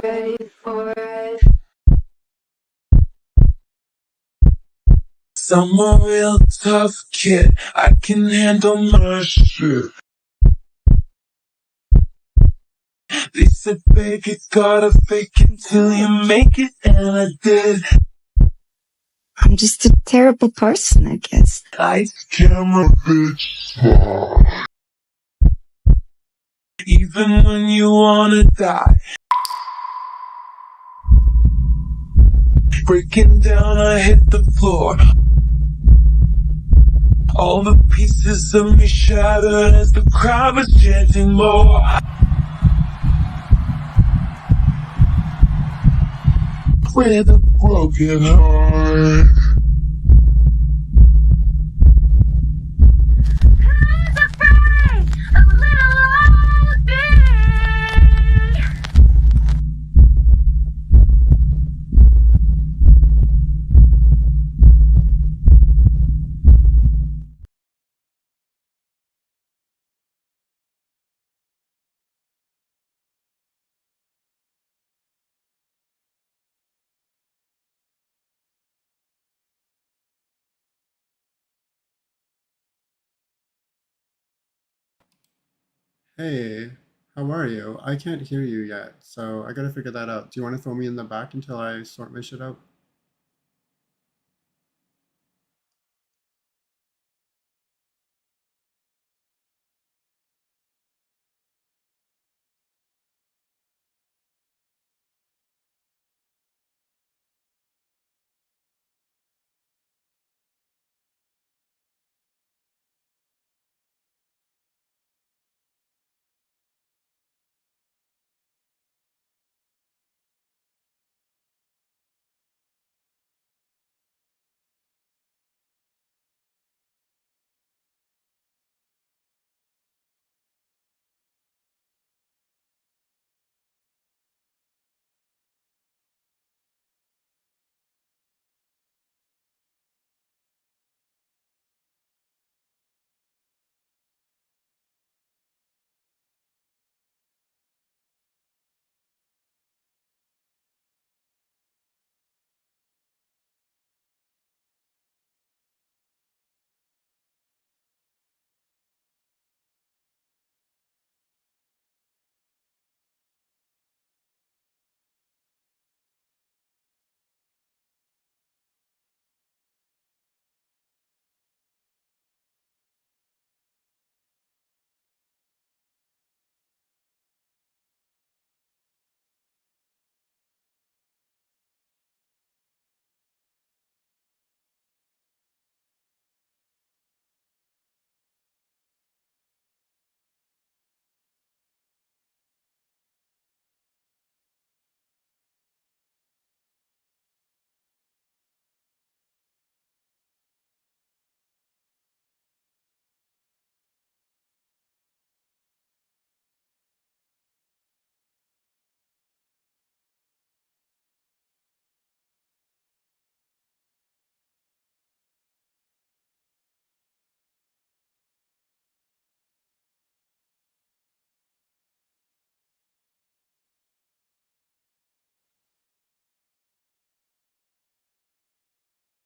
ready for it. I'm a real tough kid, I can handle my shit. They said fake it, gotta fake it till you make it, and I did. I'm just a terrible person, I guess. Lights, camera, bitch. Even when you wanna die. Breaking down, I hit the floor. All the pieces of me shattered as the crowd was chanting more. With a broken heart. Who's afraid of little old me? Hey, how are you? I can't hear you yet, so I gotta figure that out. Do you want to throw me in the back until I sort my shit out?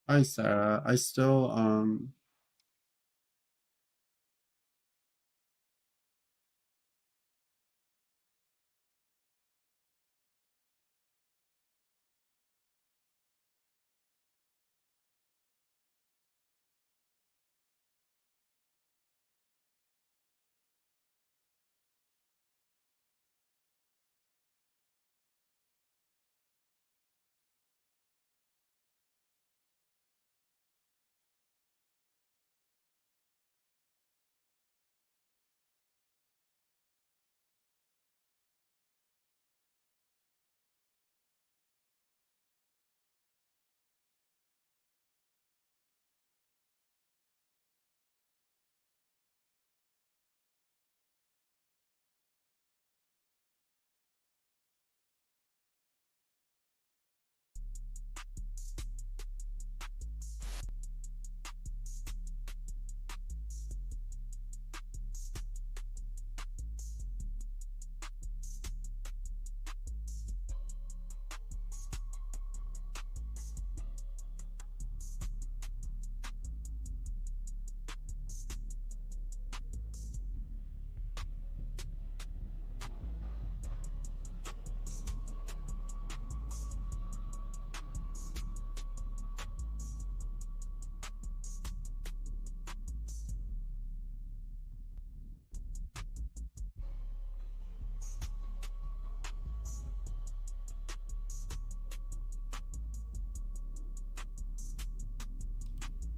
Hi, Sarah. I still,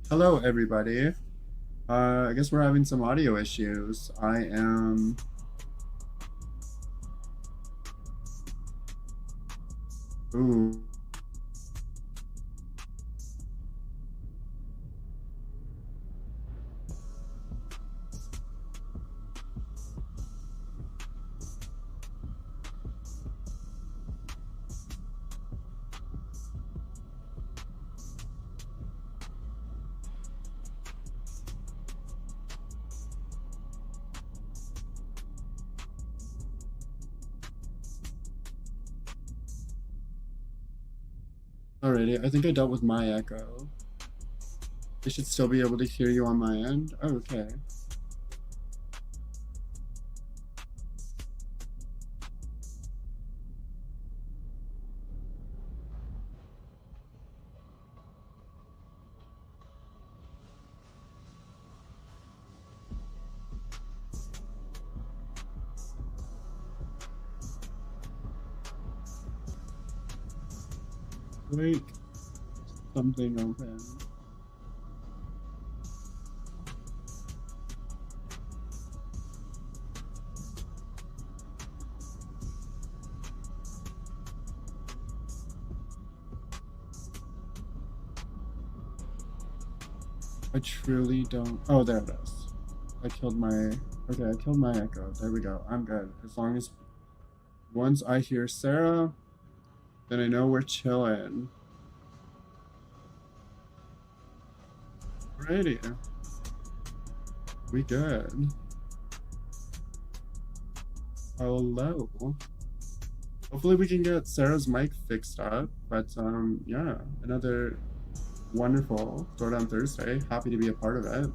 Hello, everybody. I guess we're having some audio issues. I am... Ooh. Alrighty, I think I dealt with my echo. I should still be able to hear you on my end. Oh, okay. Wait, something open. I truly don't... Oh, there it is. I killed my... Okay, I killed my echo. There we go. I'm good. As long as... Once I hear Sarah, then I know we're chilling. Alrighty. We good. Hello. Hopefully we can get Sarah's mic fixed up. But yeah, another wonderful Throwdown Thursday. Happy to be a part of it.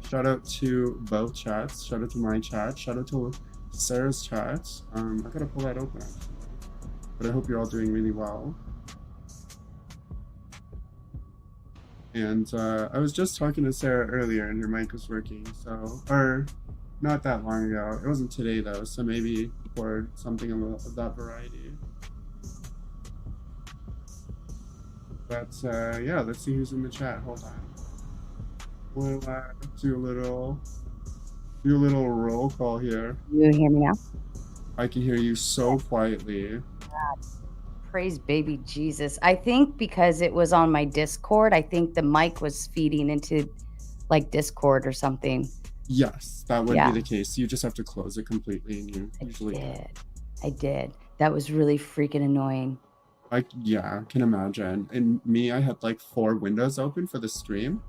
Shout out to both chats. Shout out to my chat. Shout out to Sarah's chat. I gotta pull that open actually. But I hope you're all doing really well. And I was just talking to Sarah earlier and her mic was working, so, or not that long ago. It wasn't today though, so maybe for something of that variety. But yeah, let's see who's in the chat. Hold on. We'll do a little roll call here. You hear me now? I can hear you so quietly. Praise baby Jesus. I think because it was on my Discord, I think the mic was feeding into like Discord or something. Yes, that would be the case. You just have to close it completely and you usually I did. That was really freaking annoying. Yeah, I can imagine. And me, I had like 4 windows open for the stream.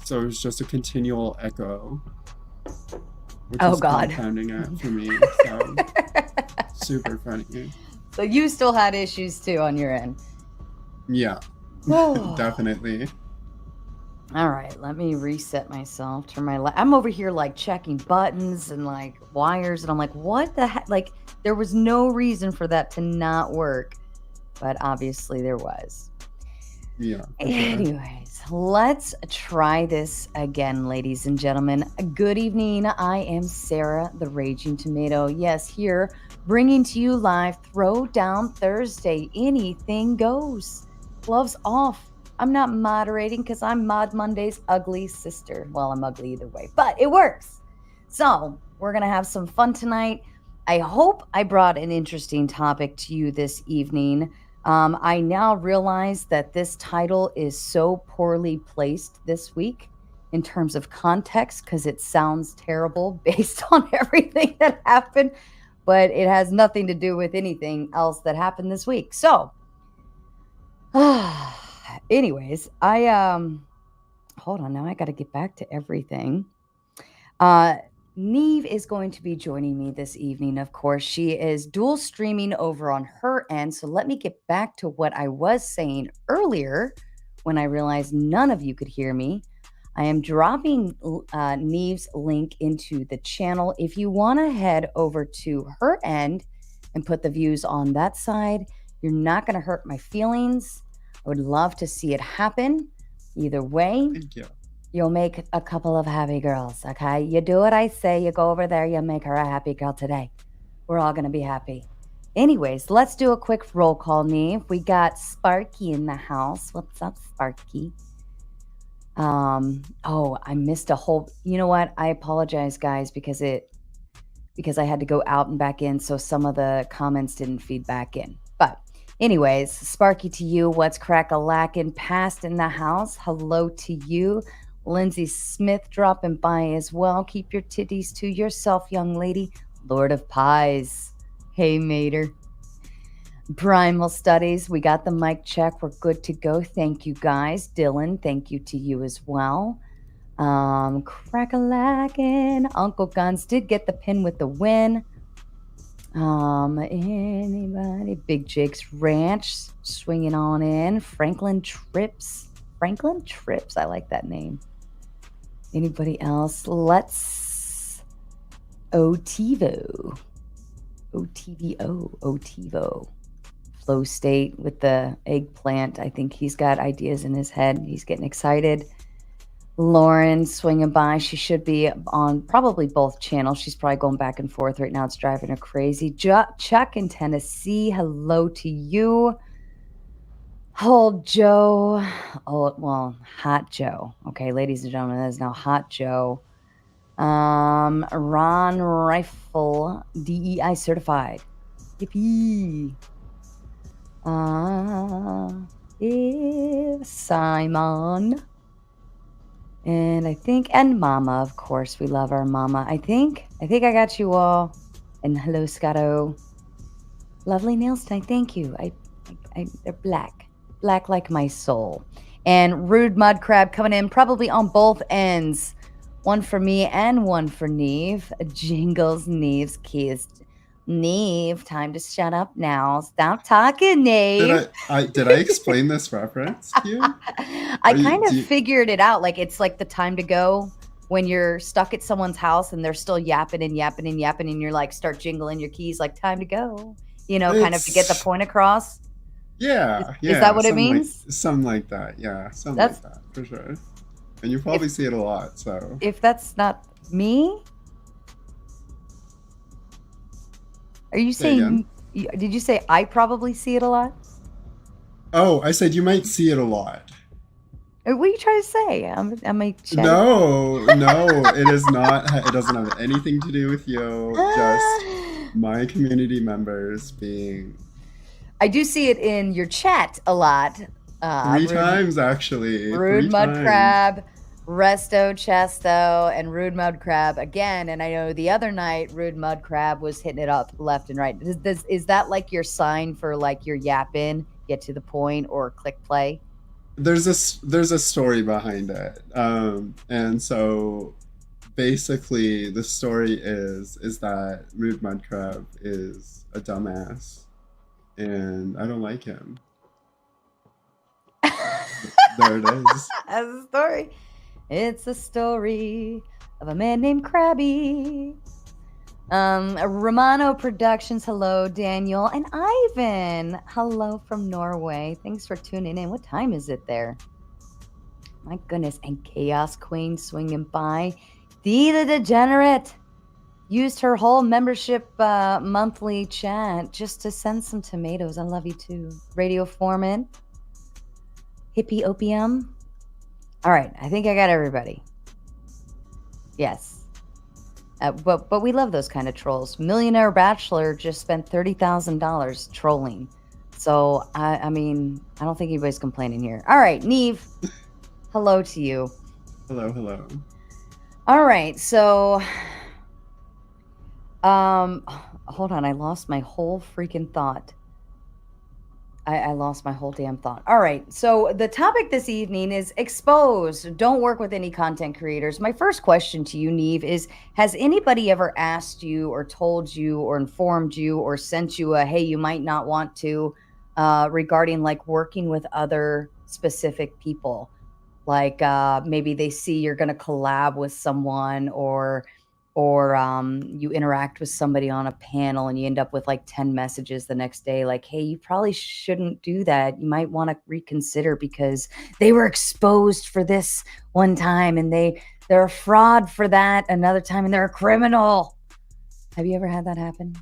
So it was just a continual echo. Which is compounding it for me. So super funny. So you still had issues too on your end? Yeah, definitely. All right, let me reset myself. Turn my I'm over here like checking buttons and like wires, and I'm like, what the heck? Like, there was no reason for that to not work, but obviously there was. Yeah. Anyways, let's try this again, ladies and gentlemen. Good evening. I am Sarah, the Raging Tomato. Yes, here, bringing to you live Throwdown Thursday. Anything goes. Gloves off. I'm not moderating because I'm Mod Monday's ugly sister. Well, I'm ugly either way, but it works. So we're going to have some fun tonight. I hope I brought an interesting topic to you this evening. I now realize that this title is so poorly placed this week in terms of context because it sounds terrible based on everything that happened, but it has nothing to do with anything else that happened this week. So, anyways, hold on now. I got to get back to everything. Neve is going to be joining me this evening, of course. She is dual streaming over on her end. So let me get back to what I was saying earlier when I realized none of you could hear me. I am dropping Neve's link into the channel. If you want to head over to her end and put the views on that side, you're not going to hurt my feelings. I would love to see it happen. Either way. Thank you. You'll make a couple of happy girls, okay? You do what I say. You go over there. You make her a happy girl today. We're all going to be happy. Anyways, let's do a quick roll call, Neve. We got Sparky in the house. What's up, Sparky? Oh, I missed a whole. You know what? I apologize, guys, because I had to go out and back in, so some of the comments didn't feed back in. But anyways, Sparky to you, what's crack-a-lackin'? Past in the house, hello to you. Lindsay Smith dropping by as well. Keep your titties to yourself, young lady. Lord of Pies. Hey, Mater. Primal Studies, we got the mic check. We're good to go. Thank you, guys. Dylan, thank you to you as well. Crack-a-lackin'. Uncle Guns did get the pin with the win. Anybody? Big Jake's Ranch swinging on in. Franklin Trips. I like that name. Anybody else? Let's Otivo. Flow State with the eggplant. I think he's got ideas in his head. He's getting excited. Lauren swinging by. She should be on probably both channels. She's probably going back and forth right now. It's driving her crazy. Chuck in Tennessee. Hello to you. Old Joe. Oh, well, Hot Joe. Okay, ladies and gentlemen, that is now Hot Joe. Ron Rifle, DEI certified. Yippee. Simon. And I think, and Mama, of course, we love our Mama. I think I got you all. And hello, Scotto. Lovely nails tonight. Thank you. They're black like my soul. And Rude Mud Crab coming in probably on both ends. One for me and one for Neve. Jingles, Neve's kissed. Neve, time to shut up now. Stop talking, Neve. Did I explain this reference to you? I kind of figured it out. Like, it's like the time to go when you're stuck at someone's house and they're still yapping and you're like, start jingling your keys, like, time to go. You know, kind of to get the point across. Yeah. Is that what it means? Something like that. Yeah, something like that, for sure. And you probably see it a lot, so. If that's not me? Are you saying, did you say I probably see it a lot? Oh, I said you might see it a lot. What are you trying to say? Am I chatting? No, it is not. It doesn't have anything to do with you. Just my community members being. I do see it in your chat a lot. 3 times, actually. Rude Mud Crab, Resto Chesto, and Rude Mud Crab again. And I know the other night, Rude Mud Crab was hitting it up left and right. Is that like your sign for like your yap in, get to the point, or click play? There's a story behind it. And so basically the story is that Rude Mud Crab is a dumbass and I don't like him. There it is. That's a story. It's a story of a man named Krabby. Romano Productions, hello, Daniel. And Ivan, hello from Norway. Thanks for tuning in. What time is it there? My goodness. And Chaos Queen swinging by. Dee the Degenerate used her whole membership monthly chat just to send some tomatoes. I love you too. Radio Foreman. Hippie Opium. All right, I think I got everybody. Yes. But we love those kind of trolls. Millionaire Bachelor just spent $30,000 trolling. So, I mean, I don't think anybody's complaining here. All right, Neve, hello to you. Hello. All right, so, hold on, I lost my whole freaking thought. I lost my whole damn thought. All right. So the topic this evening is exposed. Don't work with any content creators. My first question to you, Neve, is has anybody ever asked you or told you or informed you or sent you a, hey, you might not want to, regarding like working with other specific people? Like maybe they see you're going to collab with someone or you interact with somebody on a panel and you end up with like 10 messages the next day like, hey, you probably shouldn't do that. You might want to reconsider because they were exposed for this one time and they're a fraud for that another time and they're a criminal. Have you ever had that happen?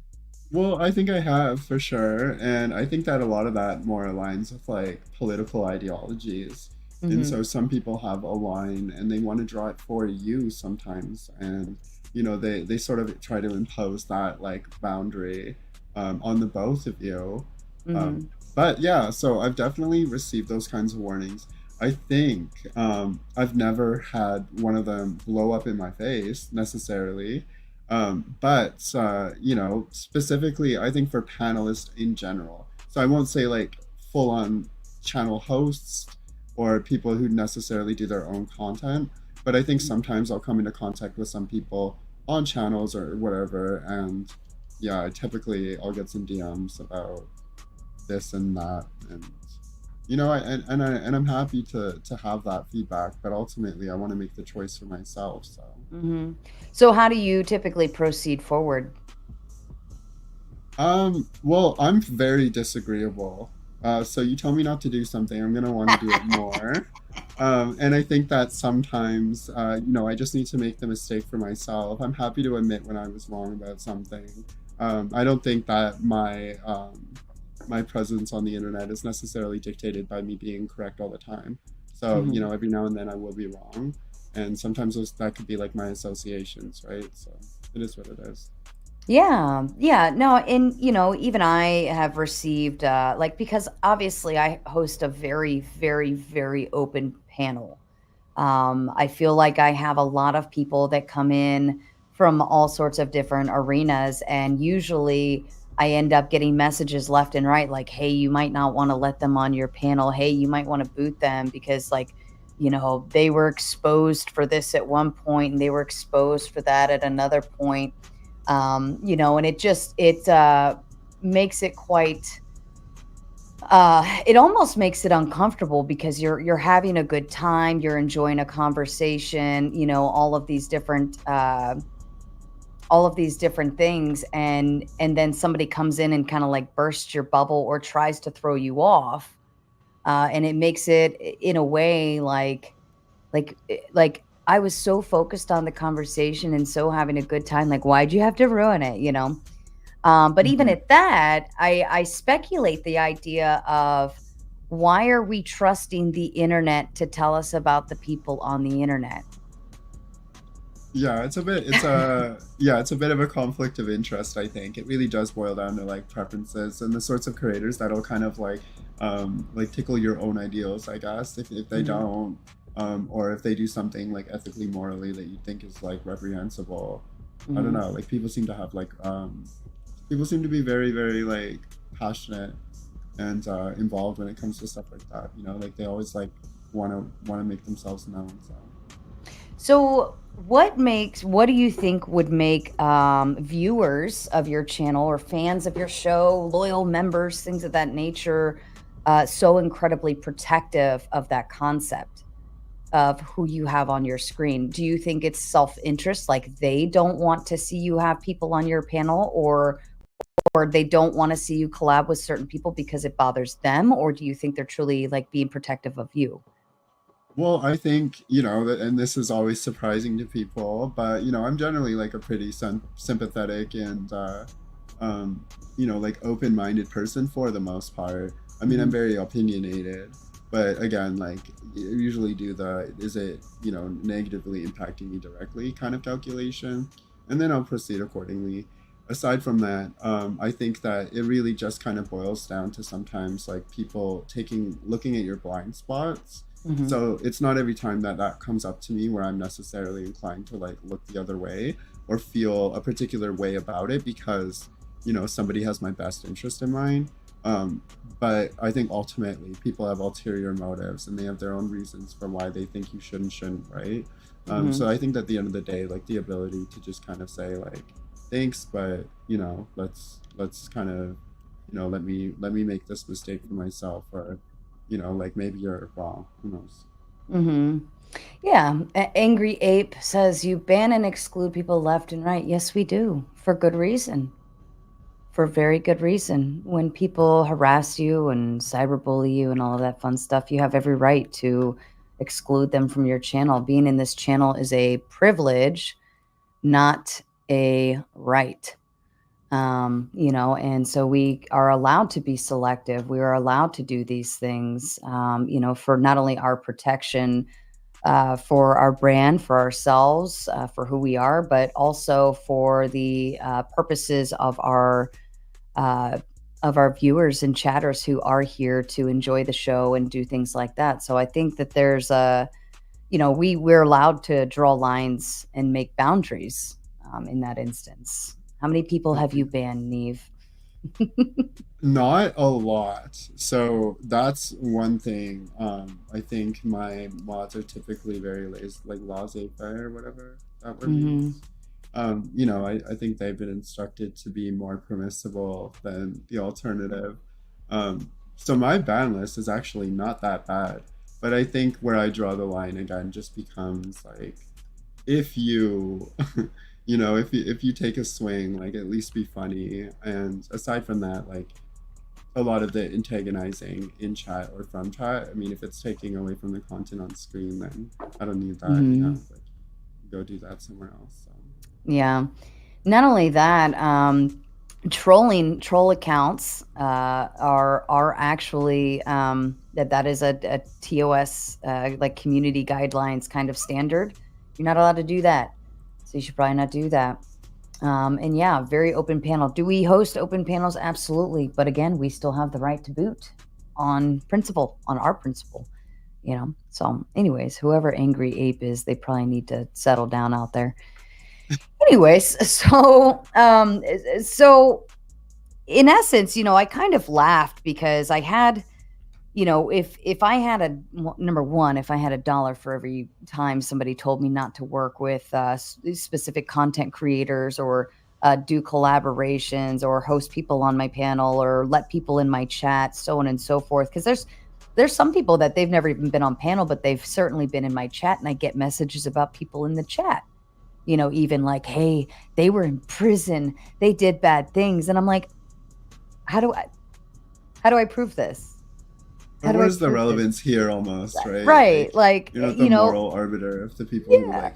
Well, I think I have, for sure. And I think that a lot of that more aligns with like political ideologies. And Mm-hmm. so some people have a line and they want to draw it for you sometimes. And, they sort of try to impose that like boundary on the both of you. Um, Mm-hmm. but yeah, so I've definitely received those kinds of warnings. I think I've never had one of them blow up in my face necessarily. But specifically, I think for panelists in general. So I won't say like full on channel hosts or people who necessarily do their own content, but I think sometimes I'll come into contact with some people on channels or whatever, and yeah, typically I'll get some DMs about this and that, and I'm happy to have that feedback, but ultimately I want to make the choice for myself. So Mm-hmm. So how do you typically proceed forward? well, I'm very disagreeable. So you tell me not to do something, I'm gonna want to do it more. And I think that sometimes, I just need to make the mistake for myself. I'm happy to admit when I was wrong about something. I don't think that my presence on the internet is necessarily dictated by me being correct all the time. So, Mm-hmm. every now and then I will be wrong. And sometimes that could be like my associations, right? So it is what it is. Yeah, yeah, no, and even I have received like because obviously I host a very, very, very open panel. I feel like I have a lot of people that come in from all sorts of different arenas, and usually I end up getting messages left and right like, "Hey, you might not want to let them on your panel. Hey, you might want to boot them because like." They were exposed for this at one point and they were exposed for that at another point. And it makes it quite it almost makes it uncomfortable because you're having a good time, you're enjoying a conversation, all of these different things, and then somebody comes in and kind of like bursts your bubble or tries to throw you off, and it makes it in a way like I was so focused on the conversation and so having a good time, like why'd you have to ruin it? But even Mhm. at that, I speculate the idea of why are we trusting the internet to tell us about the people on the internet? Yeah, it's a bit of a conflict of interest, I think. It really does boil down to like preferences and the sorts of creators that'll kind of like tickle your own ideals, I guess, if they Mhm, don't, or if they do something like ethically, morally that you think is like reprehensible. I don't mhm. know, like people seem to be very, very like passionate and involved when it comes to stuff like that, like they always like want to make themselves known, so. So, what do you think would make viewers of your channel or fans of your show, loyal members, things of that nature, so incredibly protective of that concept of who you have on your screen? Do you think it's self-interest, like they don't want to see you have people on your panel, or they don't want to see you collab with certain people because it bothers them, or do you think they're truly like being protective of you? Well, I think, and this is always surprising to people, but, I'm generally like a pretty sympathetic and, like open minded person for the most part. I mean, I'm Mhm, very opinionated, but again, like, usually do the is it, negatively impacting me directly kind of calculation, and then I'll proceed accordingly. Aside from that, I think that it really just kind of boils down to sometimes like people looking at your blind spots. mhm, So it's not every time that that comes up to me where I'm necessarily inclined to like look the other way or feel a particular way about it because, somebody has my best interest in mind. Um, but I think ultimately people have ulterior motives and they have their own reasons for why they think you should and shouldn't, right? So mhm. I think that at the end of the day, like the ability to just kind of say like, thanks, but let's kind of, let me make this mistake for myself, or like maybe you're wrong. Who knows? Mhm. Yeah, Angry Ape says you ban and exclude people left and right. Yes, we do, for good reason. For very good reason. When people harass you and cyberbully you and all of that fun stuff, you have every right to exclude them from your channel. Being in this channel is a privilege, not a right. And so we are allowed to be selective. We are allowed to do these things, for not only our protection, for our brand, for ourselves, for who we are, but also for the purposes uh, of our viewers and chatters who are here to enjoy the show and do things like that. So I think that there's we're allowed to draw lines and make boundaries in that instance. How many people have you banned, Neve? Not a lot. So that's one thing. I think my mods are typically very like laissez-faire or whatever that word means. I think they've been instructed to be more permissible than the alternative. So my ban list is actually not that bad. But I think where I draw the line again just becomes like if you if you take a swing, like at least be funny. And aside from that, like a lot of the antagonizing in chat or from chat, I mean, if it's taking away from the content on screen, then I don't need that. Like, go do that somewhere else. So. Yeah. Not only that, troll accounts are actually that is a TOS like community guidelines kind of standard. You're not allowed to do that, so you should probably not do that. And yeah, very open panel. Do we host open panels? Absolutely, but again, we still have the right to boot on principle, on our principle. So anyways, whoever Angry Ape is, they probably need to settle down out there. Anyways, so in essence, I kind of laughed because I had, if I had number one, if I had $1 for every time somebody told me not to work with specific content creators or do collaborations or host people on my panel or let people in my chat, so on and so forth, because there's some people that they've never even been on panel, but they've certainly been in my chat, and I get messages about people in the chat. Even like, hey, they were in prison, they did bad things. And I'm like, how do I prove this? What is the relevance here almost, right? Right. Like, you're not the moral arbiter of the people who like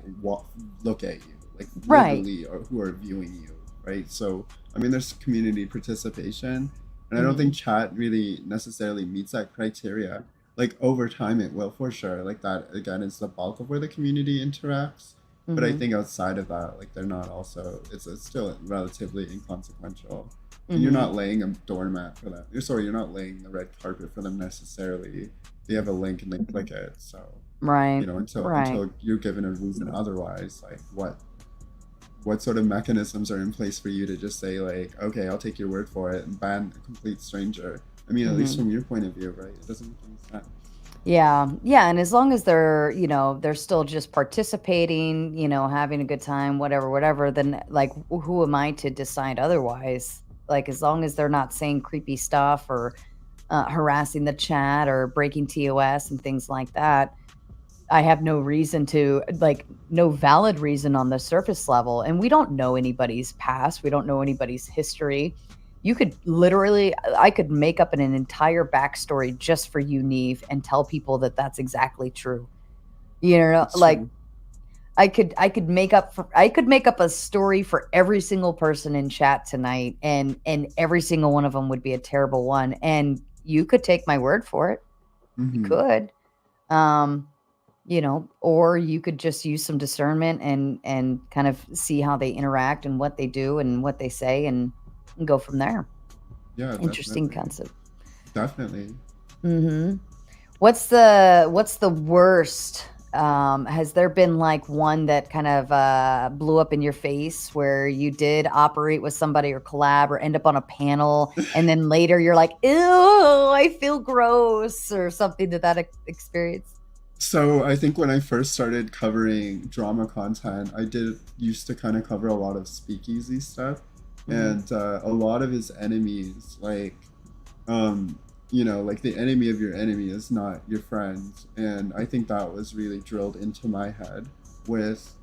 look at you, like literally, or who are viewing you, right? So, I mean, there's community participation, and I don't think chat really necessarily meets that criteria. Like over time, it will for sure. Like that again is the bulk of where the community interacts. But I think outside of that, like they're not also, it's still relatively inconsequential. And you're not laying a doormat for them. You're not laying the red carpet for them necessarily. They have a link and they click it. So, until you're given a reason otherwise, like what sort of mechanisms are in place for you to just say like, okay, I'll take your word for it and ban a complete stranger? I mean, at least from your point of view, right? It doesn't make any sense. Yeah. And as long as they're, they're still just participating, having a good time, whatever, then like, who am I to decide otherwise? Like, as long as they're not saying creepy stuff or harassing the chat or breaking TOS and things like that, I have no reason to, like, no valid reason on the surface level. And we don't know anybody's past. We don't know anybody's history. You could literally, I could make up an entire backstory just for you, Neve, and tell people that that's exactly true. Like I could make up a story for every single person in chat tonight, and every single one of them would be a terrible one. And you could take my word for it. You could, or you could just use some discernment and kind of see how they interact and what they do and what they say and go from there. Yeah, interesting concept. Definitely. What's the worst? Has there been like one that kind of blew up in your face where you did operate with somebody or collab or end up on a panel and then later you're like, ew, I feel gross, or something to that experience? So I think when I first started covering drama content, I used to kind of cover a lot of speakeasy stuff. And a lot of his enemies, like, like the enemy of your enemy is not your friend. And I think that was really drilled into my head with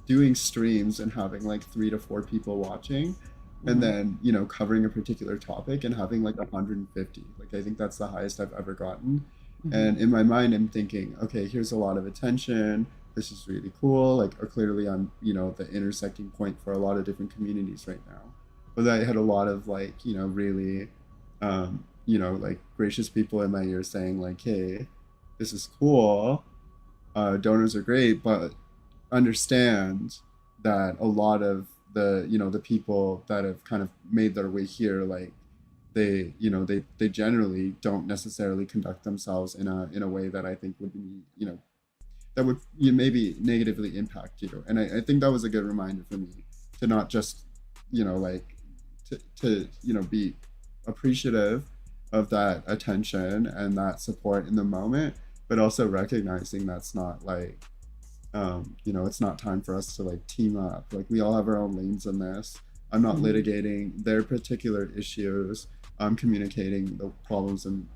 doing streams and having like 3 to 4 people watching, and then, covering a particular topic and having like 150. Like, I think that's the highest I've ever gotten. And in my mind, I'm thinking, okay, here's a lot of attention. This is really cool. Like, clearly I'm, the intersecting point for a lot of different communities right now. but I had a lot of like, really, like gracious people in my ear saying like, hey, this is cool. Donors are great, but understand that a lot of the people that have kind of made their way here, like they generally don't necessarily conduct themselves in a way that I think would be, that would maybe negatively impact you. And I think that was a good reminder for me to not just, like to be appreciative of that attention and that support in the moment, but also recognizing that's not like, it's not time for us to like team up. Like we all have our own lanes in this. I'm not litigating their particular issues. I'm communicating the problems and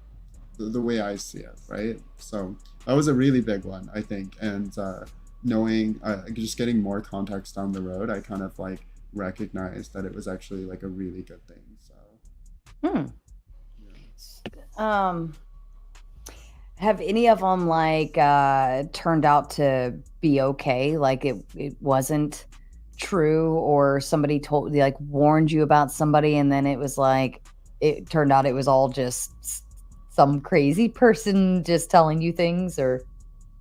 the way I see it, right? So that was a really big one, I think. And knowing, just getting more context down the road, I kind of like recognized that it was actually like a really good thing. So, yeah. Have any of them like turned out to be okay? Like it wasn't true, or somebody told, like, warned you about somebody, and then it was like it turned out it was all just some crazy person just telling you things? Or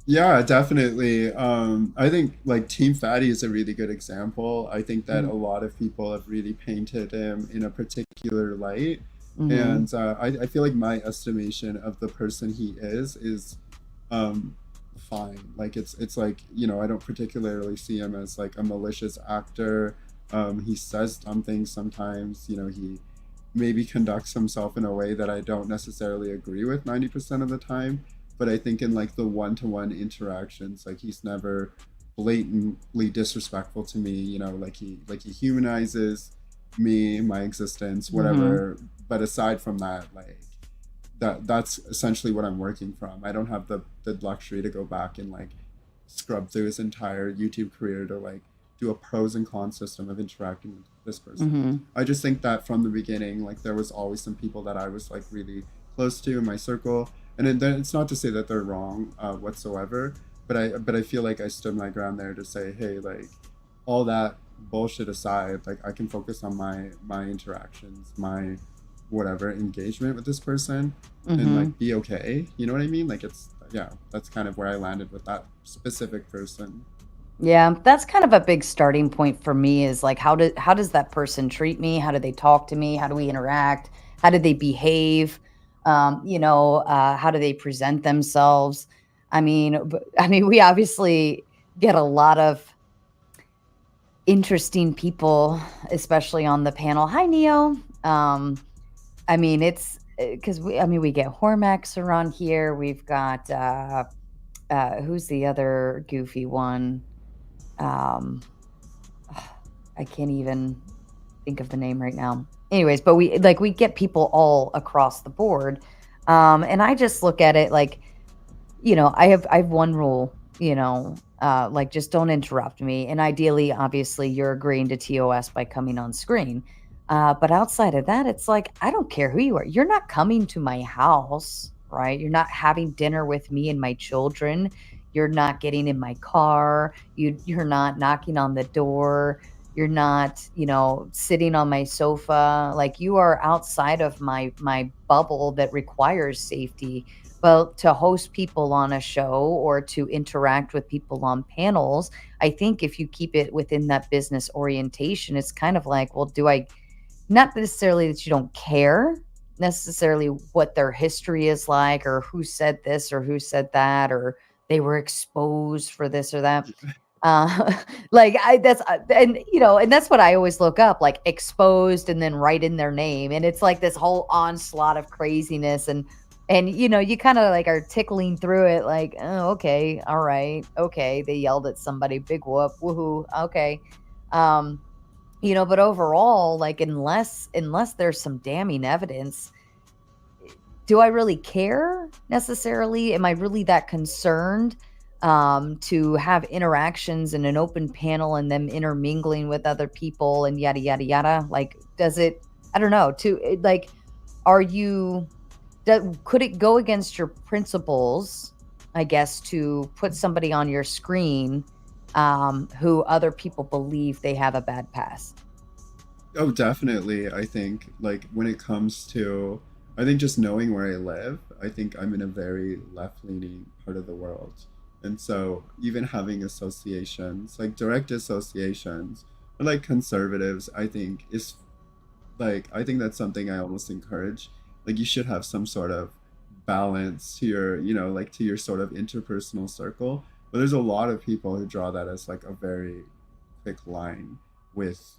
yeah, definitely. I think like Team Fatty is a really good example. I think that a lot of people have really painted him in a particular light. And I feel like my estimation of the person he is fine. Like it's like, I don't particularly see him as like a malicious actor. He says dumb things sometimes. He maybe conducts himself in a way that I don't necessarily agree with 90% of the time. But I think in like the one-to-one interactions, like he's never blatantly disrespectful to me. Like he humanizes me, my existence, whatever. But aside from that, like that's essentially what I'm working from. I don't have the luxury to go back and like scrub through his entire YouTube career to like do a pros and cons system of interacting with this person. I just think that from the beginning, like there was always some people that I was like really close to in my circle, and then it's not to say that they're wrong whatsoever, but I feel like I stood my ground there to say, hey, like all that bullshit aside, like I can focus on my interactions, my whatever engagement with this person, and like be okay. You know what I mean? Like that's kind of where I landed with that specific person. yeah, that's kind of a big starting point for me, is like how does that person treat me? How do they talk to me? How do we interact? How do they behave? How do they present themselves? I mean, we obviously get a lot of interesting people, especially on the panel. Hi, Neo. It's because we get Hormax around here. We've got who's the other goofy one? I can't even think of the name right now. Anyways, but we get people all across the board. And I just look at it like, I have one rule, like just don't interrupt me. And ideally, obviously, you're agreeing to TOS by coming on screen. But outside of that, it's like, I don't care who you are. You're not coming to my house, right? You're not having dinner with me and my children. You're not getting in my car. You're not knocking on the door. You're not, sitting on my sofa. Like, you are outside of my bubble that requires safety. But to host people on a show or to interact with people on panels, I think if you keep it within that business orientation, it's kind of like, well, not necessarily that you don't care necessarily what their history is like, or who said this or who said that, or they were exposed for this or that. And that's what I always look up, like exposed and then write in their name. And it's like this whole onslaught of craziness. And you kind of like are tickling through it, like, oh, okay, all right, okay, they yelled at somebody, big whoop, woohoo, okay. But overall, like, unless there's some damning evidence, do I really care necessarily? Am I really that concerned to have interactions in an open panel and them intermingling with other people and yada, yada, yada? Like, does it, I don't know, could it go against your principles, I guess, to put somebody on your screen who other people believe they have a bad past? Oh, definitely. I think like when it comes to, I think just knowing where I live, I think I'm in a very left-leaning part of the world. And so even having associations, like direct associations, or like conservatives, I think is like I think that's something I almost encourage. Like you should have some sort of balance to your, like to your sort of interpersonal circle. But there's a lot of people who draw that as like a very quick line with,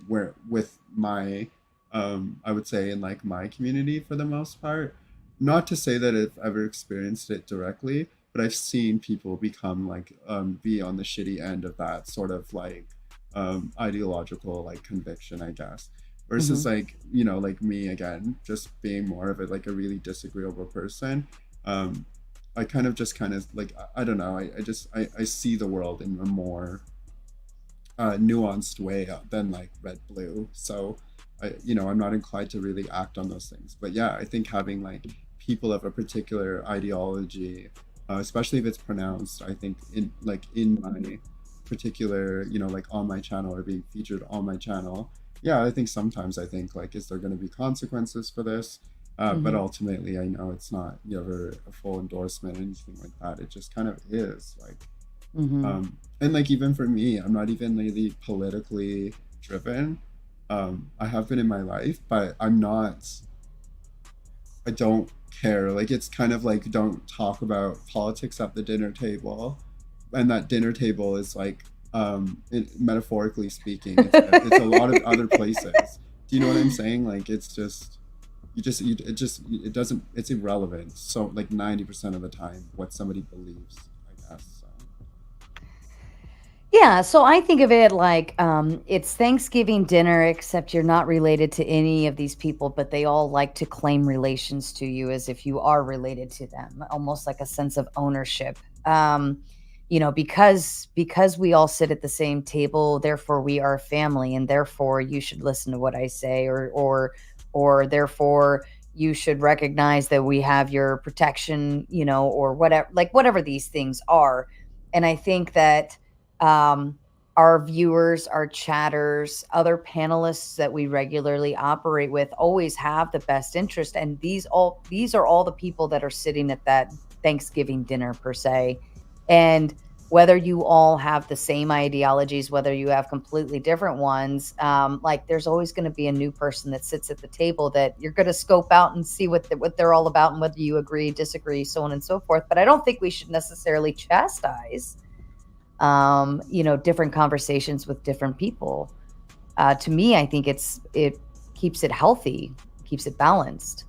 where with my I would say in like my community for the most part. Not to say that I've ever experienced it directly, but I've seen people become like be on the shitty end of that sort of like ideological like conviction, I guess, versus Hmm. like like me again just being more of a like a really disagreeable person. I kind of just kind of like I don't know, I see the world in a more nuanced way than like red blue. So I'm not inclined to really act on those things. But yeah, I think having like people of a particular ideology, especially if it's pronounced, I think in my particular, like on my channel or being featured on my channel. Yeah, I think sometimes I think like, is there going to be consequences for this? But Hmm. ultimately, I know it's not ever a full endorsement or anything like that. It just kind of is like, Hmm. and like even for me, I'm not even really politically driven. I have been in my life, but I don't care. Like it's kind of like don't talk about politics at the dinner table, and that dinner table is like, metaphorically speaking, it's a lot of other places. Do you know what I'm saying? Like it's just it doesn't, it's irrelevant. So like 90% of the time, what somebody believes, I guess. So. Yeah, so I think of it like it's Thanksgiving dinner, except you're not related to any of these people, but they all like to claim relations to you as if you are related to them, almost like a sense of ownership. Because we all sit at the same table, therefore we are family, and therefore you should listen to what I say, or therefore you should recognize that we have your protection, or whatever, like whatever these things are. And I think that um, our viewers, our chatters, other panelists that we regularly operate with always have the best interest. And these are all the people that are sitting at that Thanksgiving dinner per se. And whether you all have the same ideologies, whether you have completely different ones, like there's always going to be a new person that sits at the table that you're going to scope out and see what they're all about and whether you agree, disagree, so on and so forth. But I don't think we should necessarily chastise different conversations with different people. To me, I think it keeps it healthy, keeps it balanced.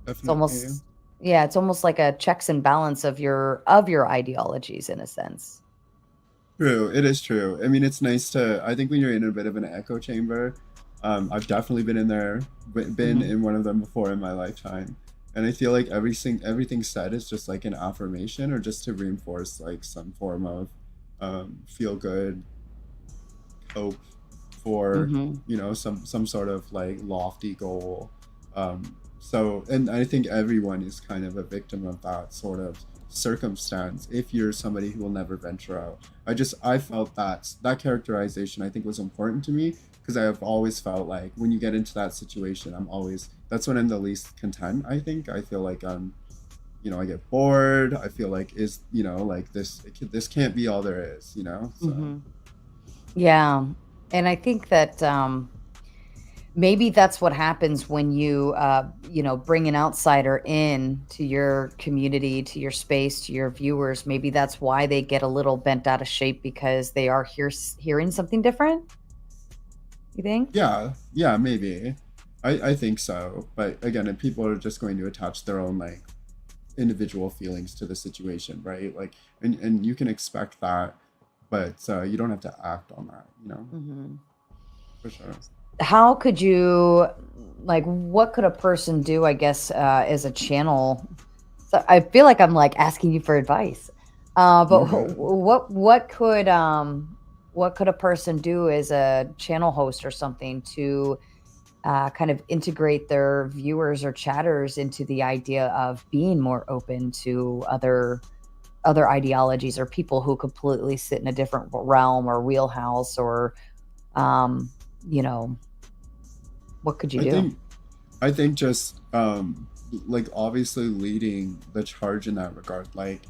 It's Definitely. almost yeah, it's almost like a checks and balance of your ideologies in a sense. True, it is true. I mean, it's nice to. I think when you're in a bit of an echo chamber, I've definitely been in there, been Hmm. in one of them before in my lifetime, and I feel like everything said is just like an affirmation or just to reinforce like some form of feel good hope for Hmm. some sort of like lofty goal. So and I think everyone is kind of a victim of that sort of circumstance if you're somebody who will never venture out. I felt that characterization I think was important to me because I have always felt like when you get into that situation, that's when I'm the least content. I think I feel like I get bored. I feel like like this can't be all there is, so. Hmm. Yeah, and I think that maybe that's what happens when you bring an outsider in to your community, to your space, to your viewers. Maybe that's why they get a little bent out of shape because they are hearing something different. You think? Yeah, maybe. I think so. But again, if people are just going to attach their own like individual feelings to the situation, right? Like, and you can expect that, but you don't have to act on that, Hmm. for sure. How could you, like, what could a person do? I guess as a channel. So I feel like I'm like asking you for advice. But You're good. what could a person do as a channel host or something to kind of integrate their viewers or chatters into the idea of being more open to other ideologies or people who completely sit in a different realm or wheelhouse or um, you know What could you I do? think just like obviously leading the charge in that regard, like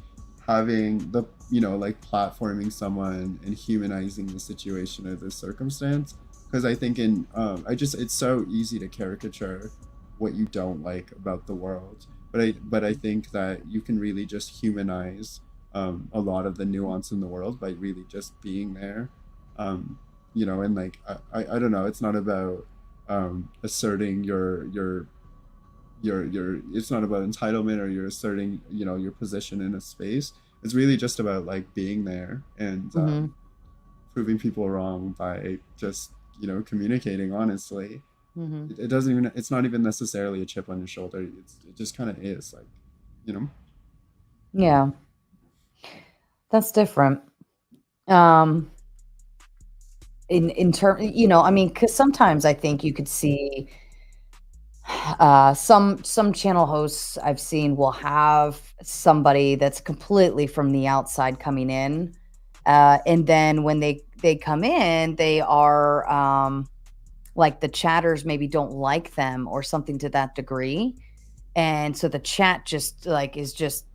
having the like platforming someone and humanizing the situation or the circumstance, because I think in it's so easy to caricature what you don't like about the world, but I think that you can really just humanize a lot of the nuance in the world by really just being there. um and like I don't know, it's not about asserting your it's not about entitlement, or you're asserting your position in a space. It's really just about like being there and Mm-hmm. proving people wrong by just communicating honestly. Mm-hmm. It doesn't even, it's not even necessarily a chip on your shoulder. It just kind of is like you know Yeah, that's different. Um, in term, I mean, because sometimes I think you could see some channel hosts I've seen will have somebody that's completely from the outside coming in, and then when they come in, they are like the chatters maybe don't like them or something to that degree. And so the chat just like is just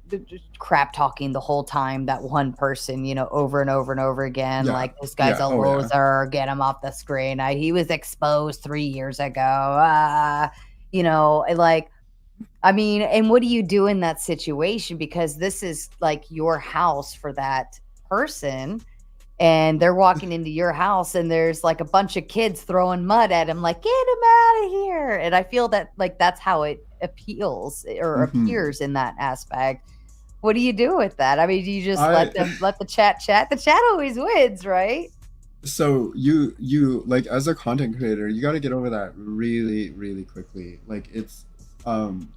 crap talking the whole time, that one person, over and over and over again, yeah, like, this guy's yeah, a oh yeah. loser, get him off the screen, he was exposed 3 years ago. Like, I mean, and what do you do in that situation? Because this is like your house for that person, and they're walking into your house and there's like a bunch of kids throwing mud at him, like, get him out of here. And I feel that like that's how it appeals or Hmm. appears in that aspect. What do you do with that? I mean, do you just I let the chat? The chat always wins, right? So you like, as a content creator, you got to get over that really really quickly. Like it's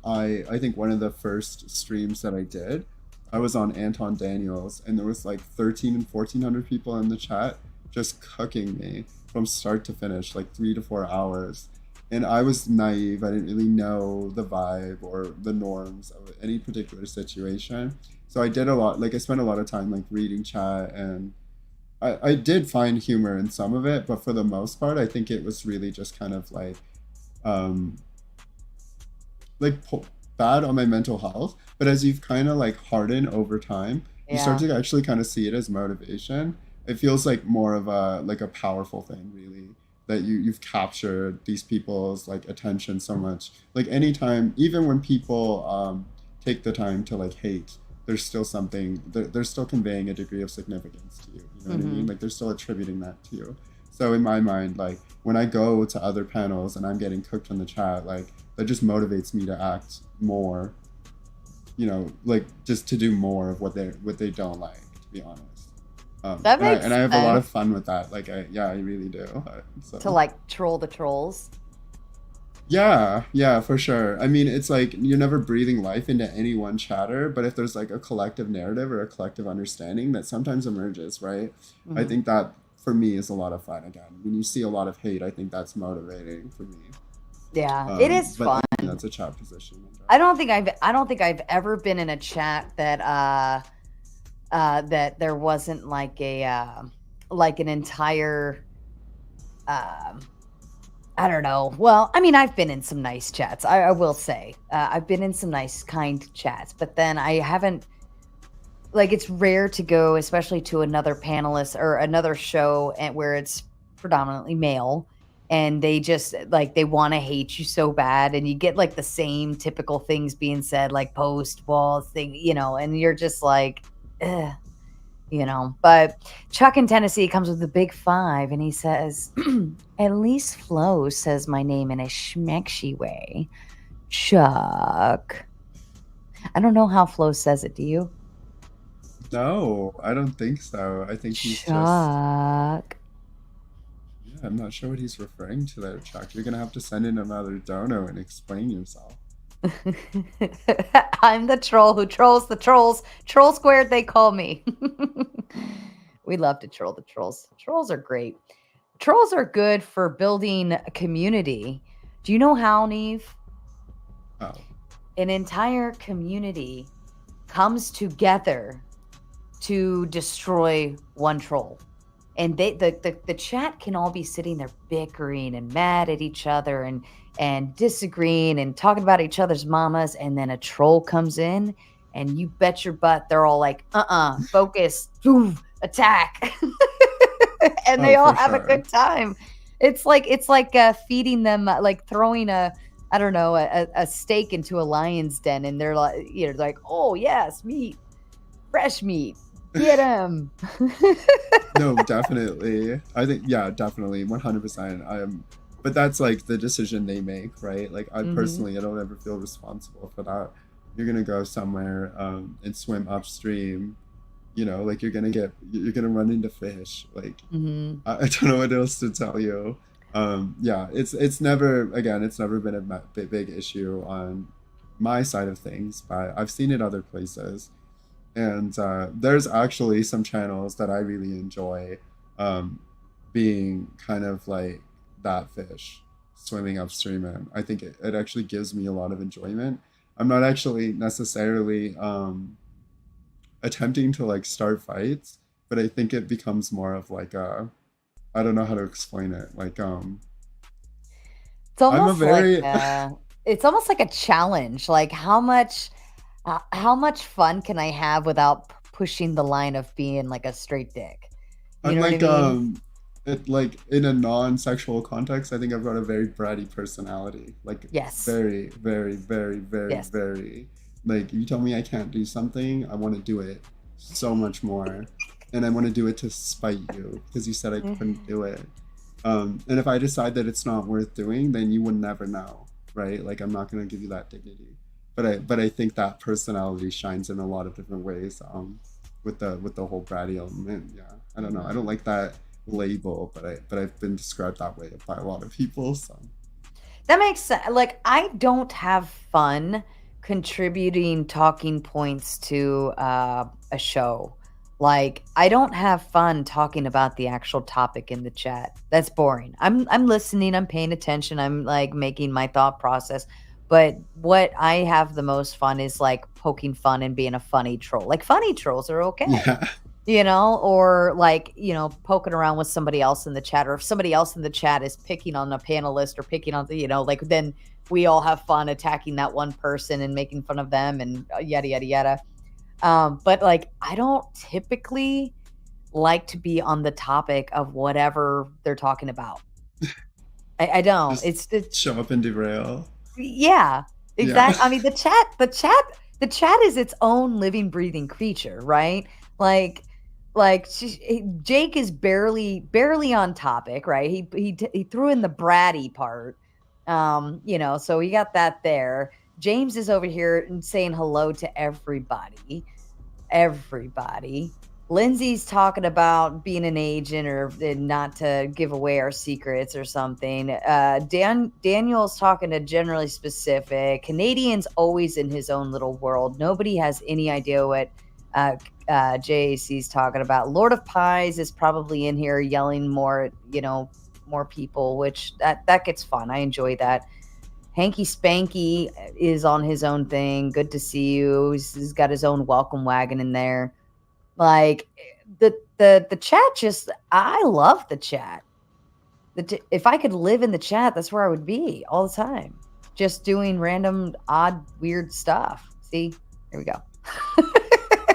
I think one of the first streams that I did, I was on Anton Daniels, and there was like 13 and 1400 people in the chat just cooking me from start to finish, like 3 to 4 hours. And I was naive. I didn't really know the vibe or the norms of any particular situation. So I did a lot, like I spent a lot of time like reading chat, and I did find humor in some of it, but for the most part, I think it was really just kind of um, like bad on my mental health. But as you've kind of like hardened over time, you start Yeah. to actually kind of see it as motivation. It feels like more of a powerful thing, really, that you've captured these people's like attention so much. Like anytime, even when people take the time to like hate, there's still something. They're still conveying a degree of significance to you. You know what I Mm-hmm. mean? Like they're still attributing that to you. So in my mind, like when I go to other panels and I'm getting cooked in the chat, like that just motivates me to act more, like just to do more of what they don't like, to be honest. That And I makes have a lot sense. of fun with that. Like I really do. To So like troll the trolls. yeah, yeah, for sure. I mean, it's like you're never breathing life into any one chatter, but if there's like a collective narrative or a collective understanding that sometimes emerges, right? I Hmm. think that for me is a lot of fun. Again, when you see a lot of hate, I think that's motivating for me. Yeah, it is But fun. I mean, that's a chat position. I don't think I've ever been in a chat that that there wasn't like an entire um I don't know. Well, I mean, I've been in some nice chats. I will say, I've been in some nice, kind chats, but then I haven't. Like, it's rare to go, especially to another panelist or another show, and where it's predominantly male, and they just like they want to hate you so bad, and you get like the same typical things being said, like post walls thing, and you're just like, Ugh. But Chuck in Tennessee comes with a big five, and he says, at least Flo says my name in a schmexy way. Chuck. I don't know how Flo says it. Do you? No, I don't think so. I think he's just, Chuck. yeah, I'm not sure what he's referring to there, Chuck. You're gonna have to send in another dono and explain yourself. I'm the troll who trolls the trolls. Troll squared, they call me. We love to troll the trolls. Trolls are great. Trolls are good for building a community. Do you know how, Neve? Oh, An entire community comes together to destroy one troll. and the chat can all be sitting there bickering and mad at each other and disagreeing and talking about each other's mamas, and then a troll comes in, and you bet your butt they're all like, focus, boom, attack. And they all for have a sure. good time. It's like feeding them, like throwing a, I don't know, a steak into a lion's den, and they're like, like, oh yes, meat, fresh meat, get him. No, definitely. I think, yeah, definitely, 100%. But that's like the decision they make, right? Like I personally, I don't ever feel responsible for that. You're gonna go somewhere and swim upstream, like you're gonna run into fish. Like I don't know what else to tell you. Yeah, it's never been a big issue on my side of things, but I've seen it other places. And there's actually some channels that I really enjoy being kind of like that fish swimming upstream in. I think it actually gives me a lot of enjoyment. I'm not actually necessarily attempting to like start fights, but I think it becomes more of like I don't know how to explain it. Like It's almost very like it's almost like a challenge. Like how much fun can I have without pushing the line of being like a straight dick? You I'm know like what I mean? like in a non-sexual context, I think I've got a very bratty personality. Like Yes. very, very, very, very, Yes. very. Like you tell me I can't do something, I want to do it so much more, and I want to do it to spite you because you said I couldn't do it. And if I decide that it's not worth doing, then you would never know, right? Like I'm not gonna give you that dignity. But I think that personality shines in a lot of different ways. With the whole bratty element. Yeah, I don't know. I don't like that label, but I've been described that way by a lot of people. So That makes sense. Like I don't have fun contributing talking points to a show. Like I don't have fun talking about the actual topic in the chat. That's boring. I'm listening, I'm paying attention, I'm like making my thought process. But what I have the most fun is like poking fun and being a funny troll. Like funny trolls are okay. yeah, Or like, poking around with somebody else in the chat, or if somebody else in the chat is picking on a panelist or picking on the, like then we all have fun attacking that one person and making fun of them and yada, yada, yada. But like, I don't typically like to be on the topic of whatever they're talking about. I don't. just It's show up and derail. yeah, Yeah, exactly. I mean, the chat is its own living, breathing creature, right? Like Jake is barely on topic, right? He threw in the bratty part, so we got that there. James is over here and saying hello to everybody. Lindsay's talking about being an agent or not to give away our secrets or something. Daniel's talking to generally specific. Canadian's always in his own little world. Nobody has any idea what JAC's talking about. Lord of Pies is probably in here yelling more, more people, which that gets fun. I enjoy that. Hanky Spanky is on his own thing. Good to see you. He's got his own welcome wagon in there. Like the chat, just I love the chat. If I could live in the chat, that's where I would be all the time, just doing random, odd, weird stuff. See, here we go.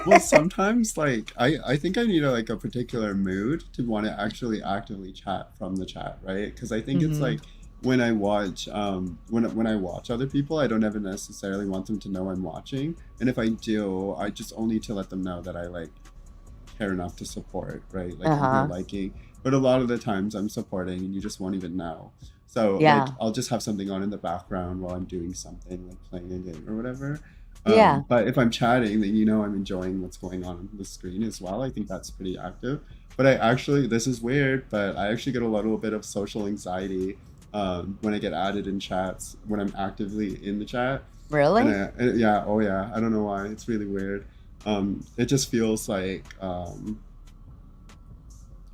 well, sometimes like I think I need a particular mood to want to actually actively chat from the chat, right? Because I think it's like when I watch when I watch other people, I don't ever necessarily want them to know I'm watching, and if I do, I just only to let them know that I like care enough to support, right? Like you're liking, but a lot of the times I'm supporting and you just won't even know. So like I'll just have something on in the background while I'm doing something, like playing a game or whatever. But if I'm chatting, then I'm enjoying what's going on the screen as well. I think that's pretty active. But I actually, this is weird, but I actually get a little bit of social anxiety when I get added in chats, when I'm actively in the chat. Really? Yeah, oh yeah. I don't know why. It's really weird. It just feels like, I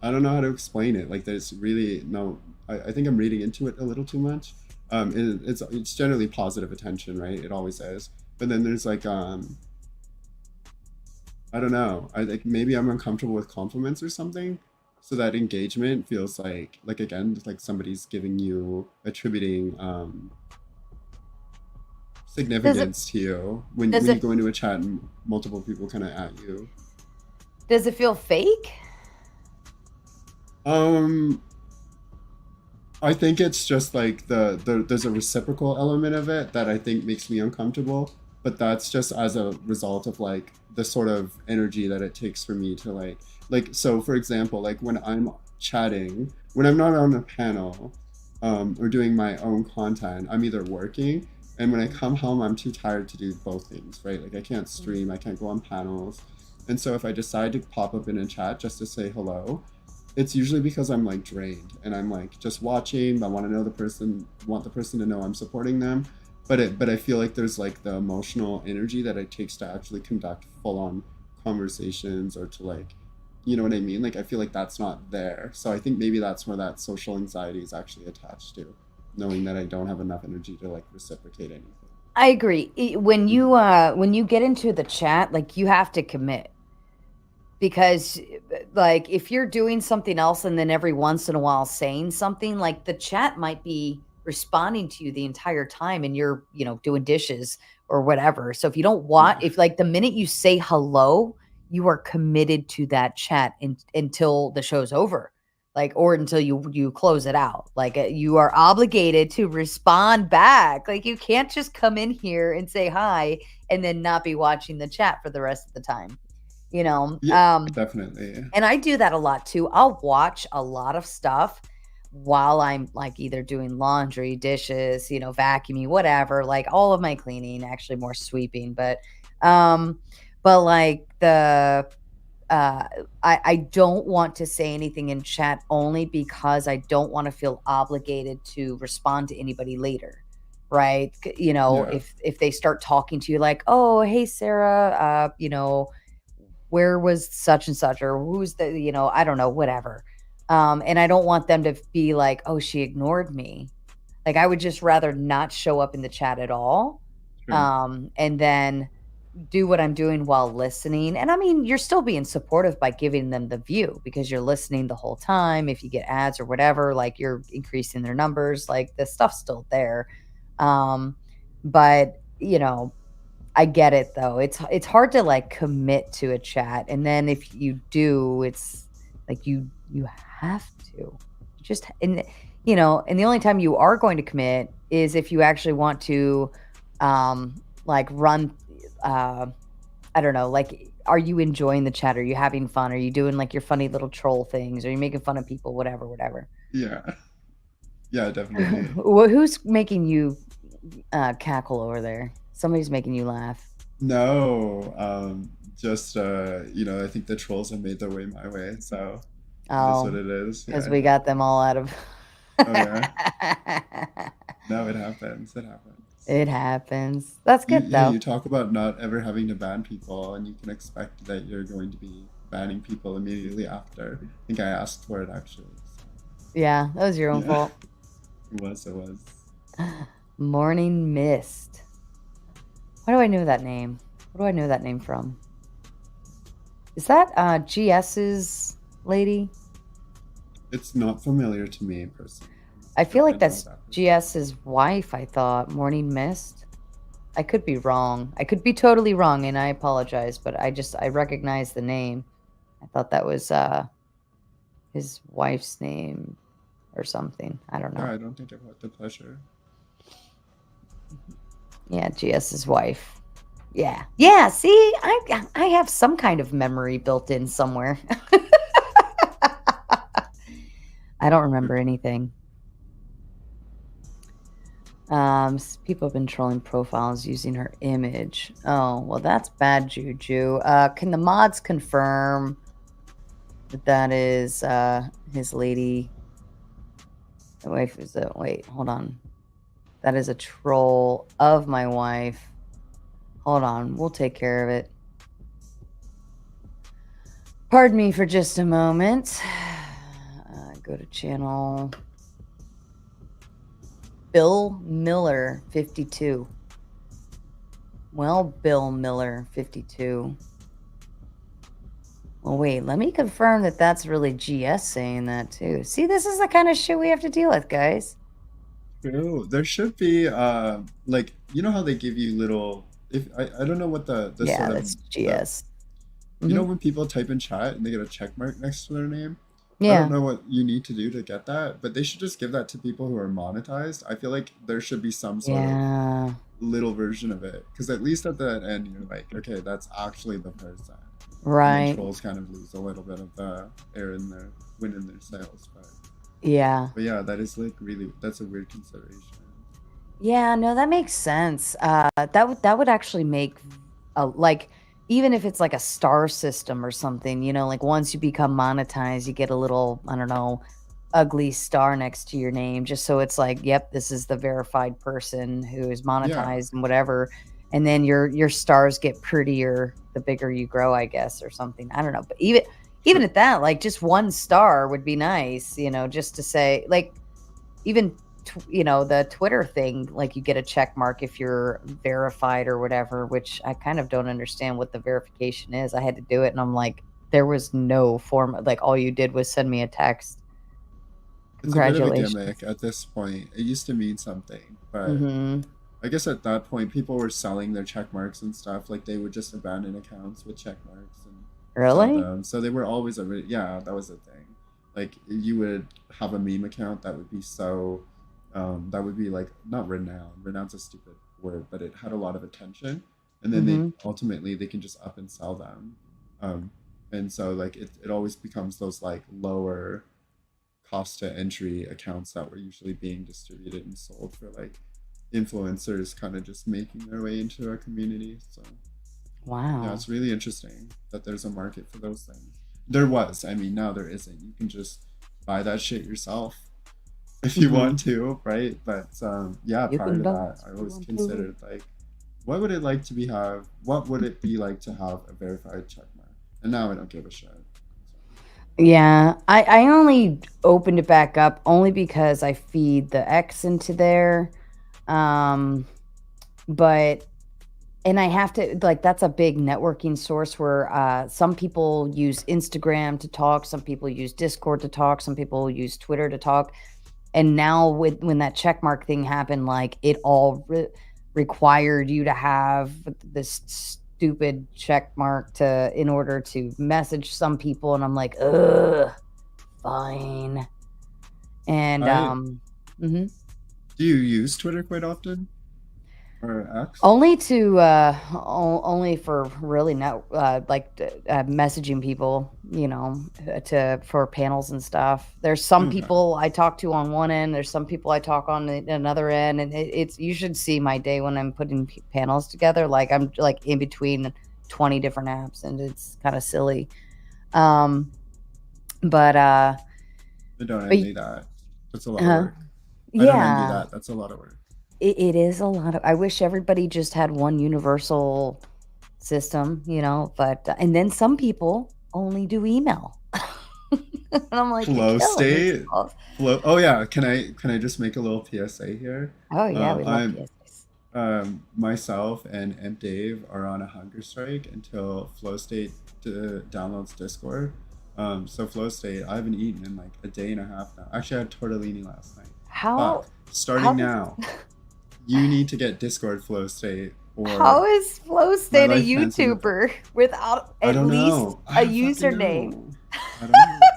don't know how to explain it. Like there's really no, I think I'm reading into it a little too much. It's generally positive attention, right? It always is. But then there's like, I don't know. I like maybe I'm uncomfortable with compliments or something. so that engagement feels like again, like somebody's giving you, attributing Does it significance to you when does you it go into a chat and multiple people kind of at you. does it feel fake? Um, I think it's just like there's a reciprocal element of it that I think makes me uncomfortable, but that's just as a result of like the sort of energy that it takes for me to so for example, like when I'm chatting, when I'm not on a panel, or doing my own content, I'm either working, and when I come home, I'm too tired to do both things, right? Like I can't stream, I can't go on panels, and so if I decide to pop up in a chat just to say hello, it's usually because I'm like drained and I'm like just watching. I want to know the person, want the person to know I'm supporting them. But I feel like there's like the emotional energy that it takes to actually conduct full on conversations, or to like, you know what I mean? Like I feel like that's not there. So I think maybe that's where that social anxiety is actually attached to, knowing that I don't have enough energy to like reciprocate anything. I agree. Mhm. When you get into the chat, like you have to commit, because like if you're doing something else and then every once in a while saying something, like the chat might be responding to you the entire time and you're, doing dishes or whatever. So if you don't want, Yeah, if like the minute you say hello, you are committed to that chat until the show's over, like, or until you close it out. Like you are obligated to respond back. Like you can't just come in here and say hi and then not be watching the chat for the rest of the time, you know. yeah, definitely. And I do that a lot too. I'll watch a lot of stuff while I'm like either doing laundry, dishes, vacuuming, whatever, like all of my cleaning, actually more sweeping, um like the uh I don't want to say anything in chat only because I don't want to feel obligated to respond to anybody later. Right? Yeah, If they start talking to you like, "Oh, hey Sarah, where was such and such, or who's the, I don't know, whatever." And I don't want them to be like, "Oh, she ignored me." Like I would just rather not show up in the chat at all. sure. And then do what I'm doing while listening. And I mean, you're still being supportive by giving them the view because you're listening the whole time. If you get ads or whatever, like you're increasing their numbers, like the stuff's still there. Um, but I get it though. It's hard to like commit to a chat, and then if you do, it's like you have to just and the only time you are going to commit is if you actually want to like run uh I don't know, like are you enjoying the chat? Are you having fun? Are you doing like your funny little troll things? Are you making fun of people? Whatever, whatever. Yeah, yeah, definitely. Who's making you cackle over there? Somebody's making you laugh. No, just I think the trolls have made their way my way, so it is what Oh, it is. because Yeah. we got them all out of Oh yeah. No, it happens. It happens. It happens. That's You good yeah, though. you talk about not ever having to ban people, and you can expect that you're going to be banning people immediately after. I think I asked for it actually. So Yeah, that was your own yeah, fault. it was. It was. Morning Mist. Why do I know that name? What do I know that name from? Is that GS's lady? It's not familiar to me personally. I'm not I sure feel if I like know that's that person. GS's wife, I thought. Morning Mist. I could be wrong. I could be totally wrong, and I apologize, but I recognize the name. I thought that was his wife's name or something. I don't Yeah, know. I don't think I've had the pleasure. Yeah, GS's wife. Yeah. Yeah, see? I have some kind of memory built in somewhere. I don't remember anything. People have been trolling profiles using her image. Oh, well, that's bad juju. Can the mods confirm that that is his lady? Wife is a wait, hold on. That is a troll of my wife. Hold on, we'll take care of it. Pardon me for just a moment. Go to channel Bill Miller 52. Well, Bill Miller 52. Well, wait, let me confirm that that's really GS saying that too. See, this is the kind of shit we have to deal with, guys. True. There should be like you know how they give you little if I don't know what the Yeah, sort of that's the GS. you know Hmm. when people type in chat and they get a check mark next to their name? I don't Yeah. know what you need to do to get that, but they should just give that to people who are monetized. I feel like there should be some sort of Yeah. little version of it because at least at the end you're like, okay, that's actually the person. And then Right. trolls kind of lose a little bit of the air in their win in their sails, Yeah. but yeah, that is like really that's a weird consideration. Yeah, no, that makes sense. That would actually make like even if it's like a star system or something, you know, like once you become monetized, you get a little, I don't know, ugly star next to your name, just so it's like, yep, this is the verified person who is Yeah. monetized and whatever. And then your stars get prettier the bigger you grow, I guess, or something. I don't know. But even at that, like just one star would be nice, you know, just to say like even you know the Twitter thing, like you get a check mark if you're verified or whatever, which I kind of don't understand what the verification is. I had to do it and I'm like, there was no form, like all you did was send me a text. It's a bit of a Congratulations. gimmick at this point. It used to mean something, but Mm-hmm. I guess at that point people were selling their check marks and stuff. Like they would just abandon accounts with check marks and sell Really? them. So they were always yeah, that was the thing. Like you would have a meme account that would be so that would be like not renowned. Renowned's a stupid word, but it had a lot of attention. And then they Mm-hmm. ultimately they can just up and sell them. Um, and so like it always becomes those like lower cost to entry accounts that were usually being distributed and sold for like influencers kind of just making their way into our community. So yeah, Wow. it's really interesting that there's a market for those things. There was, I mean, now there isn't. You can just buy that shit yourself if you Mm-hmm. want to, right? But yeah, You prior can to that, dance I if you always want to. considered like, what would it like to be have? What would it be like to have a verified check mark? And now I don't give a shit. Yeah, I only opened it back up only because I feed the X into there. Um, but and I have to like that's a big networking source where some people use Instagram to talk, some people use Discord to talk, some people use Twitter to talk. And now with when that check mark thing happened, like it all required you to have this stupid check mark to in order to message some people, and I'm like, ugh, fine. And I mhm. Do you use Twitter quite often or X? Only to only for really not like messaging people, you know, to for panels and stuff. There's some Okay. people I talk to on one end, there's some people I talk on another end, and it's you should see my day when I'm putting panels together. Like I'm like in between 20 different apps, and it's kind of silly. Um, but I don't but envy that. That's a lot of uh, work. I don't envy yeah, that. That's a lot of work. it is a lot of. I wish everybody just had one universal system, you know, but and then some people only do email. And I'm like, "You're Flow killing state. yourself." Flow. Oh yeah. Can I just make a little PSA here? Oh, yeah, we love I'm PSAs. myself and Dave are on a hunger strike until Flow State downloads Discord. So Flow State, I haven't eaten in like a day and a half now. Actually, I had tortellini last night. How But starting how does now, you need to get Discord Flow State how or is Flow my State a life hands in the ba- YouTuber without I at don't least know. I a don't fucking username? know. I don't know.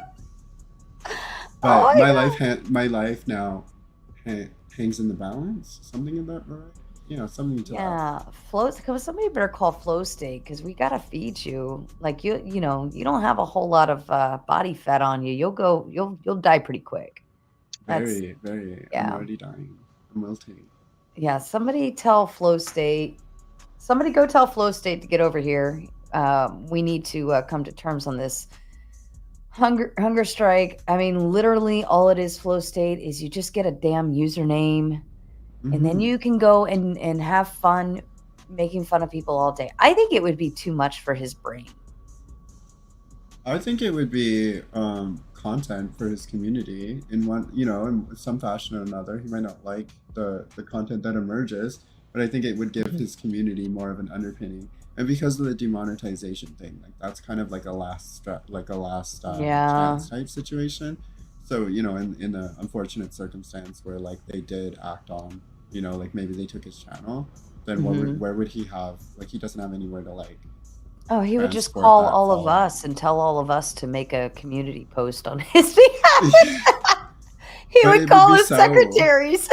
Oh But my my life now hangs in the balance. Something in that, something to that. Yeah, Flow. Cause somebody better call Flow State because we gotta feed you. Like you know, you don't have a whole lot of body fat on you. You'll die pretty quick. That's Very, very. I'm yeah. already dying. I'm wilting. Yeah, somebody tell Flow State. Somebody go tell Flow State to get over here. We need to come to terms on this hunger strike. I mean, literally, all it is, Flow State, is you just get a damn username, and then Hmm. you can go and have fun making fun of people all day. I think it would be too much for his brain. I think it would be content for his community in one, in some fashion or another. He might not like the content that emerges, but I think it would give his community more of an underpinning. And because of the demonetization thing, like that's kind of like a last chance type situation. So in the unfortunate circumstance where like they did act on, like maybe they took his channel, then where would he have, like, he doesn't have anywhere to like. Oh, he would just transport call that all of following. us and tell all of us to make a community post on his behalf. He But it would would call be his so- secretaries.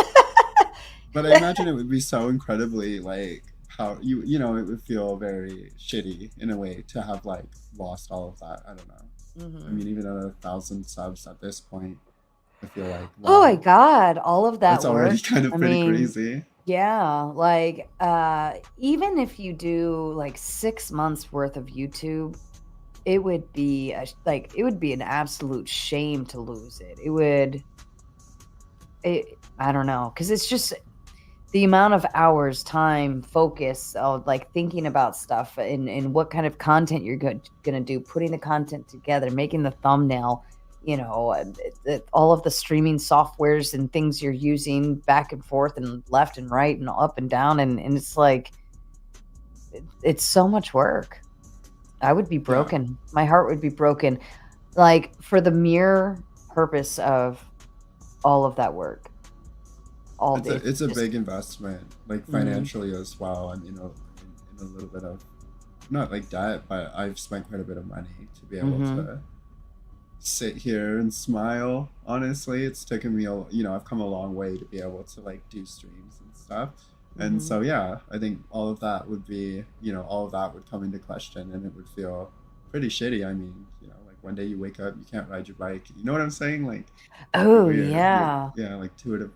But I imagine it would be so incredibly like how it would feel very shitty in a way to have like lost all of that. I don't know. I mean, even at 1,000 subs at this point, I feel like Oh my wow, God, all of that that's already work. kind of I pretty mean, crazy. yeah, like even if you do like 6 months worth of YouTube, it would be an absolute shame to lose it. I don't know, because it's just the amount of hours, time, focus, like thinking about stuff and what kind of content you're going to do, putting the content together, making the thumbnail, all of the streaming softwares and things you're using back and forth and left and right and up and down. And it's like, it's so much work. I would be broken. Yeah. My heart would be broken. Like for the mere purpose of all of that work. It's a big investment, like financially as well. And in a little bit of, not like debt, but I've spent quite a bit of money to be able to sit here and smile. Honestly, it's taken me I've come a long way to be able to like do streams and stuff. And so yeah, I think all of that would be, all of that would come into question, and it would feel pretty shitty. I mean, like one day you wake up, you can't ride your bike. You know what I'm saying? Like, like to it,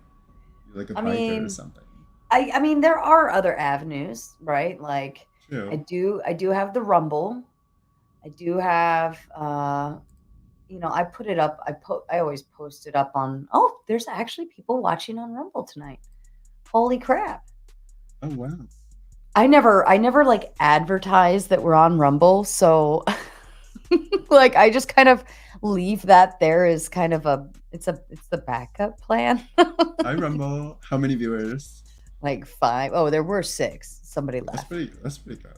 like a biker or something. I mean, there are other avenues, right? Like, true. I do have the Rumble. I do have, I put it up. I always post it up on. Oh, there's actually people watching on Rumble tonight. Holy crap! Oh wow! I never like advertise that we're on Rumble, so like I just kind of leave that there as kind of it's the backup plan. Hi Rumble. How many viewers? Like 5. Oh, there were 6. Somebody left. That's pretty good.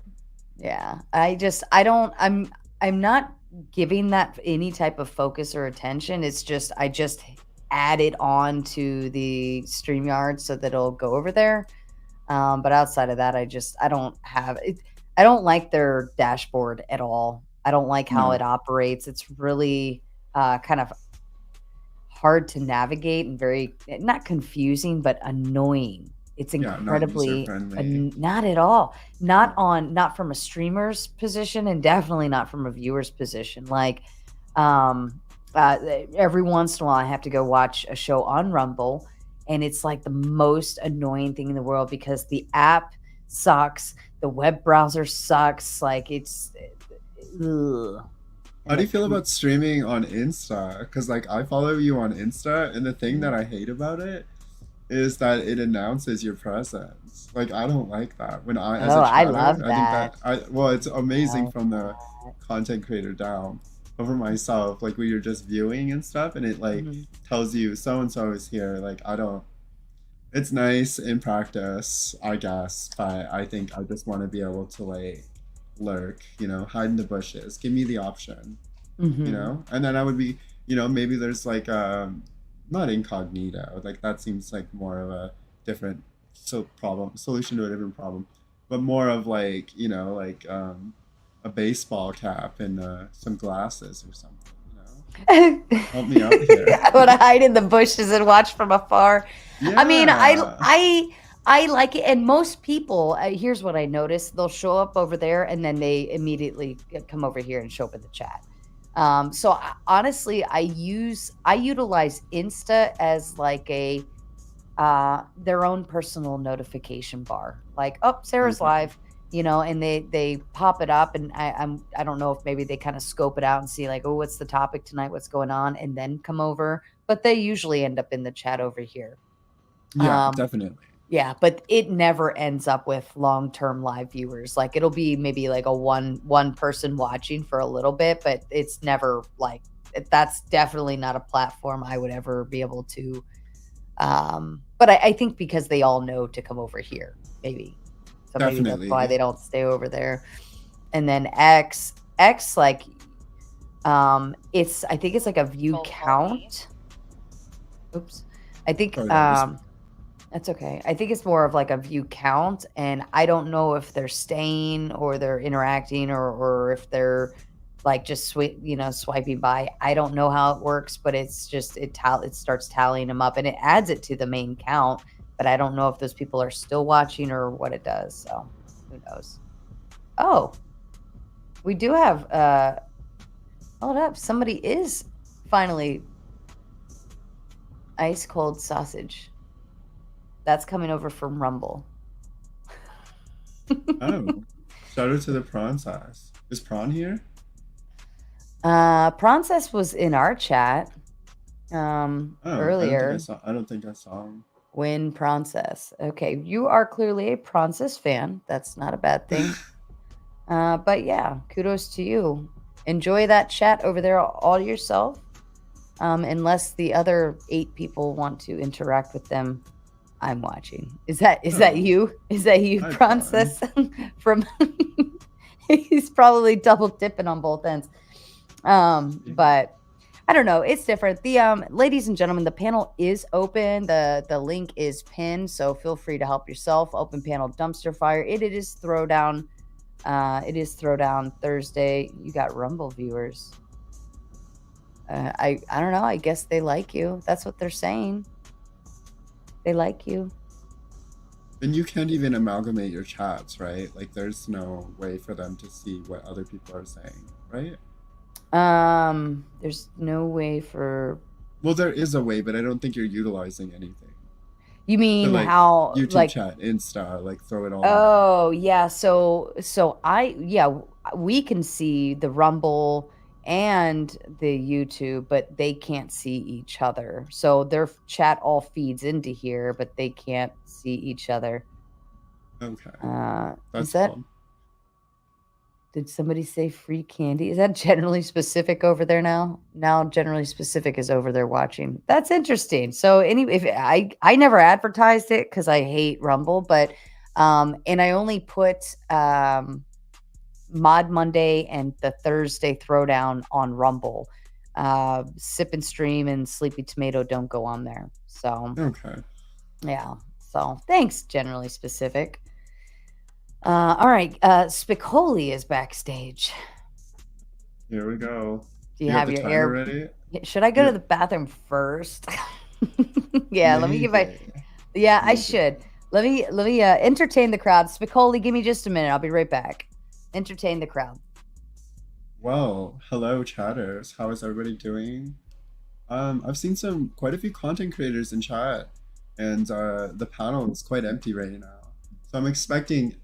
Yeah. I'm not giving that any type of focus or attention. It's just I just add it on to the StreamYard so that it'll go over there. But outside of that, I don't have it. I don't like their dashboard at all. I don't like how it operates. It's really kind of hard to navigate and very, not confusing, but annoying. It's incredibly not at all. Not from a streamer's position, and definitely not from a viewer's position. Like every once in a while I have to go watch a show on Rumble, and it's like the most annoying thing in the world because the app sucks, the web browser sucks, like it's How do you feel about streaming on Insta? Because like I follow you on Insta, and the thing that I hate about it is that it announces your presence. Like I don't like that. When I as a chatter, I love that. I think that it's amazing from the content creator down. Over myself, like when you're just viewing and stuff, and it like tells you so and so is here. Like I don't. It's nice in practice, I guess, but I think I just want to be able to like lurk, hide in the bushes. Give me the option, and then I would be, maybe there's like not incognito, like that seems like more of a different solution to a different problem, but more of like a baseball cap and some glasses or something. Help me out here. I want to hide in the bushes and watch from afar. Yeah. I mean, I like it, and most people, here's what I noticed: they'll show up over there, and then they immediately come over here and show up in the chat. So honestly, I utilize Insta as like a their own personal notification bar. Like, oh, Sarah's live, and they pop it up, and I don't know if maybe they kind of scope it out and see like, oh, what's the topic tonight, what's going on, and then come over. But they usually end up in the chat over here. Yeah, definitely. Yeah, but it never ends up with long-term live viewers. Like it'll be maybe like a one person watching for a little bit, but it's never that's definitely not a platform I would ever be able to But I think because they all know to come over here, maybe. So maybe that's why Definitely. they don't stay over there. And then X, like, I think it's like a view count. Oops. I think Sorry, guys. that's okay. I think it's more of like a view count, and I don't know if they're staying or they're interacting or if they're like just swiping by. I don't know how it works, but it's just it starts tallying them up and it adds it to the main count. But I don't know if those people are still watching or what it does. So who knows? Oh, we do have hold up. Somebody is finally ice cold sausage. That's coming over from Rumble. Oh, shout out to the prawn sauce. Is prawn here? Princess was in our chat earlier. I don't think I saw him. Win Princess. Okay, you are clearly a Princess fan. That's not a bad thing. But yeah, kudos to you. Enjoy that chat over there all yourself. Unless the other 8 people want to interact with them, I'm watching. Is that you? Is that you, Princess? From he's probably double dipping on both ends. But I don't know. It's different. The ladies and gentlemen, the panel is open. The link is pinned, so feel free to help yourself. Open panel dumpster fire. It is throwdown. It is throwdown Thursday. You got Rumble viewers. I don't know. I guess they like you. That's what they're saying. They like you. And you can't even amalgamate your chats, right? Like, there's no way for them to see what other people are saying, right? There's no way for. Well, there is a way, but I don't think you're utilizing anything. You mean So, like, how YouTube chat, Insta, like throw it all. Oh, yeah. So we can see the Rumble and the YouTube, but they can't see each other. So their chat all feeds into here, but they can't see each other. Okay. Is that cool. Did somebody say free candy? Is that generally specific over there now? Now generally specific is over there watching. That's interesting. So if I never advertised it because I hate Rumble, but and I only put Mod Monday and the Thursday Throwdown on Rumble. Sip and Stream and Sleepy Tomato don't go on there. So okay. Yeah. So thanks, generally specific. All right. Spicoli is backstage. Here we go. Do you have your air ready? Should I go to the bathroom first? Yeah, Maybe. let me give Yeah, I should. Let me entertain the crowd. Spicoli, give me just a minute. I'll be right back. Entertain the crowd. Well, hello chatters. How is everybody doing? I've seen quite a few content creators in chat, and the panel is quite empty right now. So I'm expecting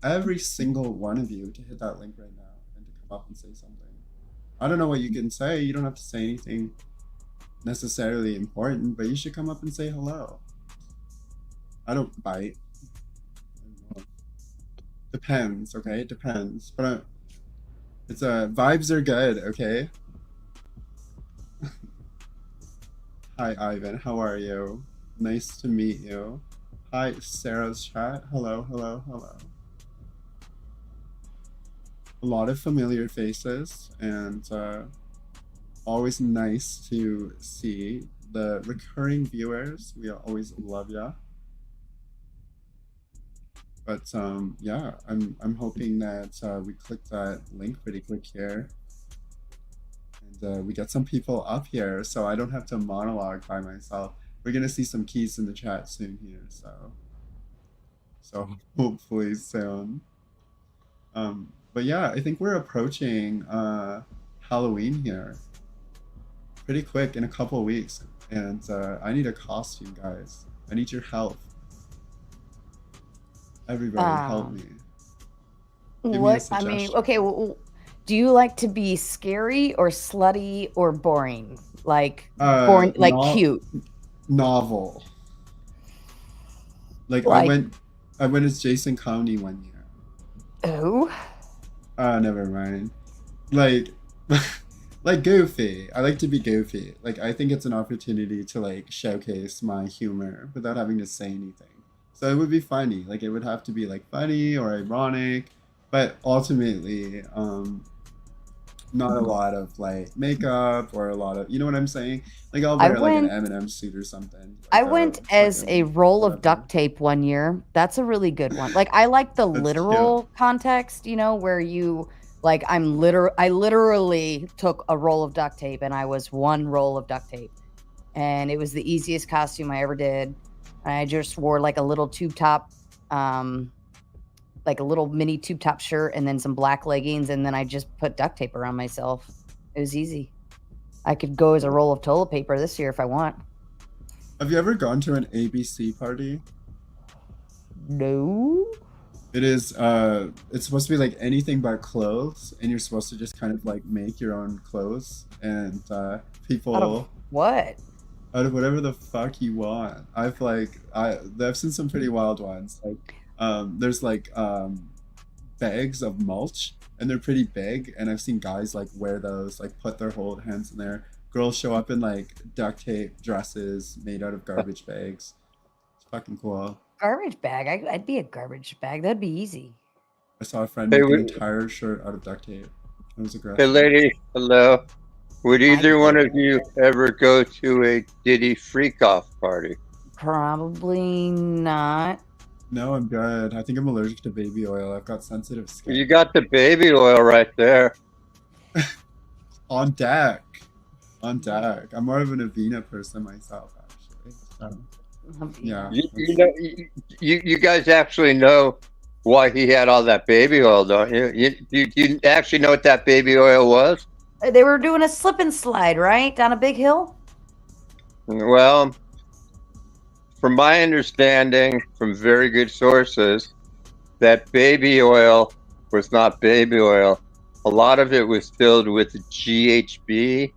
every single one of you to hit that link right now and to come up and say something. I don't know what you can say. You don't have to say anything necessarily important, but you should come up and say hello. I don't bite. Depends, okay? It depends. But vibes are good, okay? Hi, Ivan. How are you? Nice to meet you. Hi, Sarah's chat. Hello, hello, hello. A lot of familiar faces, and always nice to see the recurring viewers. We always love ya. But yeah, I'm hoping that we click that link pretty quick here, and we get some people up here, so I don't have to monologue by myself. We're gonna see some keys in the chat soon here, so hopefully soon. But yeah, I think we're approaching Halloween here pretty quick in a couple of weeks, and I need a costume, guys. I need your help. Everybody help me. Okay, well, do you like to be scary or slutty or boring? Like boring, like cute? Novel. Like I went as Jason Coney one year. Oh? Never mind. Like like goofy. I like to be goofy. Like I think it's an opportunity to like showcase my humor without having to say anything. So it would be funny. Like it would have to be like funny or ironic, but ultimately, not a lot of like makeup or a lot of, you know what I'm saying? Like I'll I wear like an went M&M suit or something. I Like went as a fucking roll of whatever. duct tape one year. That's a really good one. Like I like the That's cute. literal context, you know, where you like I literally took a roll of duct tape and I was one roll of duct tape. And it was the easiest costume I ever did. I just wore like a little tube top like a little mini tube top shirt and then some black leggings and then I just put duct tape around myself. It was easy. I could go as a roll of toilet paper this year if I want. Have you ever gone to an ABC party? No. It is it's supposed to be like anything but clothes, and you're supposed to just kind of like make your own clothes, and Out people of what? out of whatever the fuck you want. I've seen some pretty wild ones. Like there's like bags of mulch, and they're pretty big, and I've seen guys like wear those, like put their whole hands in there. Girls show up in like duct tape dresses made out of garbage bags. It's fucking cool. Garbage bag. I'd be a garbage bag. That'd be easy. I saw a friend Hey, make an w- entire shirt out of duct tape. It was hey, aggressive. lady. Hello. Would Hi. either one of you ever go to a Diddy freak off party? Probably not. No, I'm good. I think I'm allergic to baby oil. I've got sensitive You skin. got the baby oil right there. On deck. On deck. I'm more of an Avena person myself, actually. So, yeah. You guys actually know why he had all that baby oil, don't you? You actually know what that baby oil was? They were doing a slip and slide, right? Down a big hill? Well, from my understanding from very good sources, that baby oil was not baby oil. A lot of it was filled with GHB,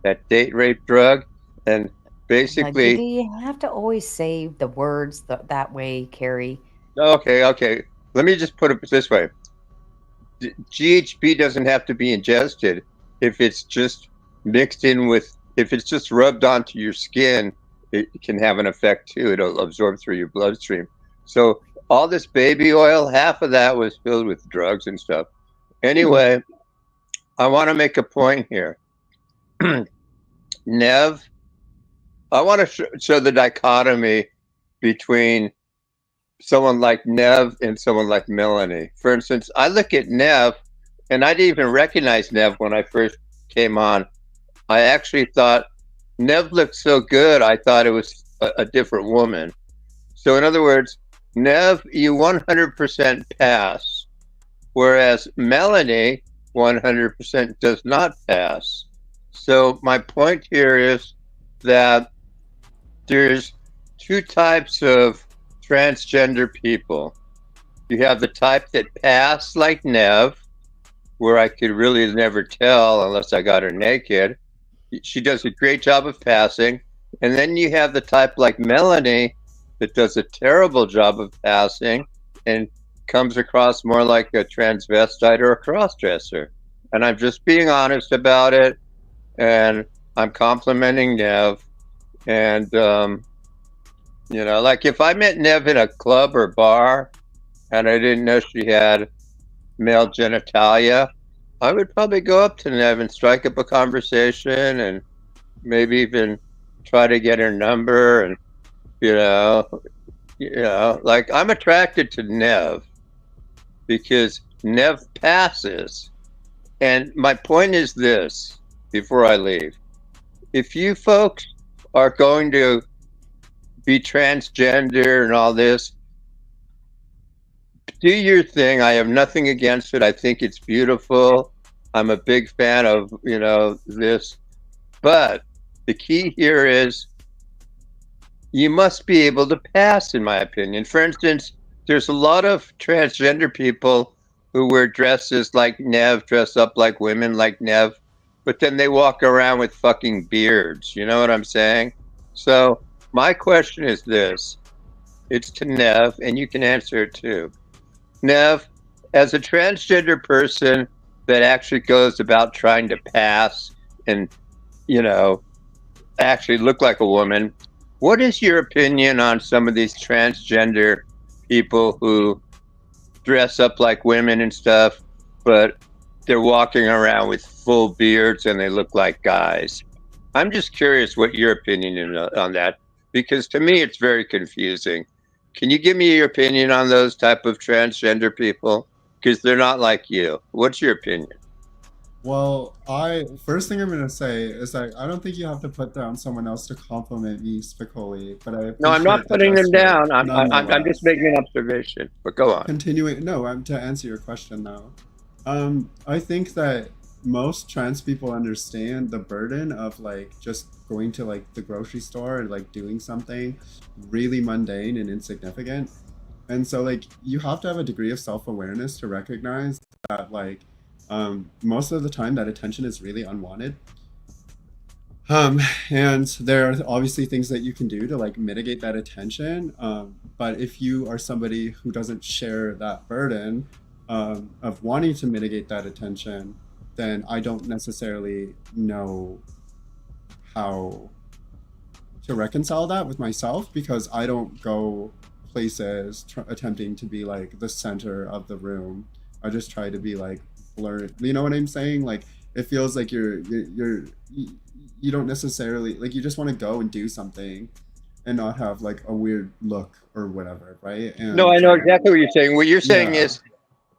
that date rape drug, and basically. Do you have to always say the words that way, Carrie? Okay. Let me just put it this way. GHB doesn't have to be ingested. If it's just mixed in with, if it's just rubbed onto your skin, it can have an effect too. It'll absorb through your bloodstream. So all this baby oil, half of that was filled with drugs and stuff. Anyway, I want to make a point here. Nev, I want to show the dichotomy between someone like Nev and someone like Melanie. For instance, I look at Nev, and I didn't even recognize Nev when I first came on. I actually thought Nev looked so good, I thought it was a different woman. So in other words, Nev, you 100% pass, whereas Melanie 100% does not pass. So my point here is that there's two types of transgender people. You have the type that pass like Nev, where I could really never tell unless I got her naked. She does a great job of passing. And then you have the type like Melanie that does a terrible job of passing and comes across more like a transvestite or a crossdresser. And I'm just being honest about it. And I'm complimenting Nev. And, you know, like if I met Nev in a club or bar and I didn't know she had male genitalia, I would probably go up to Nev and strike up a conversation and maybe even try to get her number. And, you know, like I'm attracted to Nev because Nev passes. And my point is this before I leave. If you folks are going to be transgender and all this, do your thing. I have nothing against it. I think it's beautiful. I'm a big fan of, you know, this. But the key here is you must be able to pass, in my opinion. For instance, there's a lot of transgender people who wear dresses like Nev, dress up like women like Nev, but then they walk around with fucking beards. You know what I'm saying? So my question is this. It's to Nev, and you can answer it too. Nev, as a transgender person that actually goes about trying to pass and, you know, actually look like a woman. What is your opinion on some of these transgender people who dress up like women and stuff, but they're walking around with full beards and they look like guys? I'm just curious what your opinion is on that, because to me it's very confusing. Can you give me your opinion on those type of transgender people? Because they're not like you. What's your opinion? Well, first thing I'm gonna say is that I don't think you have to put down someone else to compliment me, Spicoli, but I No, I'm not appreciate the putting them gesture down. I'm just nonetheless. making an observation. But go on. Continuing, no, I'm to answer your question though. I think that most trans people understand the burden of like just going to like the grocery store and like doing something really mundane and insignificant. And so like you have to have a degree of self-awareness to recognize that like most of the time that attention is really unwanted. And there are obviously things that you can do to like mitigate that attention. But if you are somebody who doesn't share that burden of wanting to mitigate that attention, then I don't necessarily know how to reconcile that with myself, because I don't go places attempting to be like the center of the room. I just try to be like blurred. You know what I'm saying? Like it feels like you don't necessarily like, you just want to go and do something and not have like a weird look or whatever, right? And No, I know exactly what you're saying. What you're saying yeah. is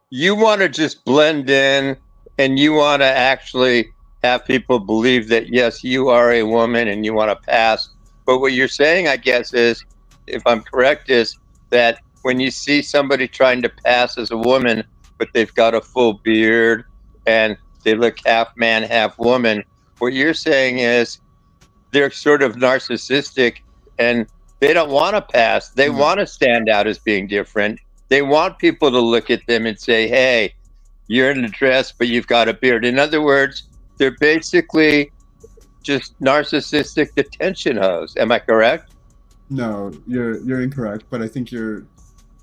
you want to just blend in and you want to actually have people believe that, yes, you are a woman and you want to pass. But what you're saying, I guess, is, if I'm correct, is that when you see somebody trying to pass as a woman, but they've got a full beard and they look half man, half woman, what you're saying is they're sort of narcissistic and they don't want to pass. They want to stand out as being different. They want people to look at them and say, hey, you're in a dress, but you've got a beard. In other words, they're basically just narcissistic attention hoes. Am I correct? No, you're incorrect, but I think you're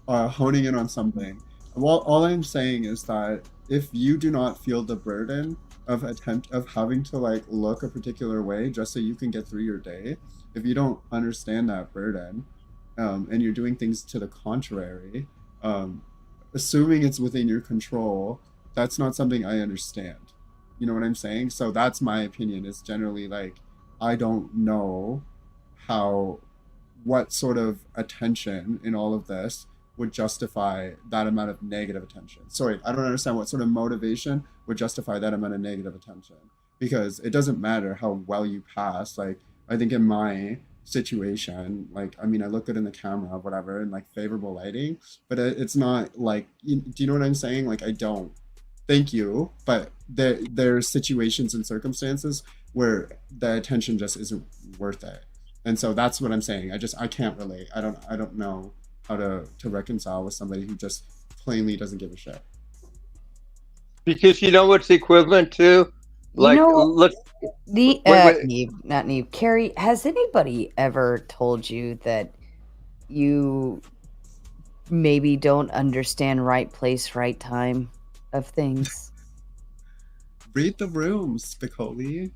honing in on something. Well, all I'm saying is that if you do not feel the burden of having to like look a particular way just so you can get through your day, if you don't understand that burden, and you're doing things to the contrary, assuming it's within your control, that's not something I understand. You know what I'm saying? So that's my opinion. Is generally like, I don't know what sort of attention in all of this would justify that amount of negative attention. Sorry, I don't understand what sort of motivation would justify that amount of negative attention, because it doesn't matter how well you pass. Like, I think in my situation, like, I mean, I look good in the camera, whatever, and like favorable lighting, but it's not like, do you know what I'm saying? Like, I don't. Thank you, but there's situations and circumstances where the attention just isn't worth it. And so that's what I'm saying. I can't relate. I don't know how to reconcile with somebody who just plainly doesn't give a shit. Because you know what's equivalent to? Like, look, not Neve. Carrie, has anybody ever told you that you maybe don't understand right place, right time of things? Read the room, Spicoli.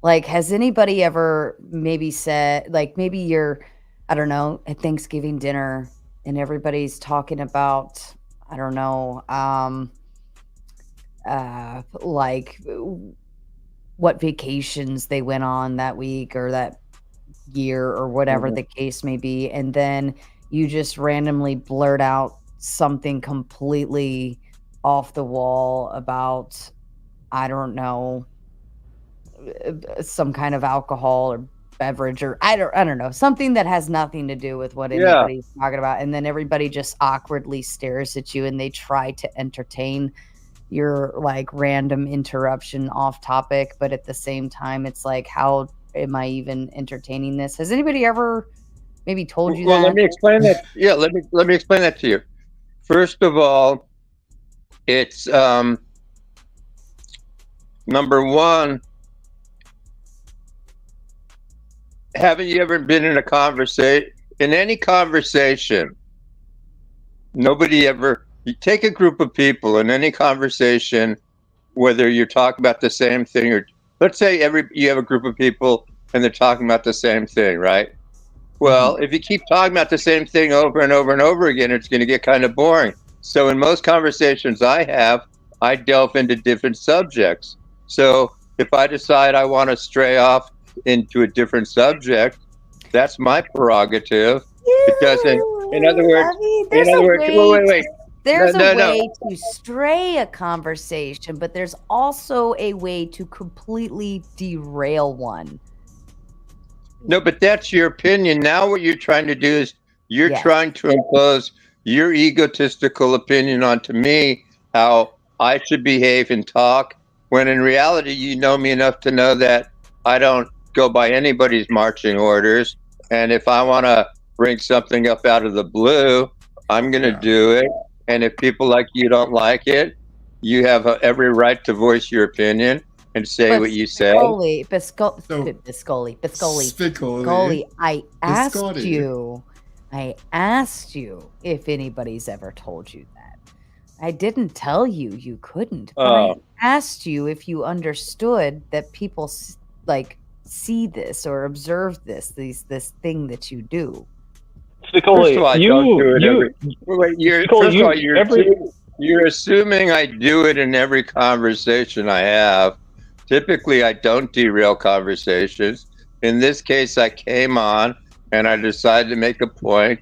Like, has anybody ever maybe said, like, maybe you're, I don't know, at Thanksgiving dinner and everybody's talking about, I don't know, like what vacations they went on that week or that year or whatever the case may be, and then you just randomly blurt out something completely off the wall about, I don't know, some kind of alcohol or beverage, or I don't know, something that has nothing to do with what anybody's talking about, and then everybody just awkwardly stares at you and they try to entertain your like random interruption off topic, but at the same time it's like, how am I even entertaining this? Has anybody ever maybe told you that? Let me explain that. Yeah, let me explain that to you. First of all, it's number one, haven't you ever been in any conversation, nobody ever, you take a group of people in any conversation, whether you're talking about the same thing or let's say you have a group of people and they're talking about the same thing, right? Well, if you keep talking about the same thing over and over and over again, it's going to get kind of boring. So in most conversations I have, I delve into different subjects. So if I decide I want to stray off into a different subject, that's my prerogative. It doesn't. In other words, I mean, there's a wait, way. wait. There's No, a no. way to stray a conversation, but there's also a way to completely derail one. No, but that's your opinion. Now what you're trying to do is you're Yes. trying to impose your egotistical opinion onto me, how I should behave and talk, when in reality you know me enough to know that I don't go by anybody's marching orders. And if I want to bring something up out of the blue, I'm going to do it. And if people like you don't like it, you have every right to voice your opinion and say what you say. Spicoli, I asked you if anybody's ever told you that. I didn't tell you you couldn't, but I asked you if you understood that people like see this or observe this thing that you do. First of all, you're assuming I do it in every conversation I have. Typically, I don't derail conversations. In this case, I came on and I decided to make a point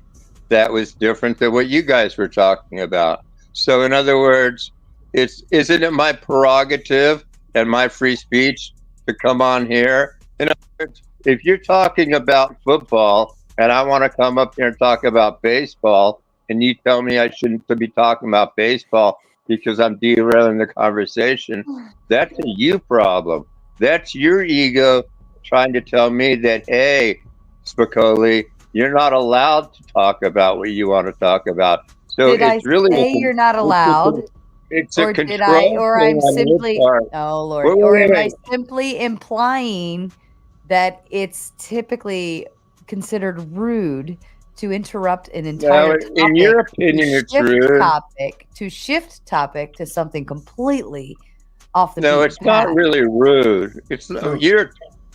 that was different than what you guys were talking about. So, in other words, isn't it my prerogative and my free speech to come on here? In other words, if you're talking about football and I want to come up here and talk about baseball, and you tell me I shouldn't be talking about baseball because I'm derailing the conversation, that's a you problem. That's your ego trying to tell me that, hey, Spicoli, you're not allowed to talk about what you want to talk about. So did it's I really say you're not allowed? It's or a control did I? Or thing I'm on your simply. part. Oh Lord! Wait, or am I wait. simply implying that it's typically considered rude to interrupt an entire topic? In your opinion, it's rude. To shift topic to something completely off the. No, it's not really rude. It's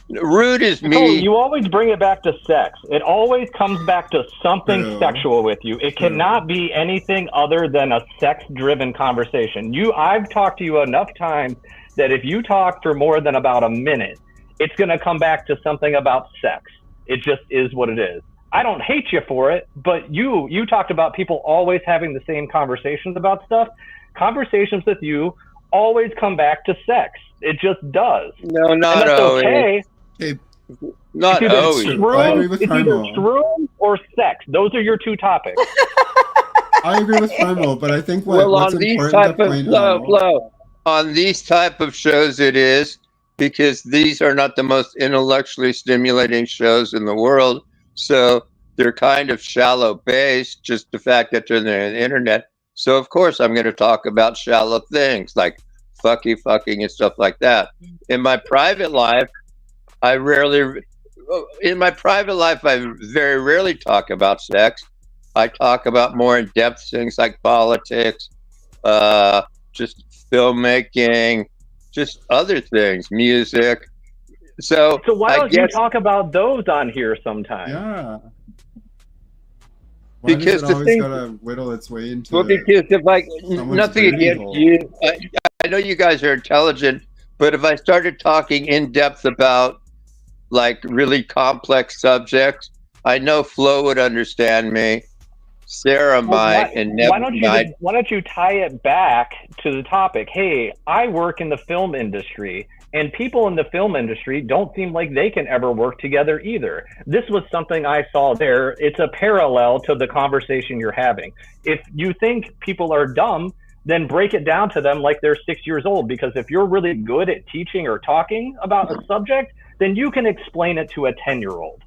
rude is me. You always bring it back to sex. It always comes back to something sexual with you. It cannot be anything other than a sex-driven conversation. I've talked to you enough times that if you talk for more than about a minute, it's going to come back to something about sex. It just is what it is. I don't hate you for it, but you talked about people always having the same conversations about stuff. Conversations with you always come back to sex. It just does. No, not and that's always. Okay. Not always. It's either shroom or sex. Those are your two topics. I agree with Primal, but I think what's important to point out... On these type of shows it is, because these are not the most intellectually stimulating shows in the world. So they're kind of shallow based, just the fact that they're on the internet. So of course I'm going to talk about shallow things like fucking and stuff like that. In my private life, I very rarely talk about sex. I talk about more in-depth things like politics, just filmmaking, just other things, music. So why don't you talk about those on here sometime? Yeah. Why because does it the thing gotta whittle its way into. Well, because if nothing against you, I know you guys are intelligent, but if I started talking in depth about like really complex subjects, I know Flo would understand me, Sarah might, and Neb might. Why don't you tie it back to the topic? Hey, I work in the film industry, and people in the film industry don't seem like they can ever work together either. This was something I saw there. It's a parallel to the conversation you're having. If you think people are dumb, then break it down to them like they're 6 years old, because if you're really good at teaching or talking about a subject, then you can explain it to a 10-year-old.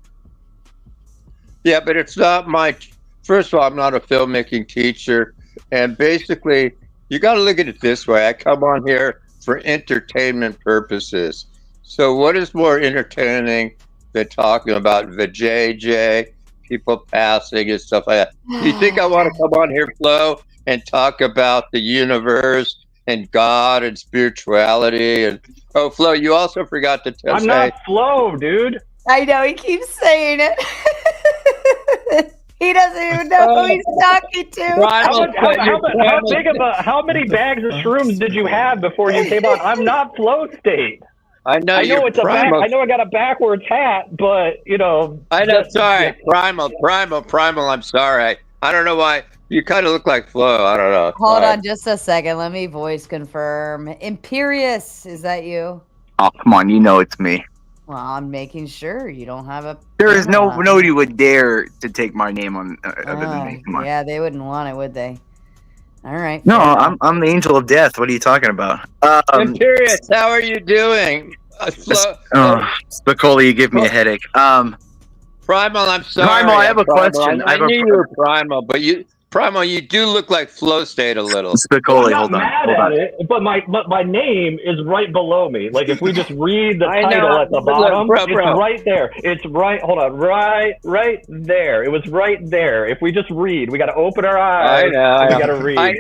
Yeah, but it's not my... First of all, I'm not a filmmaking teacher. And basically, you got to look at it this way. I come on here for entertainment purposes. So what is more entertaining than talking about vajayjay, people passing and stuff like that? Do you think I want to come on here, Flo, and talk about the universe and God and spirituality and Flo, you also forgot to I'm not Flo, dude. I know, he keeps saying it. He doesn't even know who he's talking to. How many bags of shrooms did you have before you came on? I'm not Flow State. I know it's I know I got a backwards hat, but you know. I know. Sorry, Primal. I'm sorry. I don't know why you kind of look like Flo. I don't know. Hold on, just a second. Let me voice confirm. Imperious, is that you? Oh, come on, you know it's me. Well, I'm making sure you don't have a. There is nobody would dare to take my name on other than me. Come on. Yeah, they wouldn't want it, would they? All right. No, I'm the angel of death. What are you talking about? Imperious, how are you doing? Spicoli, you give me a headache. Primal, I'm sorry. Primal, I have a question. I knew you were Primal, but Primal, you do look like Flow State a little. Spicoli, hold on. But my name is right below me. Like if we just read the title at the bottom, it's right there. It's right. Hold on, right there. It was right there. If we just read, we got to open our eyes. We got to read. There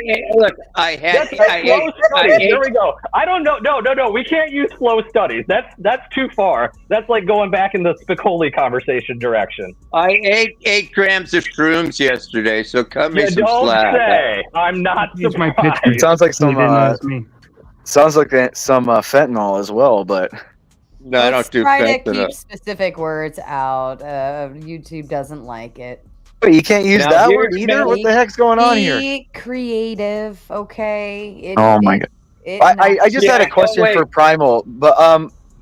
we go. I don't know. No. We can't use flow studies. That's too far. That's like going back in the Spicoli conversation direction. I ate 8 grams of shrooms yesterday, so come me some slack. Say I'm not surprised. It sounds like some fentanyl as well, but no, I don't do try fentanyl. to keep specific words out. YouTube doesn't like it. Wait, you can't use that word either? What the heck's going on here? Be creative, okay? My God. I just had a question for Primal, but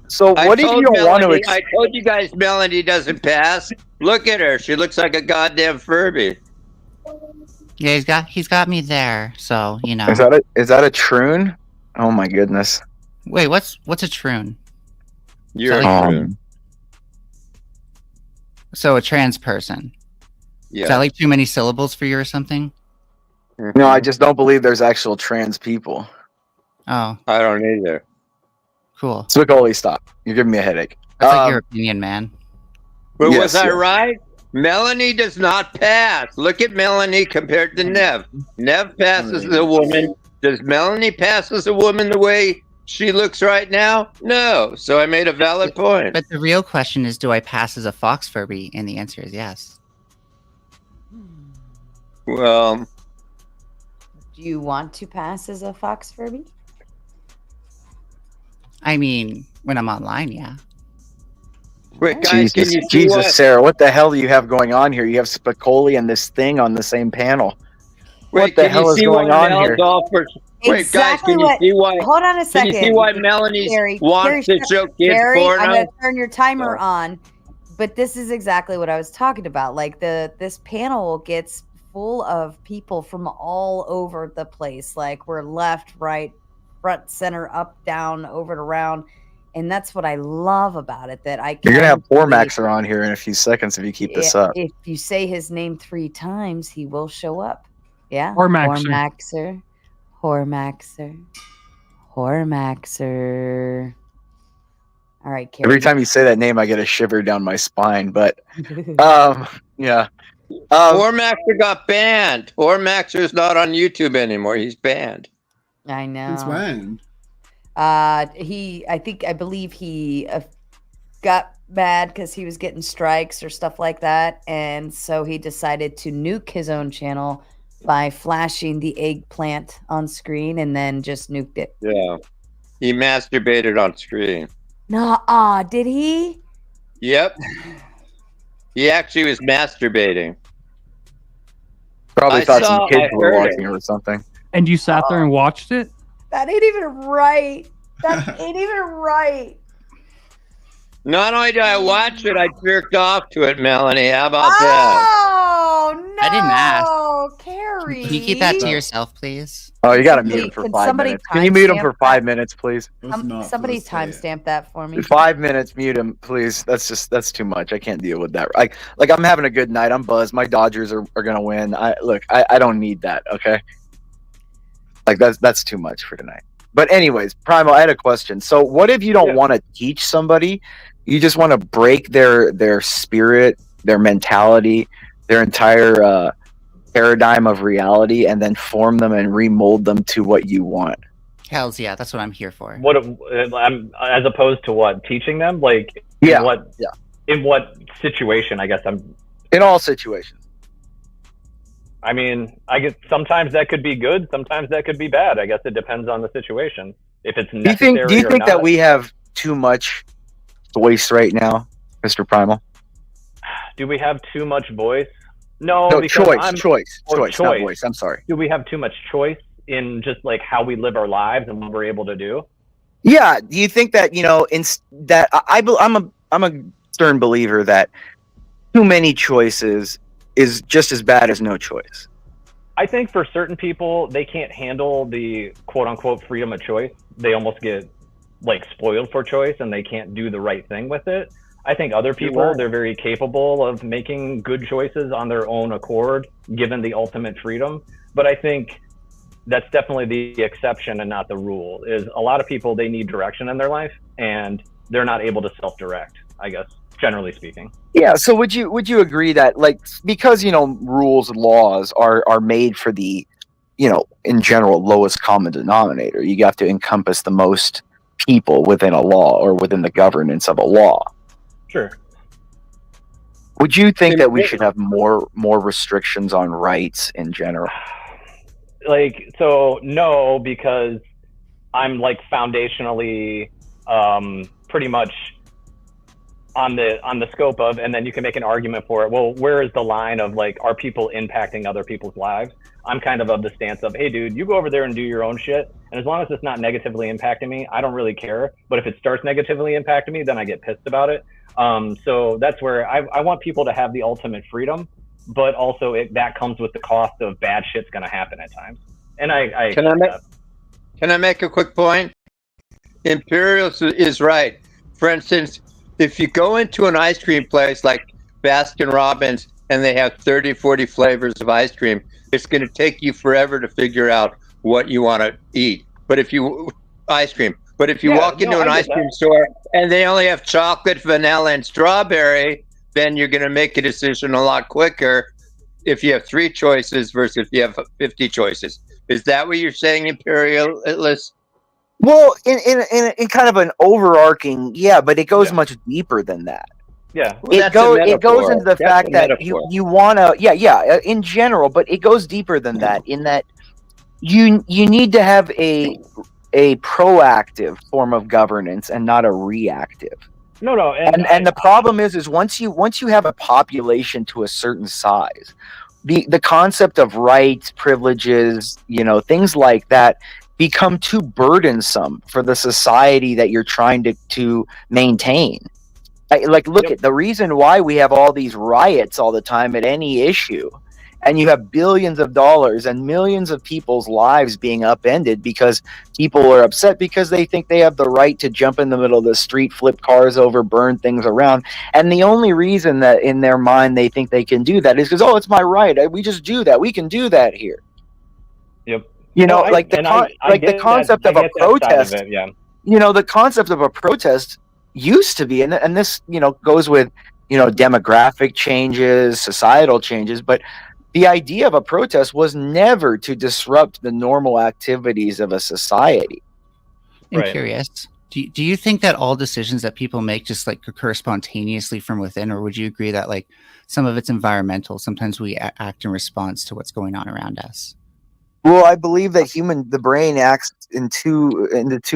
so what if you don't want to? I told you guys Melanie doesn't pass. Look at her; she looks like a goddamn Furby. Yeah, he's got me there. So you know. Is that a troon? Oh my goodness! Wait, what's a troon? You're a troon. So a trans person. Yeah. Is that like too many syllables for you or something? No, I just don't believe there's actual trans people. Oh, I don't either. Cool. Spicoli, stop! You're giving me a headache. That's like your opinion, man. But was I right? Melanie does not pass. Look at Melanie compared to Nev. Nev passes as a woman. Does Melanie pass as a woman the way she looks right now? No. So I made a valid point. But the real question is, do I pass as a fox Furby? And the answer is yes. Well, do you want to pass as a fox Furby? I mean, when I'm online, yeah. Wait, guys, Jesus, Sarah, what the hell do you have going on here? You have Spicoli and this thing on the same panel. What the hell is going on here? Wait, guys, can you see why? Hold on a second. Can you see why Melanie wants to show kids porno? I'm going to turn your timer on. But this is exactly what I was talking about. Like this panel gets full of people from all over the place. Like we're left, right, front, center, up, down, over and around. And that's what I love about it. That you're gonna have Pormaxer on here in a few seconds if you keep this up. If you say his name 3 times, he will show up. Yeah, Pormaxer. All right, Carrie. Every time you say that name, I get a shiver down my spine. But yeah. Pormaxer got banned. Pormaxer is not on YouTube anymore. He's banned. I know. Since when? I believe he got mad because he was getting strikes or stuff like that, and so he decided to nuke his own channel by flashing the eggplant on screen and then just nuked it. Yeah, he masturbated on screen. Nah, did he? Yep. He actually was masturbating. Probably thought some kids were watching it or something. And you sat there and watched it? That ain't even right. That ain't even right. Not only did I watch it, I jerked off to it, Melanie. How about that? Oh, no. I didn't ask. Carrie. Can you keep that to yourself, please? Oh, you got to mute him for 5 minutes. Can you mute him for 5 minutes, please? Somebody timestamp that for me. 5 minutes, mute him, please. That's too much. I can't deal with that. Like I'm having a good night. I'm buzzed. My Dodgers are going to win. I don't need that, okay? Like that's too much for tonight. But anyways, Primal, I had a question. So what if you don't want to teach somebody? You just want to break their spirit, their mentality, their entire paradigm of reality, and then form them and remold them to what you want. Hells yeah, that's what I'm here for. I'm as opposed to what, teaching them, like Yeah. in what situation? I guess I'm in all situations. I mean, I guess sometimes that could be good, sometimes that could be bad. I guess it depends on the situation. If it's necessary Do you think or that not. we have too much voice right now, Mr. Primal? Do we have too much voice? No, No, because choice, not voice. I'm sorry. Do we have too much choice in just like how we live our lives and what we're able to do? Yeah. Do you think that I'm a stern believer that too many choices is just as bad as no choice. I think for certain people, they can't handle the quote unquote freedom of choice. They almost get like spoiled for choice and they can't do the right thing with it. I think other people, they're very capable of making good choices on their own accord, given the ultimate freedom. But I think that's definitely the exception and not the rule. Is a lot of people, they need direction in their life and they're not able to self-direct, I guess, generally speaking. Yeah, so would you agree that, like, because rules and laws are made for the in general lowest common denominator, you have to encompass the most people within a law or within the governance of a law. Sure. Would you think that we should have more restrictions on rights in general? Like, so no, because I'm like foundationally pretty much on the scope of, and then you can make an argument for it. Well, where is the line of like, are people impacting other people's lives? I'm kind of the stance of, hey dude, you go over there and do your own shit. And as long as it's not negatively impacting me, I don't really care. But if it starts negatively impacting me, then I get pissed about it. So that's where I want people to have the ultimate freedom, but also that comes with the cost of bad shit's going to happen at times. And Can I make a quick point? Imperial is right. For instance, if you go into an ice cream place like Baskin Robbins and they have 30, 40 flavors of ice cream, it's going to take you forever to figure out what you want to eat. But if you walk into an ice cream store and they only have chocolate, vanilla, and strawberry, then you're going to make a decision a lot quicker if you have 3 choices versus if you have 50 choices. Is that what you're saying, imperialist? Well, in kind of an overarching, yeah, but it goes much deeper than that. Yeah, well, it goes into the fact that you want to, in general, but it goes deeper than that. In that you need to have a proactive form of governance and not a reactive. No, and the problem is once you have a population to a certain size, the concept of rights, privileges, things like that become too burdensome for the society that you're trying to maintain. Look at the reason why we have all these riots all the time at any issue, and you have billions of dollars and millions of people's lives being upended because people are upset because they think they have the right to jump in the middle of the street, flip cars over, burn things around. And the only reason that in their mind they think they can do that is because, it's my right. We just do that. We can do that here. Yep. The concept of a protest. The concept of a protest used to be, and this goes with demographic changes, societal changes, but the idea of a protest was never to disrupt the normal activities of a society. I'm curious. Do you think that all decisions that people make just like occur spontaneously from within, or would you agree that like some of it's environmental? Sometimes we act in response to what's going on around us. Well, I believe that the brain acts in two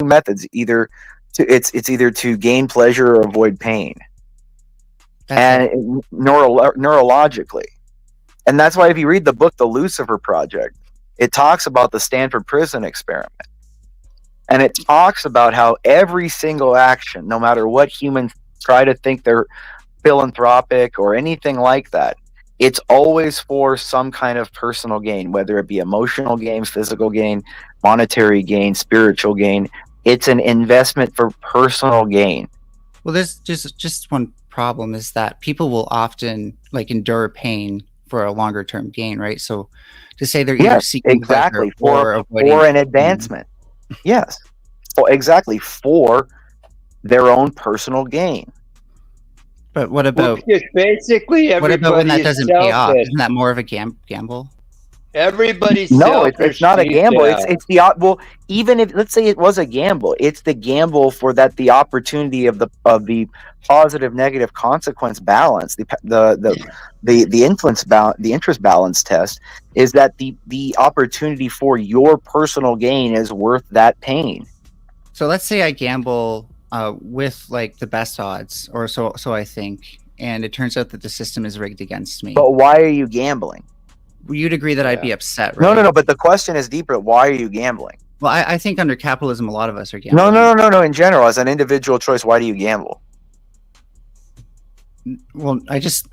methods. It's either to gain pleasure or avoid pain, and neurologically. And that's why if you read the book, The Lucifer Project, it talks about the Stanford Prison Experiment. And it talks about how every single action, no matter what humans try to think they're philanthropic or anything like that, it's always for some kind of personal gain, whether it be emotional gain, physical gain, monetary gain, spiritual gain. It's an investment for personal gain. Well, there's just one problem is that people will often like endure pain for a longer term gain, right? So to say they're either seeking pleasure or avoiding an advancement. Yes. Well, exactly, for their own personal gain. But what about basically what about when that doesn't pay off? selfish. Isn't that more of a gamble? Everybody's No, selfish. it's not a these gamble. days. It's the well, even if let's say it was a gamble, it's the gamble for that the opportunity of the positive negative consequence balance, the influence balance, the interest balance test is that the opportunity for your personal gain is worth that pain. So let's say I gamble with like the best odds, or so I think, and it turns out that the system is rigged against me. But why are you gambling? You'd agree that I'd be upset, right? No. But the question is deeper. Why are you gambling? Well, I think under capitalism, a lot of us are gambling. No. In general, as an individual choice, why do you gamble? Well, I just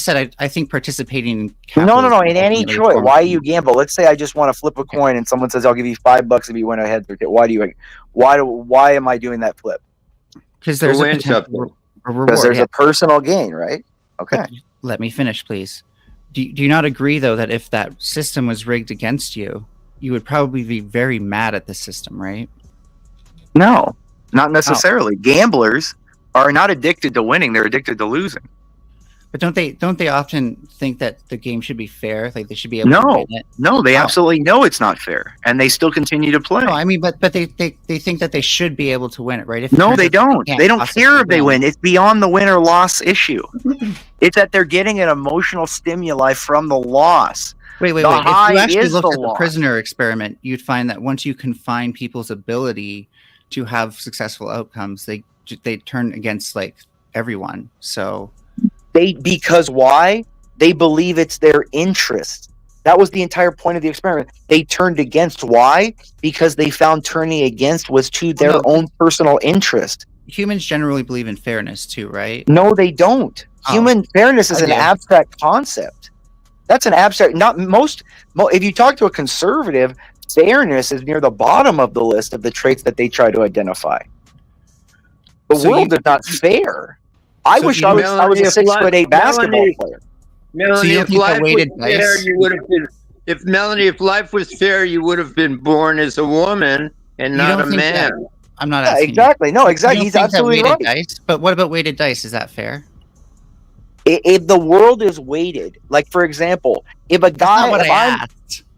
said I think participating in No. capitalism In any ultimately choice, forms why me. you gamble? Let's say I just want to flip a coin, and someone says, "I'll give you $5 if you win a heads or tail." Why am I doing that flip? Because there's To a win potential reward. Because there's yeah. a personal gain, right? Okay. Let me finish, please. Do you not agree, though, that if that system was rigged against you, you would probably be very mad at the system, right? No, not necessarily. Gamblers are not addicted to winning; they're addicted to losing. But don't they often think that the game should be fair? Like they should be able to win it? No, they Oh. absolutely know it's not fair, and they still continue to play. No, I mean, but they think that they should be able to win it, right? If No, it they turns out don't. can't They don't possibly care if they win. It's beyond the win or loss issue. It's that they're getting an emotional stimuli from the loss. Wait. The If high you actually is looked the at the loss. prisoner experiment, you'd find that once you confine people's ability to have successful outcomes, they turn against like everyone. So Because why? They believe it's their interest. That was the entire point of the experiment. They turned against. Why? Because they found turning against was to their own personal interest. humans generally believe in fairness too, right? No, they don't. Human fairness is an abstract concept. That's an abstract. Not most. If you talk to a conservative, fairness is near the bottom of the list of the traits that they try to identify. The world is not fair. I wish I was a 6'8" basketball player. Melanie, if life was fair, you would have been. If Melanie, if life was fair, you would have been born as a woman and not a man. I'm not asking. Exactly. No, exactly. You He's don't think that absolutely weighted right. dice, but what about weighted dice? Is that fair? If the world is weighted, like for example, if a guy, what if I I'm,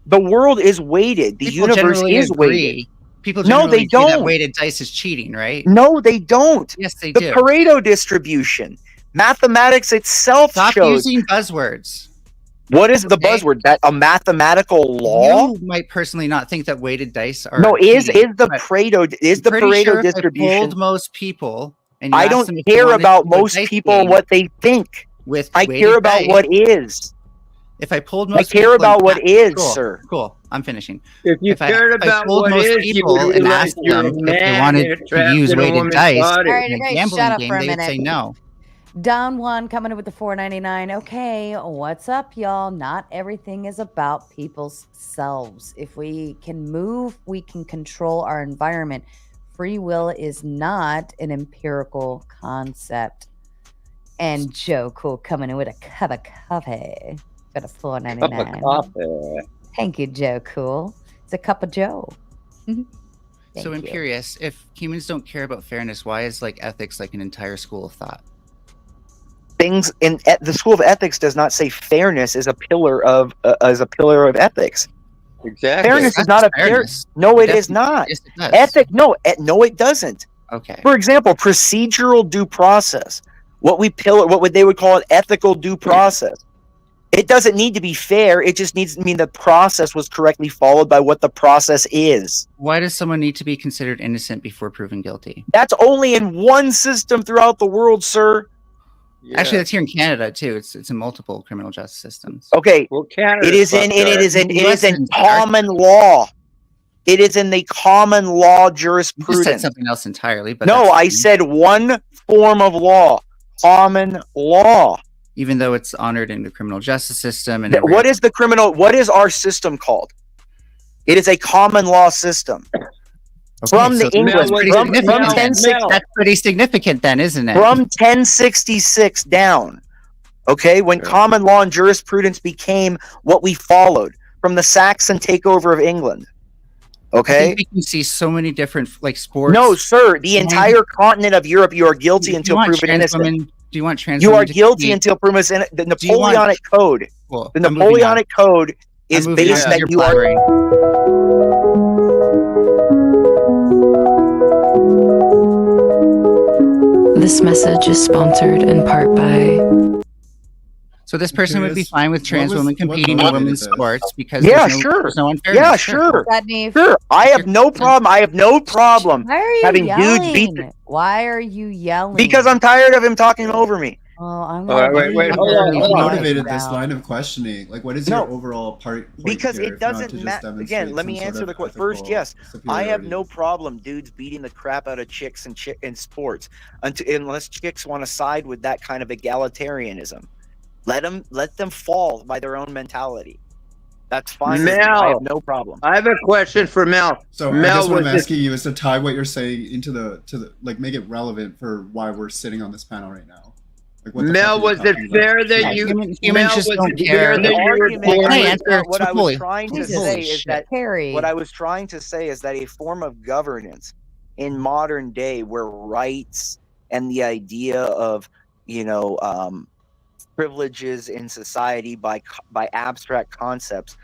the world is weighted, the People universe generally is agree. weighted. People No, generally they agree that don't. weighted dice is cheating, right? No, they don't. Yes, they The do. Pareto distribution, mathematics itself Stop shows. using buzzwords. What is the buzzword? That a mathematical law? You might personally not think that weighted dice are. No, is cheating, the but Pareto is the pretty Pareto sure if I distribution? polled most people, and you I asked don't them if they care wanted about to do a most dice people game what they think. with I weighted care about dice, what is. If I polled I most care people and about what asked- is, cool, sir. Cool. I'm finishing. If you cared about polled what most is, you people would and realize asked you're a them if they man wanted trapped to use in a weighted woman's dice body. All right, in a everybody gambling shut up game, for a they'd minute. say no. Down one coming in with the $4.99. Okay, what's up, y'all? Not everything is about people's selves. If we can move, we can control our environment. Free will is not an empirical concept. And Joe Cool coming in with a cup of coffee for the $4.99. Coffee. Thank you, Joe Cool. It's a cup of Joe. So I'm curious, if humans don't care about fairness, why is like ethics like an entire school of thought? Things in the school of ethics does not say fairness is a pillar of ethics. Exactly. Fairness is not a fairness. No, it is not. Yes, it does. Ethic, no, it doesn't. Okay. For example, procedural due process. What they would call it ethical due process. It doesn't need to be fair. It just needs to mean the process was correctly followed by what the process is. Why does someone need to be considered innocent before proven guilty? That's only in one system throughout the world, sir. Actually, that's here in Canada too. It's in multiple criminal justice systems. Okay. Well, Canada. It is in common law. It is in the common law You just said jurisprudence. something else entirely. But No, that's I fine. said one form of law, common law. Even though it's honored in the criminal justice system and What is our system called? It is a common law system. From the English, that's pretty significant then, isn't it? From 1066 down, okay, when common law and jurisprudence became what we followed from the Saxon takeover of England. I Okay. think we can see so many different like sports. No, sir. The entire continent of Europe, you are guilty until proven innocent. Do you want trans You women are to guilty compete? until proven innocent. The Do you want- Napoleonic Code. Well, The I'm moving on. Napoleonic Code is moving based on, that you're you are. blabbering. This message is sponsored in part by. So this person would be curious, fine with trans what was- women what competing in motivated women's this? sports because Yeah, there's sure. no unfairness. Yeah, sure. That Neve? Sure. I have no problem. I have no problem Why are you having dudes beat. yelling? Why are you yelling? Because I'm tired of him talking over me. Oh, I'm All right, gonna wait, leave hold your on, What hold on. motivated this down. line of questioning? Like, what is No. your overall point Because here, it if not doesn't to just matter. Again, demonstrate let me some sort answer of the question. First, ethical yes, I have superiority? no problem dudes beating the crap out of chicks in sports, unless chicks want to side with that kind of egalitarianism. Let them fall by their own mentality. That's fine with me. I have Mel, no problem. I have a question for Mel. So I Mel, guess what I'm was it- asking you is to tie what you're saying into the like make it relevant for why we're sitting on this panel right now. Like, what the Mel, fuck are you was it talking about? fair that Yeah, you? humans Mel, just was don't it care. fair that The you were argument Can I born? answer? what I was Holy- trying to Jesus say is that Carrie. what I was trying to say is that a form of governance in modern day where rights and the idea of privileges in society by abstract concepts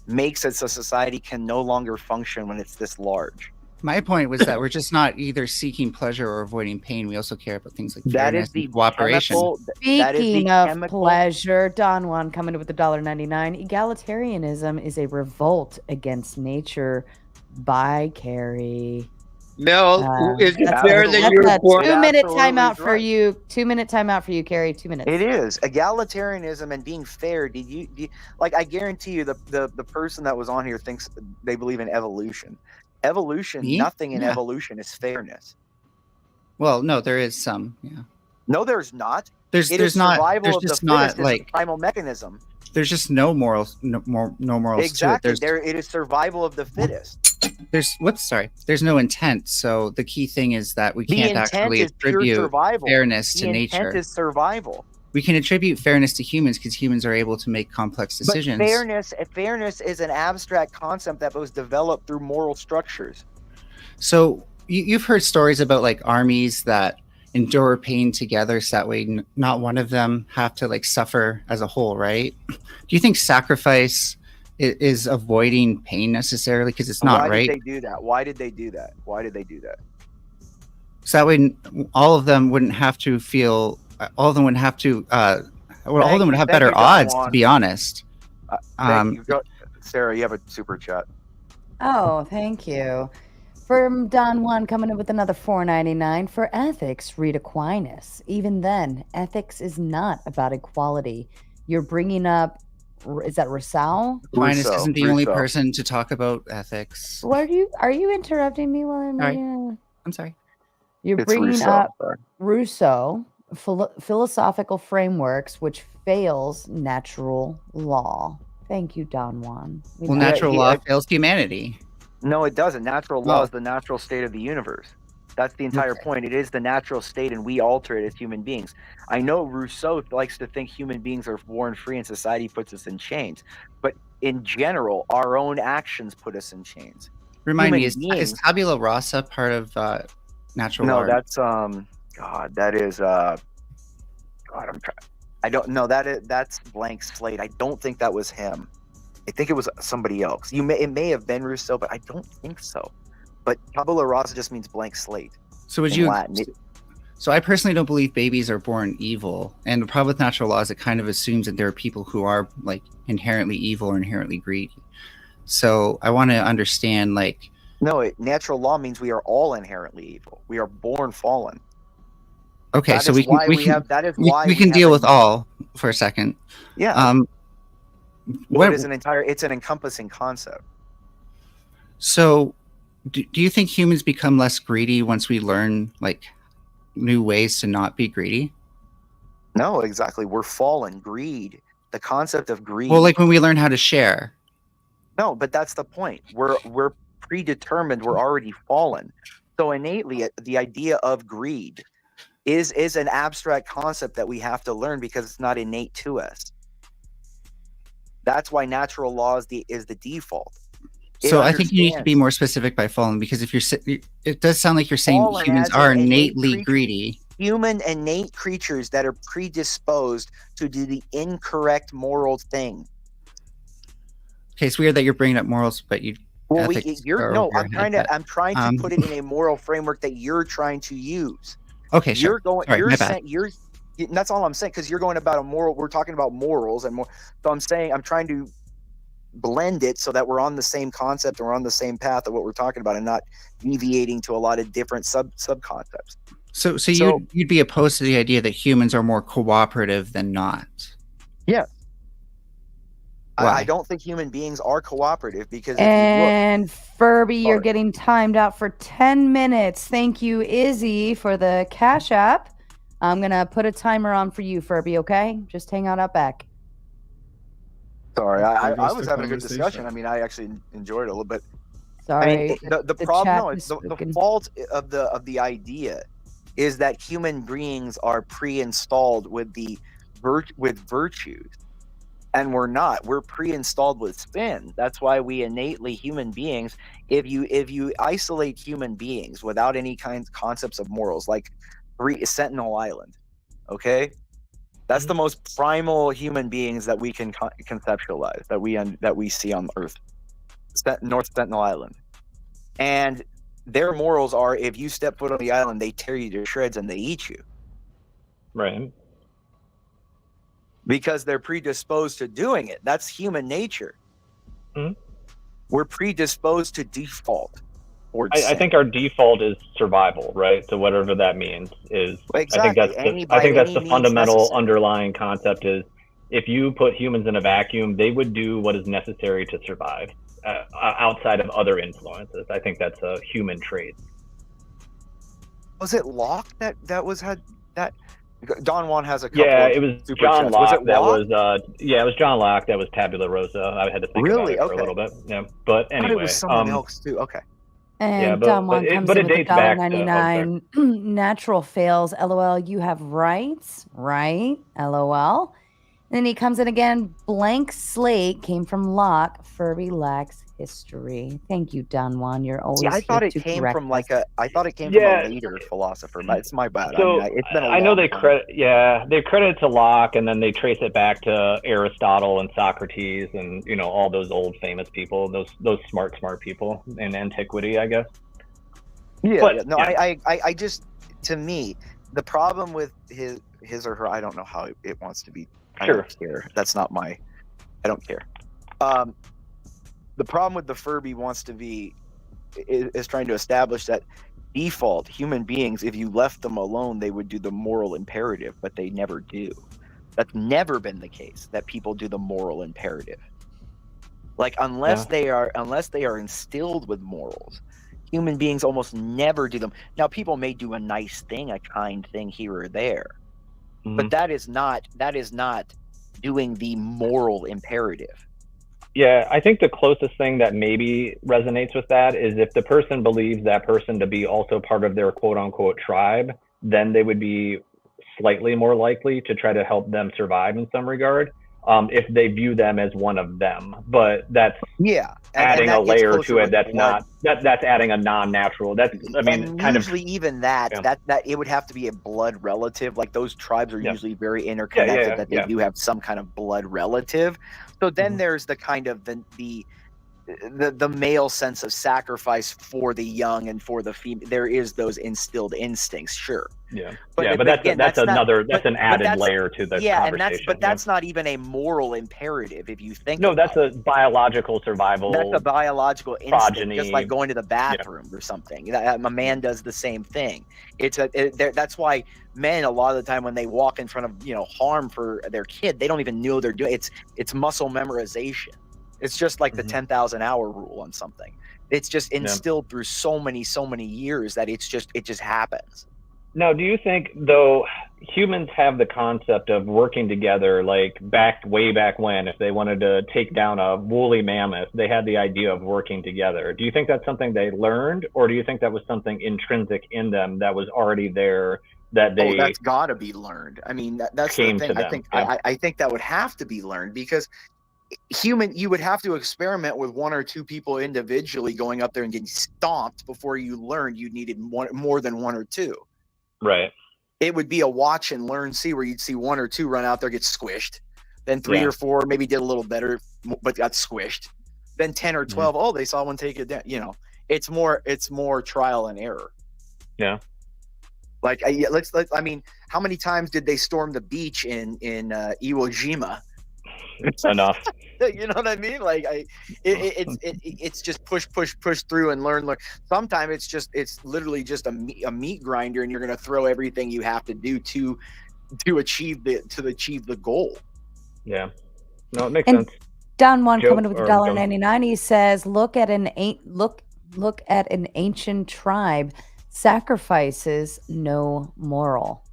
makes it so society can no longer function when it's this large. My point was that we're just not either seeking pleasure or avoiding pain. We also care about things like That fairness is the and cooperation. chemical. That is the Speaking of chemical. pleasure, Don Juan coming in with $1.99. Egalitarianism is a revolt against nature by Carrie. Mel, is it That's fair a, that that's you were a born? 2-minute absolutely timeout is for right. you. 2-minute timeout for you, Carrie. 2 minutes. It is egalitarianism and being fair. Like? I guarantee you, the person that was on here thinks they believe in evolution. Evolution, Me? nothing in Yeah. evolution is fairness. Well, no, there is some. Yeah, No, there's not. there's It there's is not. survival There's of the just fittest. not It's a like primal mechanism. there's just no morals, no morals Exactly. to it. It is survival of the fittest. There's no intent. So the key thing is that we The can't intent actually is pure attribute survival. fairness The to intent nature. is survival. We can attribute fairness to humans because humans are able to make complex decisions. But fairness is an abstract concept that was developed through moral structures. So you've heard stories about like armies that endure pain together so that way not one of them have to like suffer as a whole, right? Do you think sacrifice is avoiding pain necessarily? Because it's not, Why right? did they do that? Why did they do that? So that way all of them wouldn't have to feel, all of them would have to, all of them would have better odds, to be honest. Thank you. Sarah, you have a super chat. Oh, thank you. From Don Juan coming in with another $4.99 for ethics. Read Aquinas. Even then, ethics is not about equality. You're bringing up, is that Rousseau? Aquinas isn't the only person to talk about ethics. What are you interrupting me while I'm Sorry. I'm sorry. You're It's bringing Rousseau, up sorry. Rousseau, philosophical frameworks which fails natural law. Thank you, Don Juan. Well, natural law fails humanity. No, it doesn't. Natural law is the natural state of the universe. That's the entire point. It is the natural state, and we alter it as human beings. I know Rousseau likes to think human beings are born free and society puts us in chains. But in general, our own actions put us in chains. Remind me, Human is tabula rasa part of natural law? No, that's God, that is God, I don't know. That's Blank Slate. I don't think that was him. I think it was somebody else. It may have been Rousseau, but I don't think so. But tabula rasa just means blank slate. So would you? So I personally don't believe babies are born evil, and the problem with natural law is it kind of assumes that there are people who are like inherently evil or inherently greedy. So I want to understand, like, no, natural law means we are all inherently evil. We are born fallen. Okay, that so we can deal with all for a second. Yeah. It's an encompassing concept. So do you think humans become less greedy once we learn like new ways to not be greedy? No, exactly. We're fallen. Greed. The concept of greed. Well, like when we learn how to share. No, but that's the point. We're predetermined. We're already fallen. So innately, the idea of greed is an abstract concept that we have to learn because it's not innate to us. That's why natural law is the default. So I think you need to be more specific by fallen, because if it does sound like you're saying humans are innately greedy. Human innate creatures that are predisposed to do the incorrect moral thing. Okay, it's weird that you're bringing up morals, but you. Well, ethics you're are no. over your head, I'm trying to put it in a moral framework that you're trying to use. Okay, You're sure. going. Sorry, You're my bad. saying that's all I'm saying, because you're going about a moral. We're talking about morals and more. So I'm saying I'm trying to blend it so that we're on the same concept and we're on the same path of what we're talking about, and not deviating to a lot of different sub concepts. So you'd be opposed to the idea that humans are more cooperative than not? Yeah. Why? I don't think human beings are cooperative, because And Furby, you're Sorry. getting timed out for 10 minutes. Thank you, Izzy, for the Cash App. I'm going to put a timer on for you, Furby, okay? Just hang out up back. Sorry, There goes I was the having a good conversation. discussion. I mean, I actually enjoyed it a little bit. Sorry. I mean, the the problem, chat no, has the spoken. fault of the idea is that human beings are pre-installed with virtues, and we're not. We're pre-installed with sin. That's why we innately, human beings, if you isolate human beings without any concepts of morals, like Sentinel Island, okay, that's the most primal human beings that we can conceptualize, that we see on Earth, North Sentinel Island. And their morals are, if you step foot on the island, they tear you to shreds and they eat you. Right. Because they're predisposed to doing it. That's human nature. Mhm. We're predisposed to default. I think our default is survival, right? So whatever that means is, Exactly. I think that's the fundamental underlying concept is, if you put humans in a vacuum, they would do what is necessary to survive outside of other influences. I think that's a human trait. Was it Locke that had that? Don Juan has a couple. Yeah, of it was super John chats. Locke. Was it Locke? It was John Locke. That was Tabula Rasa. I had to think about it for a little bit. Yeah, but I thought anyway, it was someone else too. Okay. And yeah, Don Juan comes but in it with dates back to $1.99. Natural fails. LOL. You have rights, right? LOL. And then he comes in again. Blank slate came from Locke. Furby lacks history. Thank you, Don Juan. You're always. See, I thought here it to came correct from like us. I thought it came Yeah. from a later philosopher, but it's my bad. So I mean, it's been a I know long they time. they credit it to Locke, and then they trace it back to Aristotle and Socrates, and all those old famous people, those smart people in antiquity, I guess. Yeah, But, no, yeah. I just, to me, the problem with his or her, I don't know how it wants to be. I Sure. don't care. That's not my. I don't care. The problem with the Furby wants to be is trying to establish that default human beings, if you left them alone, they would do the moral imperative, but they never do. That's never been the case, that people do the moral imperative. Like unless they are instilled with morals, human beings almost never do them. Now, people may do a nice thing, a kind thing here or there, but that is not doing the moral imperative. Yeah, I think the closest thing that maybe resonates with that is if the person believes that person to be also part of their quote unquote tribe, then they would be slightly more likely to try to help them survive in some regard. If they view them as one of them, but that's adding a layer to it. That's not that's adding a non-natural. That's usually even that it would have to be a blood relative. Like those tribes are usually very interconnected. That they do have some kind of blood relative. So then there's the kind of the male sense of sacrifice for the young and for the female. There is those instilled instincts, sure. Yeah, but that's an added layer to the conversation. And that's not even a moral imperative if you think. No, that's a biological survival. That's a biological instinct, progeny. just like going to the bathroom or something. A man does the same thing. That's why men, a lot of the time when they walk in front of harm for their kid, they don't even know they're doing it's muscle memorization. It's just like the 10,000 hour rule on something. It's just instilled through so many years that it just happens. Now, do you think, though, humans have the concept of working together, like way back when, if they wanted to take down a woolly mammoth, they had the idea of working together. Do you think that's something they learned, or do you think that was something intrinsic in them that was already there that they... that's got to be learned. I mean, that's the thing. I think that would have to be learned, because you would have to experiment with one or two people individually going up there and getting stomped before you learned you needed more than one or two. Right. It would be a watch and learn see where you'd see one or two run out there, get squished. Then three or four maybe did a little better, but got squished. then 10 or 12, oh, they saw one take it down. You know, it's more trial and error. Yeah. Like, I mean, how many times did they storm the beach in Iwo Jima? Enough. You know what I mean? Like, it's just push through and learn. Sometimes it's literally just a meat grinder, and you're gonna throw everything you have to do to achieve the goal. Yeah. No, it makes sense. Don Juan Joe, coming with or $1.99. He says, look at an ancient tribe. Sacrifices no moral.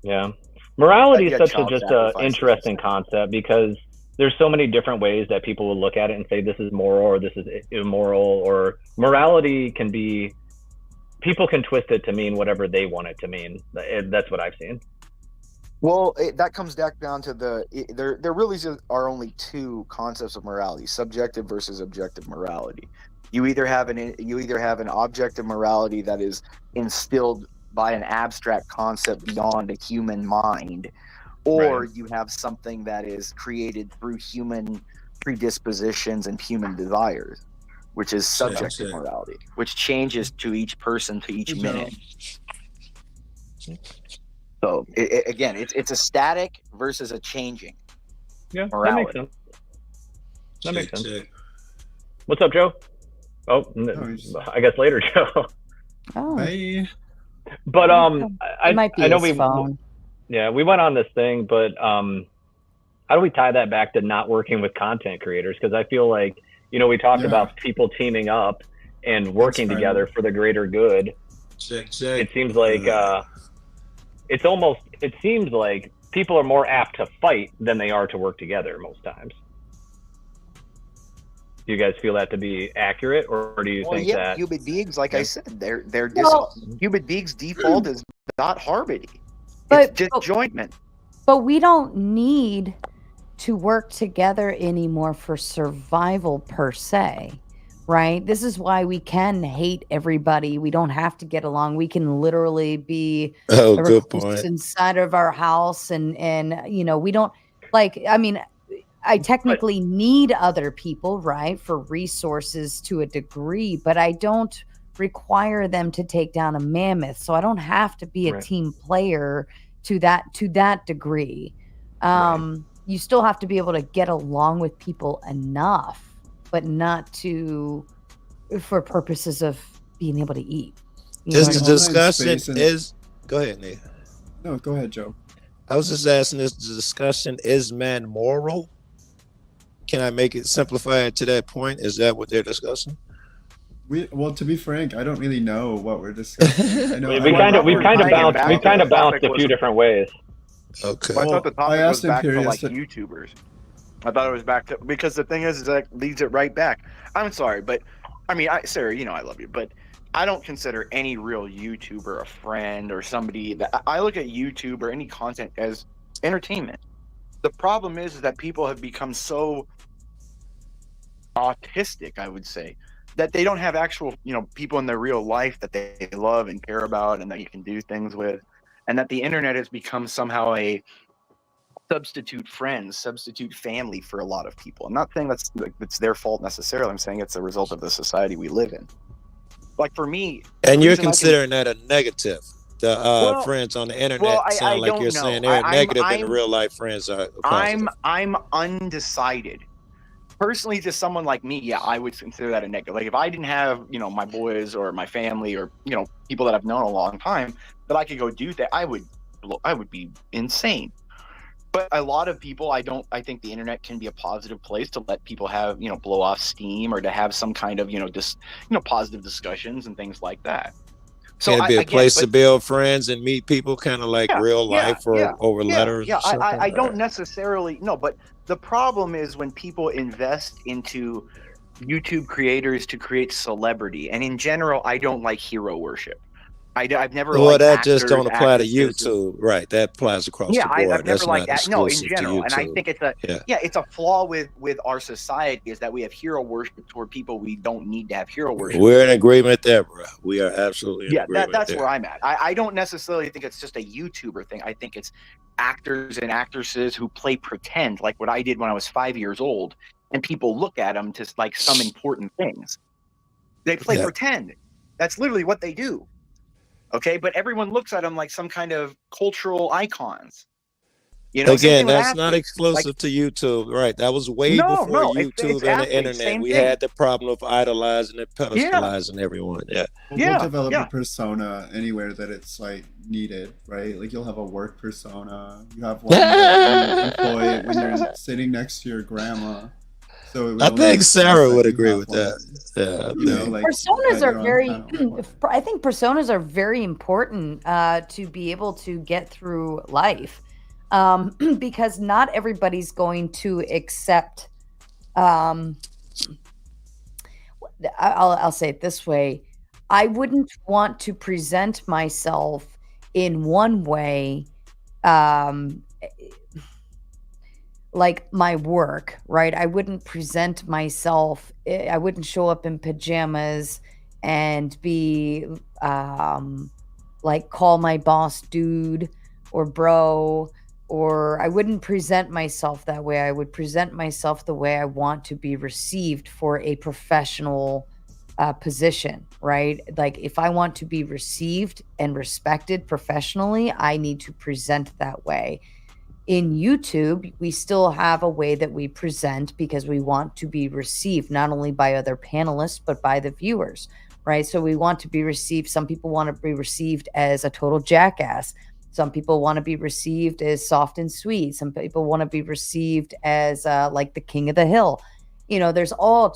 Yeah. Morality is Yeah, such child just a sacrifices. interesting concept because there's so many different ways that people will look at it and say this is moral or this is immoral, or morality can be, people can twist it to mean whatever they want it to mean. That's what I've seen. Well, that comes back down to there really are only two concepts of morality: subjective versus objective morality. You either have an objective morality that is instilled by an abstract concept beyond a human mind, or you have something that is created through human predispositions and human desires, which is subjective morality, which changes to each person to each minute. So again, it's a static versus a changing. Yeah, morality. That makes sense. What's up, Joe? Oh, I guess later, Joe. Oh. Bye. But It might be I know his phone. Yeah, we went on this thing, but how do we tie that back to not working with content creators? Because I feel like, you know, we talked about people teaming up and working together for the greater good. It seems like it seems like people are more apt to fight than they are to work together most times. Do you guys feel that to be accurate, or do you think that human beings, like I said, human beings' default is not harmony, it's disjointment. But we don't need to work together anymore for survival per se, right? This is why we can hate everybody. We don't have to get along. We can literally be good point. inside of our house, and you know, we don't like. I mean, I technically need other people, right, for resources to a degree, but I don't require them to take down a mammoth. So I don't have to be a team player to that degree. You still have to be able to get along with people enough, but not for purposes of being able to eat. This discussion is. Go ahead, Nate. No, go ahead, Joe. I was just asking this discussion: is man moral? Can I make it simplified to that point? Is that what they're discussing? Well, to be frank, I don't really know what we're discussing. I know we've kind of bounced a few different ways. Okay. Well, I thought the topic was back to like to... YouTubers. I thought it was back to, because the thing is that leads it right back. I'm sorry, but I mean, Sarah, you know I love you, but I don't consider any real YouTuber a friend or somebody that I look at YouTube or any content as entertainment. The problem is that people have become so autistic, I would say, that they don't have actual, you know, people in their real life that they love and care about and that you can do things with, and that the internet has become somehow a substitute friends, substitute family for a lot of people. I'm not saying that's their fault necessarily. I'm saying it's a result of the society we live in. Like for me, and you're considering that a negative. The friends on the internet sound like you're saying they're negative, and the real life friends are positive. I'm undecided. Personally, to someone like me, yeah, I would consider that a negative. Like if I didn't have, you know, my boys or my family or, you know, people that I've known a long time that I could go do that, I would be insane. But a lot of people, I think the internet can be a positive place to let people have, you know, blow off steam or to have some kind of, positive discussions and things like that. So can it be a place to build friends and meet people, kind of like real life or over letters? Yeah, I don't necessarily know, but the problem is when people invest into YouTube creators to create celebrity, and in general, I don't like hero worship. I've never. Well, that just don't apply to YouTube, right? That applies across the board. I've never liked that. No, in general, and I think it's it's a flaw with our society is that we have hero worship toward people we don't need to have hero worship. We're in agreement there, bro. We are absolutely in agreement that's there. where I'm at. I don't necessarily think it's just a YouTuber thing. I think it's actors and actresses who play pretend, like what I did when I was 5 years old, and people look at them to like some important things. They play pretend. That's literally what they do. Okay, but everyone looks at them like some kind of cultural icons. You know, again, that's not exclusive to YouTube, right? That was way before YouTube and the internet. We had the problem of idolizing and pedestalizing everyone. We'll develop a persona anywhere that it's like needed, right? Like you'll have a work persona. You have one that you employ when you're sitting next to your grandma. So I think Sara would agree with that. Yeah, you know, like personas are very. I think personas are very important to be able to get through life. Because not everybody's going to accept. I'll say it this way: I wouldn't want to present myself in one way, like my work, right? I wouldn't present myself. I wouldn't show up in pajamas and be like call my boss dude or bro. Or I wouldn't present myself that way. I would present myself the way I want to be received for a professional position, right? Like if I want to be received and respected professionally, I need to present that way. In YouTube, we still have a way that we present because we want to be received not only by other panelists, but by the viewers, right? So we want to be received. Some people want to be received as a total jackass. Some people want to be received as soft and sweet. Some people want to be received as like the king of the hill. You know, there's all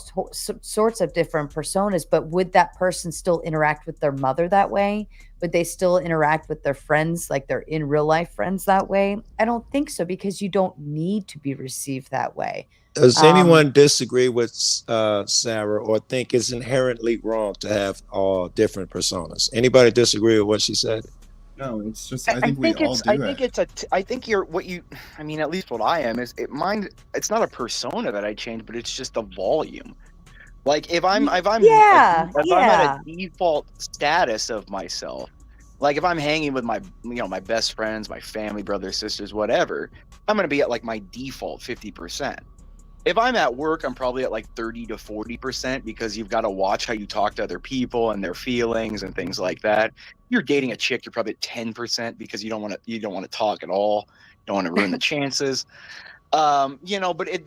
sorts of different personas, but would that person still interact with their mother that way? Would they still interact with their friends, like their in real life friends that way? I don't think so, because you don't need to be received that way. Does anyone disagree with Sara or think it's inherently wrong to have all different personas? Anybody disagree with what she said? No, it's just I think we all do I think you're what you. I mean, at least what I am is mine. It's not a persona that I change, but it's just the volume. Like if I'm at a default status of myself, like if I'm hanging with my my best friends, my family, brothers, sisters, whatever, I'm gonna be at like my default 50%. If I'm at work, I'm probably at like 30 to 40% because you've got to watch how you talk to other people and their feelings and things like that. You're dating a chick, you're probably at 10% because you don't want to talk at all. You don't want to ruin the chances. But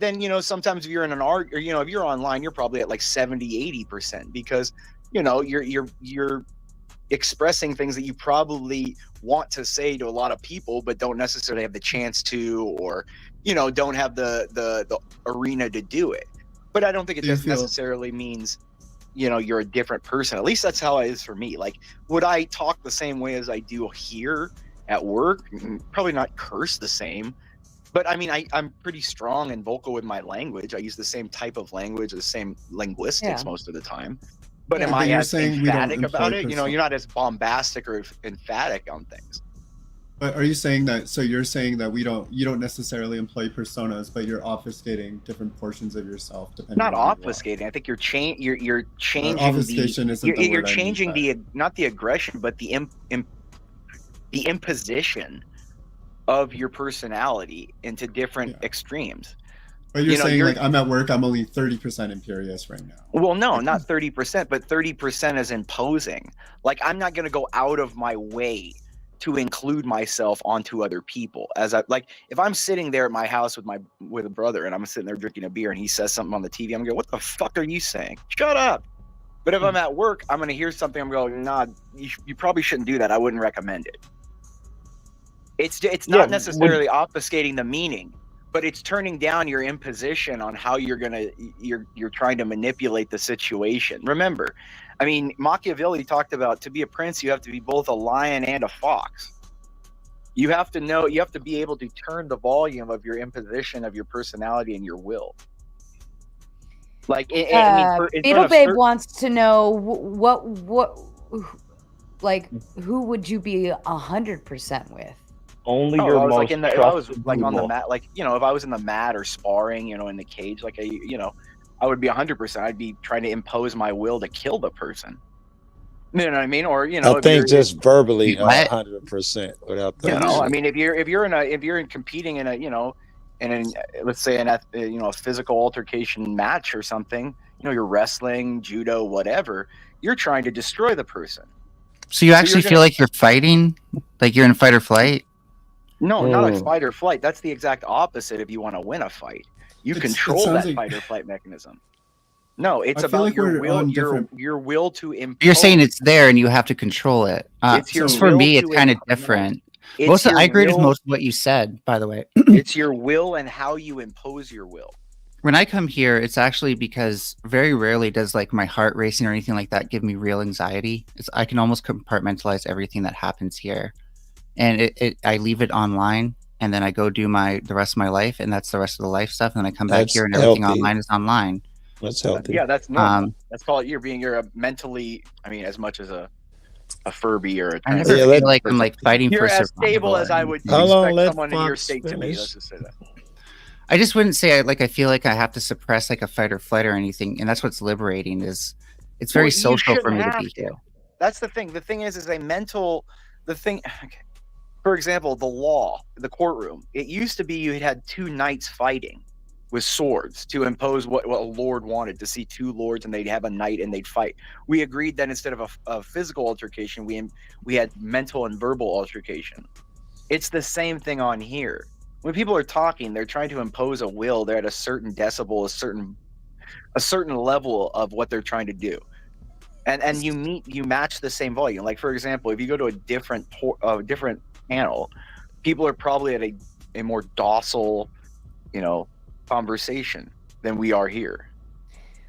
then sometimes if you're in an art or if you're online, you're probably at like 70, 80% because you're expressing things that you probably want to say to a lot of people but don't necessarily have the chance to, or don't have the arena to do it. But I don't think it doesn't necessarily means you're a different person. At least that's how it is for me. Like, would I talk the same way as I do here at work? Probably not curse the same, but I mean I'm pretty strong and vocal with my language. I use the same type of language, the same linguistics most of the time. But am I as emphatic about it? You're not as bombastic or emphatic on things. But are you saying that? So you're saying that you don't necessarily employ personas, but you're obfuscating different portions of yourself. Depending not on obfuscating. I think you're changing. Obfuscation isn't the word. You're changing not the aggression, but the imposition of your personality into different extremes. But you're saying like I'm at work, I'm only 30% imperious right now. Well, no, not 30%, but 30% is imposing. Like I'm not going to go out of my way to include myself onto other people. If I'm sitting there at my house with a brother and I'm sitting there drinking a beer and he says something on the TV, I'm gonna go, what the fuck are you saying? Shut up. But if I'm at work, I'm gonna hear something, I'm going, nah, you probably shouldn't do that. I wouldn't recommend it. It's not necessarily obfuscating the meaning, but it's turning down your imposition on how you're trying to manipulate the situation. Remember, I mean, Machiavelli talked about to be a prince, you have to be both a lion and a fox. You have to be able to turn the volume of your imposition of your personality and your will. Like, Beetle Babe wants to know who would you be 100% with? Only your most like if I was like on the mat, like if I was in the mat or sparring, in the cage, like I would be 100%. I'd be trying to impose my will to kill the person. You know what I mean? Or I think just verbally 100% without that. I mean, if you're competing in a let's say a physical altercation match or something, you're wrestling, judo, whatever, you're trying to destroy the person. So you actually feel like you're fighting, like you're in fight or flight? No, not a fight or flight. That's the exact opposite. If you want to win a fight, you control that fight or flight mechanism. No, it's about your will. Your will to impose. You're saying it's there and you have to control it. For me, it's kind of different. I agree with most of what you said, by the way. It's your will and how you impose your will. When I come here, it's actually because very rarely does like my heart racing or anything like that give me real anxiety. I can almost compartmentalize everything that happens here, and I leave it online, and then I go do the rest of my life, and that's the rest of the life stuff, and then I come back here and everything online is online. That's healthy. Yeah, that's normal. That's called you're a mentally. I mean, as much as a Furby or a I never feel like I'm like fighting you're for as survival. stable as I would How long expect let someone in your Fox state to be. finish? Let's just say that. I just wouldn't say I feel like I have to suppress like a fight or flight or anything, and that's what's liberating. Is it's very social for me to be here. That's the thing. The thing is a mental. The thing. Okay. For example, the law, the courtroom. It used to be you had two knights fighting with swords to impose what a lord wanted, to see two lords and they'd have a knight and they'd fight. We agreed that instead of a physical altercation, we had mental and verbal altercation. It's the same thing on here. When people are talking, they're trying to impose a will. They're at a certain decibel, a certain level of what they're trying to do, and you match the same volume. Like for example, if you go to a different panel, people are probably at a more docile, conversation than we are here.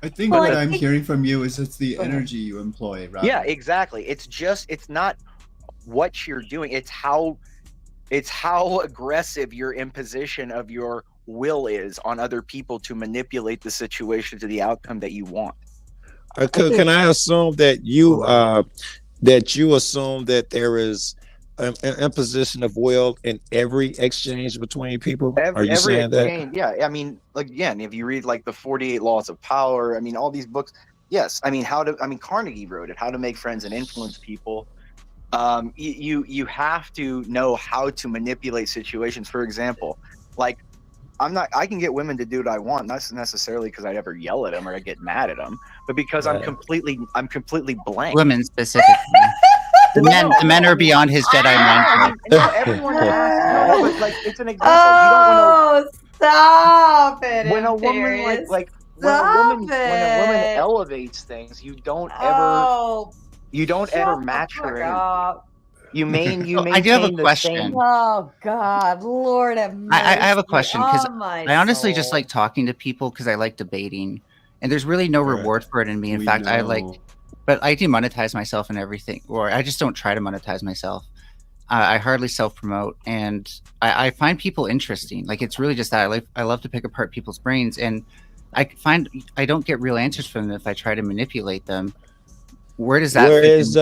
I think what I'm hearing from you is it's the energy you employ, right? Yeah, exactly. It's not what you're doing. It's how aggressive your imposition of your will is on other people to manipulate the situation to the outcome that you want. Can I assume that you assume that there is an imposition of will in every exchange between people? Are you saying that? Yeah, I mean, like again, if you read like the 48 Laws of Power, I mean, all these books. Yes, I mean, Carnegie wrote it, How to Make Friends and Influence People. You have to know how to manipulate situations. For example, like I can get women to do what I want, not necessarily because I ever yell at them or I get mad at them, but because I'm completely blank. Women specifically. The men are beyond his Jedi mind. No, everyone has, but like it's an example. You don't want to stop it. When a woman when a woman elevates things, you don't ever match her. You I do have a question. Oh God, Lord have mercy. I have a question because I honestly just like talking to people because I like debating, and there's really no reward for it in me. In fact, but I demonetize myself and everything, or I just don't try to monetize myself. I hardly self-promote, and I find people interesting. Like it's really just that I love to pick apart people's brains, and I find I don't get real answers from them if I try to manipulate them. Where does that? Where's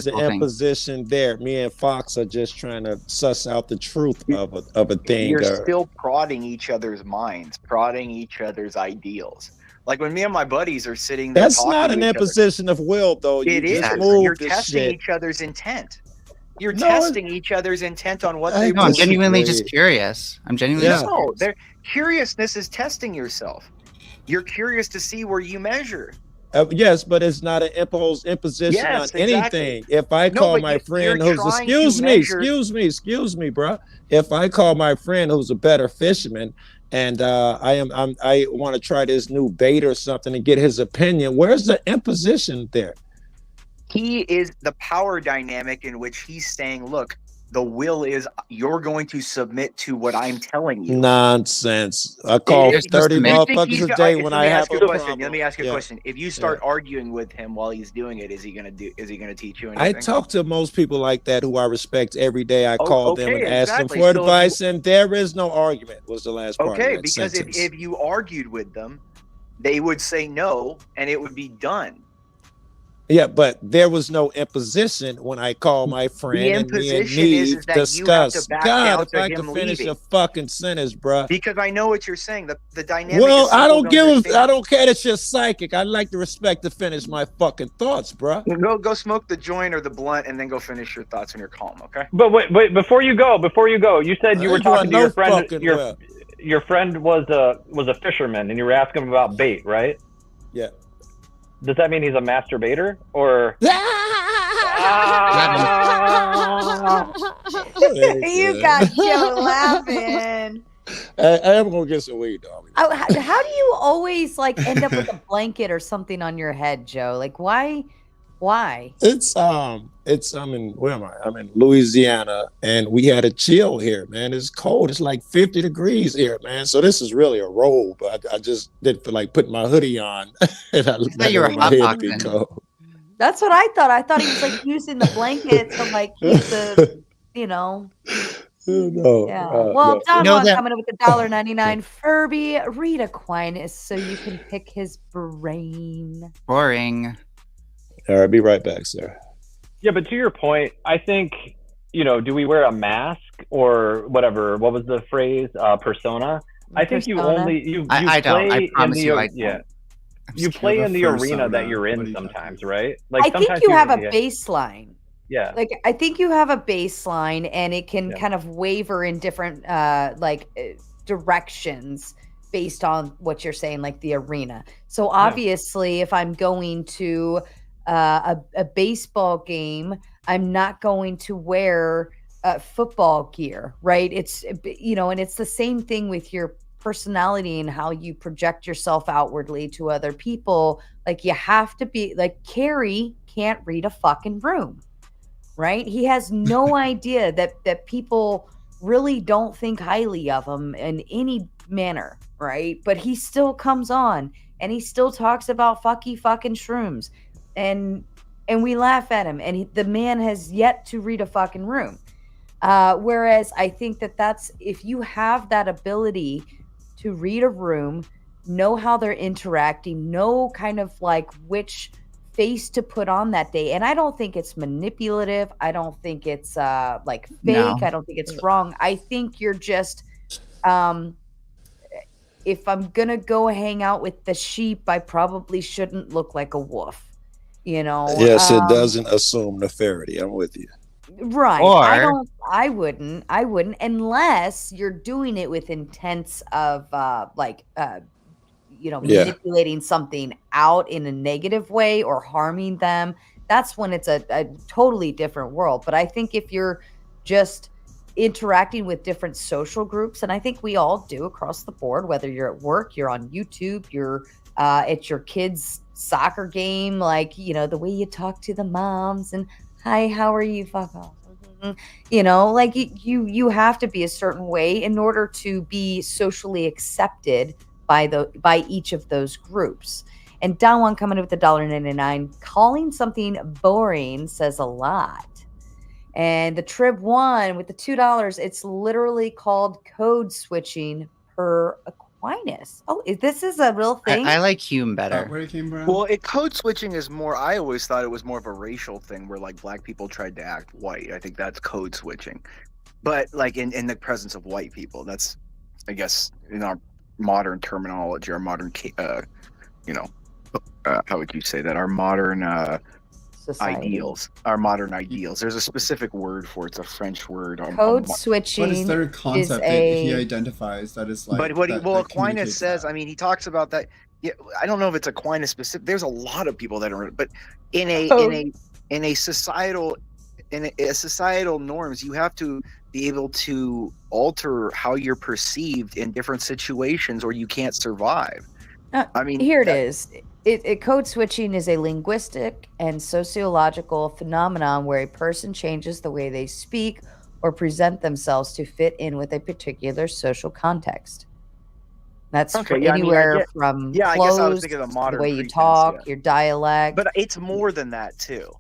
the imposition there? Me and Fox are just trying to suss out the truth of a thing. You're still prodding each other's minds, prodding each other's ideals. Like when me and my buddies are sitting there, that's not an imposition of will, though. It is. You're testing each other's intent. You're testing each other's intent on what they want. I'm genuinely just curious. I'm genuinely just curious. Curiousness is testing yourself. You're curious to see where you measure. Yes, but it's not an imposition on anything. If I call my friend who's excuse me, bro. If I call my friend who's a better fisherman and I want to try this new bait or something and get his opinion, where's the imposition there? He is the power dynamic in which he's saying, look, the will is you're going to submit to what I'm telling you. Nonsense. I call 30 motherfuckers a day when I have a problem. Let me ask you a question. If you start arguing with him while he's doing it, is he gonna teach you anything? I talk to most people like that who I respect every day. I call them and ask them for advice, and there is no argument, was the last part of that because sentence. if you argued with them, they would say no and it would be done. Yeah, but there was no imposition when I called my friend and me and imposition is Neve that you have to discussed. back God, down if to I could him finish a leaving. fucking sentence, bruh. Because I know what you're saying. The dynamic Well, is I simple don't to understand. I don't care that you're psychic. I'd like the respect to finish my fucking thoughts, bruh. Go smoke the joint or the blunt and then go finish your thoughts when you're calm, okay? But wait, before you go, you said you were talking to your friend. Your friend was a fisherman, and you were asking him about bait, right? Yeah. Does that mean he's a masturbator, or? You got Joe laughing. I am gonna get some weed, dog. How do you always like end up with a blanket or something on your head, Joe? Like why? It's I'm in where am I? I'm in Louisiana, and we had a chill here, man. It's cold. It's like 50 degrees here, man. So this is really a robe. I just didn't feel like putting my hoodie on. And I thought you were my head to be hotboxing. cold. That's what I thought. I thought he was like using the blanket to like keep the, you know. No. Yeah. Well, Don know Juan that- coming up with the $1.99 Furby. Read Aquinas so you can pick his brain. Boring. All right, be right back, sir. Yeah, but to your point, I think, do we wear a mask or whatever? What was the phrase? Persona. I think you Persona. only you I don't. I promise you, I don't. yeah. I'm You scared. play in the arena persona. that you're What in are you sometimes, talking right? Like I think sometimes you have a yeah. baseline. Yeah. Like I think you have a baseline, and it can Yeah. kind of waver in different directions based on what you're saying, like the arena. So obviously, if I'm going to a baseball game, I'm not going to wear football gear, right? It's and it's the same thing with your personality and how you project yourself outwardly to other people. Like you have to be like Carrie can't read a fucking room. Right? He has no idea that people really don't think highly of him in any manner, right? But he still comes on and he still talks about fucking shrooms, and we laugh at him. And the man has yet to read a fucking room. Whereas I think that's if you have that ability to read a room, know how they're interacting, know kind of like which face to put on that day. And I don't think it's manipulative. I don't think it's like fake. No. I don't think it's wrong. I think you're just if I'm gonna go hang out with the sheep, I probably shouldn't look like a wolf. Yes, it doesn't assume nefariety. I'm with you. Right. Or- I wouldn't unless you're doing it with intents of manipulating something out in a negative way or harming them. That's when it's a totally different world. But I think if you're just interacting with different social groups, and I think we all do across the board, whether you're at work, you're on YouTube, you're at your kids' soccer game, like, the way you talk to the moms and, hi, how are you? Fuck off. Like you have to be a certain way in order to be socially accepted by each of those groups. And Don Juan coming up with the $1.99, calling something boring says a lot. And the Trib One with the $2, it's literally called code switching per Aquinas. Oh, this is a real thing? I like Hume better. Where it came from? Well, code switching is more. I always thought it was more of a racial thing where like black people tried to act white. I think that's code switching, but like in the presence of white people, that's, I guess, in our modern terminology, our modern, how would you say that? Our modern Society. ideals, our modern ideals. There's a specific word for it. It's a French word. Code switching. What is their concept that he identifies that is like? But what that Aquinas communicates says, that? I mean, he talks about that. Yeah, I don't know if it's Aquinas specific. There's a lot of people that are, but in a societal norms, you have to be able to alter how you're perceived in different situations, or you can't survive. I mean, here it is. Code switching is a linguistic and sociological phenomenon where a person changes the way they speak or present themselves to fit in with a particular social context. That's anywhere from I guess I was clothes, thinking of the modern way you pretense, talk, your dialect. But it's more than that too.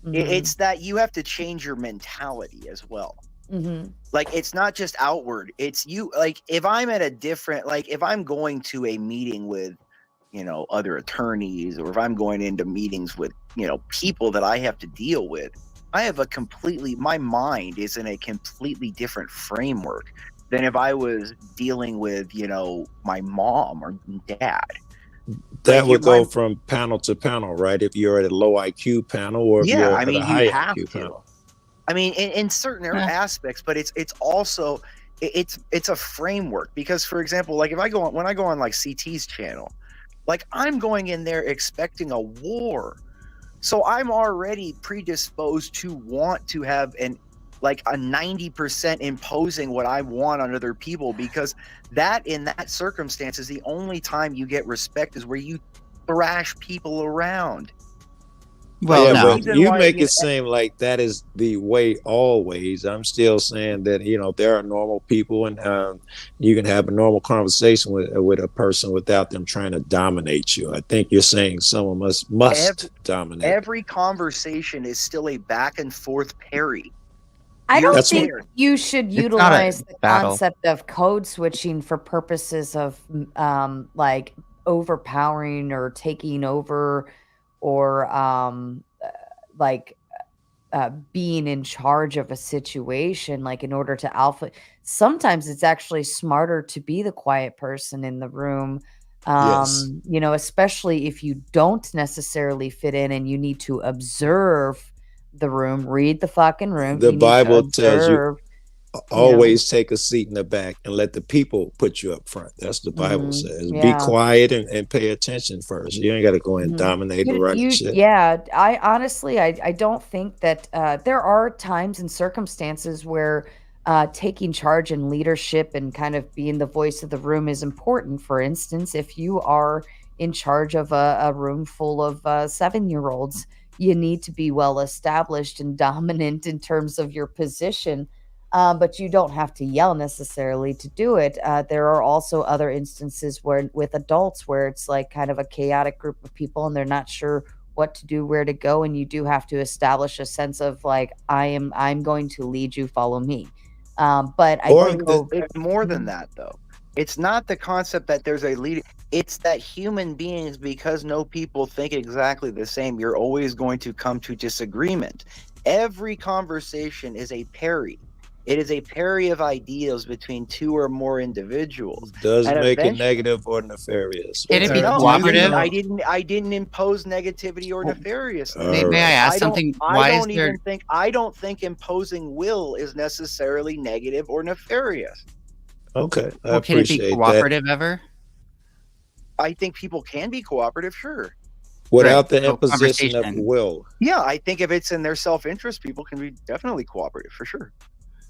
Mhm. It's that you have to change your mentality as well. Mhm. Like, it's not just outward. It's you. Like, if I'm at a different, like, if I'm going to a meeting with, other attorneys, or if I'm going into meetings with people that I have to deal with, I have my mind is in a completely different framework than if I was dealing with, my mom or dad. That would go from panel to panel, right? If you're at a low IQ panel, or if you're at a high IQ panel. I mean, in certain aspects, but it's also it's a framework, because, for example, like when I go on like CT's channel, like I'm going in there expecting a war, so I'm already predisposed to want to have a 90% imposing what I want on other people, because in that circumstance is the only time you get respect, is where you thrash people around. Well, but you make it seem like that is the way always. I'm still saying that, there are normal people, and you can have a normal conversation with a person without them trying to dominate you. I think you're saying someone must dominate. Every conversation is still a back and forth parry. I don't think you should utilize the concept of code switching for purposes of like overpowering or taking over, or being in charge of a situation, like in order to alpha. Sometimes it's actually smarter to be the quiet person in the room, especially if you don't necessarily fit in and you need to observe the room, read the fucking room. The Bible tells you always take a seat in the back and let the people put you up front. That's what the Bible says. Be quiet and pay attention first. You ain't got to go and dominate and run shit. Yeah, I honestly, I don't think that there are times and circumstances where taking charge and leadership and kind of being the voice of the room is important. For instance, if you are in charge of a room full of 7-year-olds, you need to be well established and dominant in terms of your position. But you don't have to yell necessarily to do it. There are also other instances where with adults where it's like kind of a chaotic group of people and they're not sure what to do, where to go. And you do have to establish a sense of like, I'm going to lead you, follow me. But I think it's more than that, though. It's not the concept that there's a leader. It's that human beings, because no people think exactly the same, you're always going to come to disagreement. Every conversation is a parry. It is a parry of ideas between two or more individuals. Doesn't make it negative or nefarious. Can it be cooperative? I didn't impose negativity or nefarious. May I ask something? I don't think imposing will is necessarily negative or nefarious. Okay. Can it be cooperative ever? I think people can be cooperative, sure. Without the imposition of will. Yeah, I think if it's in their self-interest, people can be definitely cooperative for sure.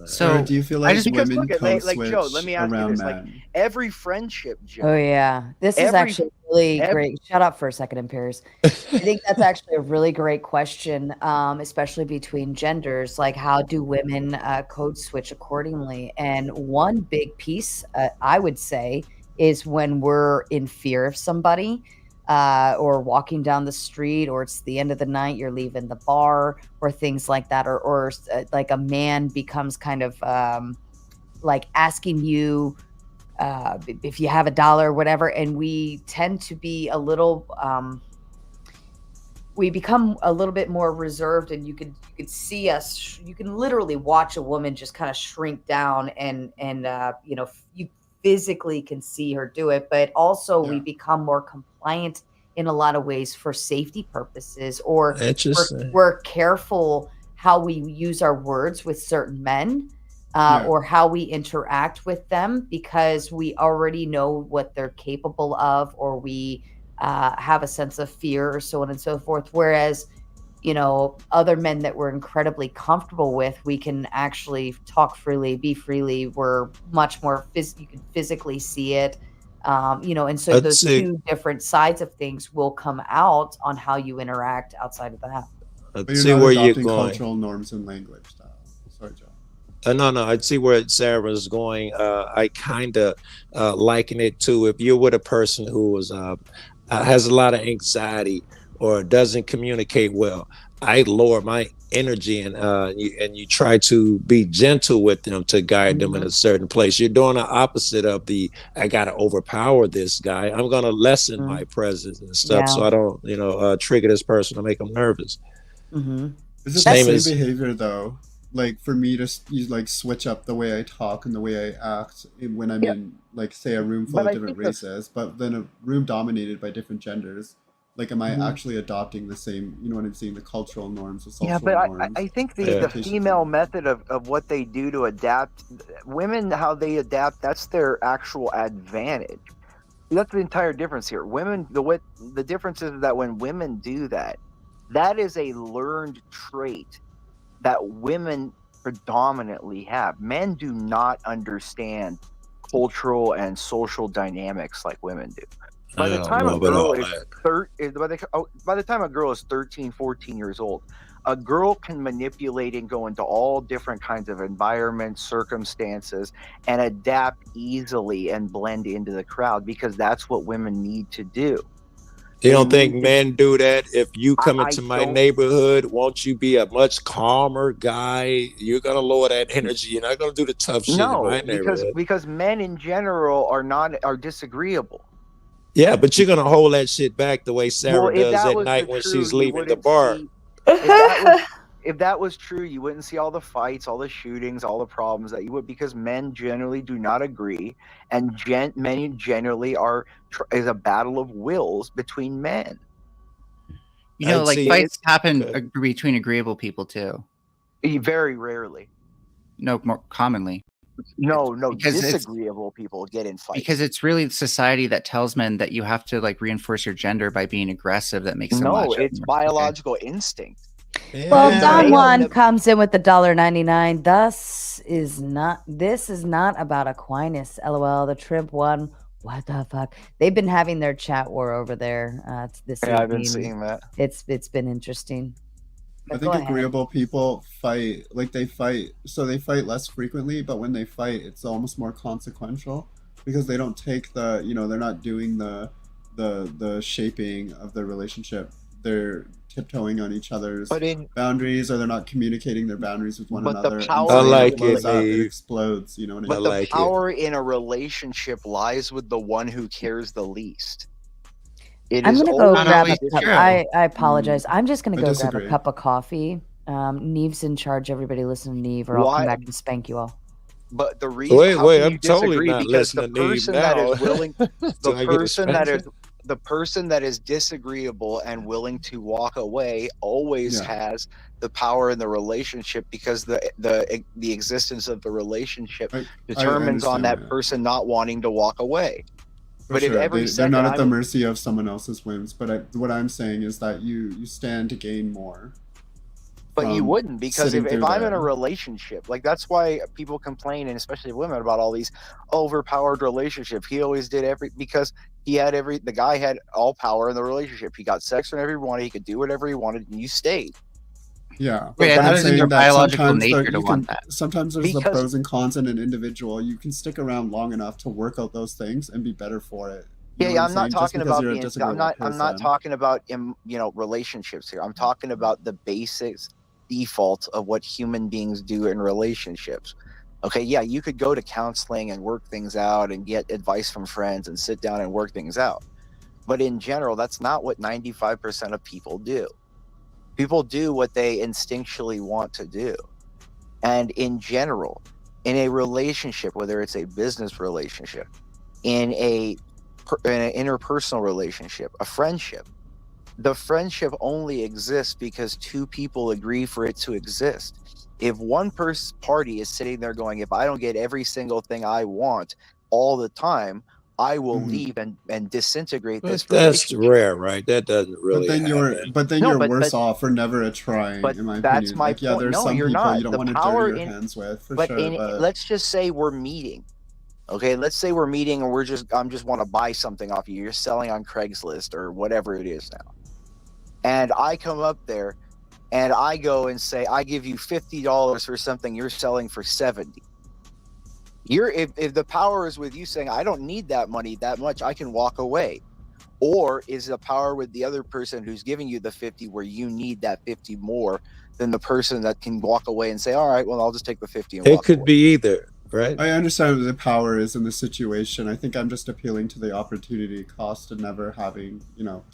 So do you feel like women code switch Joe, let me ask you this: men? like every friendship, Joe. Oh yeah, this is actually really great. Shut up for a second, Impairs. I think that's actually a really great question, especially between genders. Like, how do women code switch accordingly? And one big piece, I would say, is when we're in fear of somebody. Or walking down the street, or it's the end of the night, you're leaving the bar, or things like that, or like a man becomes kind of like asking you if you have $1 or whatever, and we tend to be a little we become a little bit more reserved, and you could see us, you can literally watch a woman just kind of shrink down, and you physically can see her do it, but also we become more compliant in a lot of ways for safety purposes, or we're careful how we use our words with certain men, or how we interact with them, because we already know what they're capable of, or we have a sense of fear, or so on and so forth. Whereas, other men that we're incredibly comfortable with, we can actually talk freely, be freely. We're much more you can physically see it, and so those two different sides of things will come out on how you interact outside of that. Let's see where you're going. Cultural norms and language style. Sorry, John. No, I'd see where Sarah's going. I kind of liken it to if you're with a person who has a lot of anxiety or doesn't communicate well. I lower my energy and you try to be gentle with them to guide them in a certain place. You're doing the opposite of the I gotta overpower this guy. I'm gonna lessen my presence and stuff so I don't, trigger this person to make them nervous. Is it the same behavior though? Like for me to like switch up the way I talk and the way I act when I'm in, like, say a room full of different races, but then a room dominated by different genders. Like, am I actually adopting the same, you know what I'm saying, the cultural norms, the social norms? I think the female method of what they do to adapt, women, how they adapt, that's their actual advantage. That's the entire difference here. Women, the difference is that when women do that, that is a learned trait that women predominantly have. Men do not understand cultural and social dynamics like women do. By the time a girl is 13, 14 years old, a girl can manipulate and go into all different kinds of environments, circumstances, and adapt easily and blend into the crowd because that's what women need to do. You don't think men do that? If you come into my neighborhood, won't you be a much calmer guy? You're gonna lower that energy. You're not gonna do the tough shit in my neighborhood. Because men in general are disagreeable. Yeah, but you're gonna hold that shit back the way Sara does at night when she's leaving the bar. If that was true, you wouldn't see all the fights, all the shootings, all the problems that you would, because men generally do not agree, and men generally is a battle of wills between men. You know, like fights happen between agreeable people too. Very rarely. No, more commonly. No, disagreeable people get in fights. Because it's really society that tells men that you have to like reinforce your gender by being aggressive. That makes them it's biological instinct. Yeah. Well, Don Juan comes in with the $1.99. This is not about Aquinas. LOL. The Trib one. What the fuck? They've been having their chat war over there. I've been seeing that. It's been interesting. I think agreeable people fight, like they fight less frequently, but when they fight, it's almost more consequential because they don't take they're not doing the shaping of the relationship. They're tiptoeing on each other's boundaries, or they're not communicating their boundaries with one another. It explodes, you know what I mean? But the power in a relationship lies with the one who cares the least. I'm gonna go grab a cup. I apologize. I'm just gonna go grab a cup of coffee. Neve's in charge. Everybody listen to Neve, or I'll come back and spank you all. But the reason I'm totally not listening to Neve now. The person that is disagreeable and willing to walk away always has the power in the relationship, because the existence of the relationship determines on that person not wanting to walk away. But if they're not at the mercy of someone else's whims. But what I'm saying is that you stand to gain more. But you wouldn't, because if I'm in a relationship, like that's why people complain, and especially women, about all these overpowered relationships. He always did because the guy had all power in the relationship. He got sex whenever he wanted. He could do whatever he wanted, and you stayed. Yeah. Wait, that is in your biological nature to want that. Sometimes there's the pros and cons in an individual. You can stick around long enough to work out those things and be better for it. I'm not talking about I'm not talking about relationships here. I'm talking about the basics default of what human beings do in relationships. Okay, yeah, you could go to counseling and work things out and get advice from friends and sit down and work things out. But in general, that's not what 95% of people do. People do what they instinctually want to do. And in general, in a relationship, whether it's a business relationship, in an interpersonal relationship, a friendship, the friendship only exists because two people agree for it to exist. If one party is sitting there going, if I don't get every single thing I want all the time, I will leave and disintegrate this relationship. That's rare, right? That doesn't really But then you're worse off for never trying, in my that's opinion. My point. Yeah, there's some people you don't want to dirty your hands with, for sure. But let's just say we're meeting. Okay, let's say we're meeting and I'm just want to buy something off you. You're selling on Craigslist or whatever it is now. And I come up there and I go and say, I give you $50 for something you're selling for $70. If the power is with you saying, I don't need that money that much, I can walk away. Or is the power with the other person who's giving you the 50 where you need that 50 more than the person that can walk away and say, all right, well, I'll just take the 50 and It walk could away. be either, right? I understand what the power is in the situation. I think I'm just appealing to the opportunity cost of never having,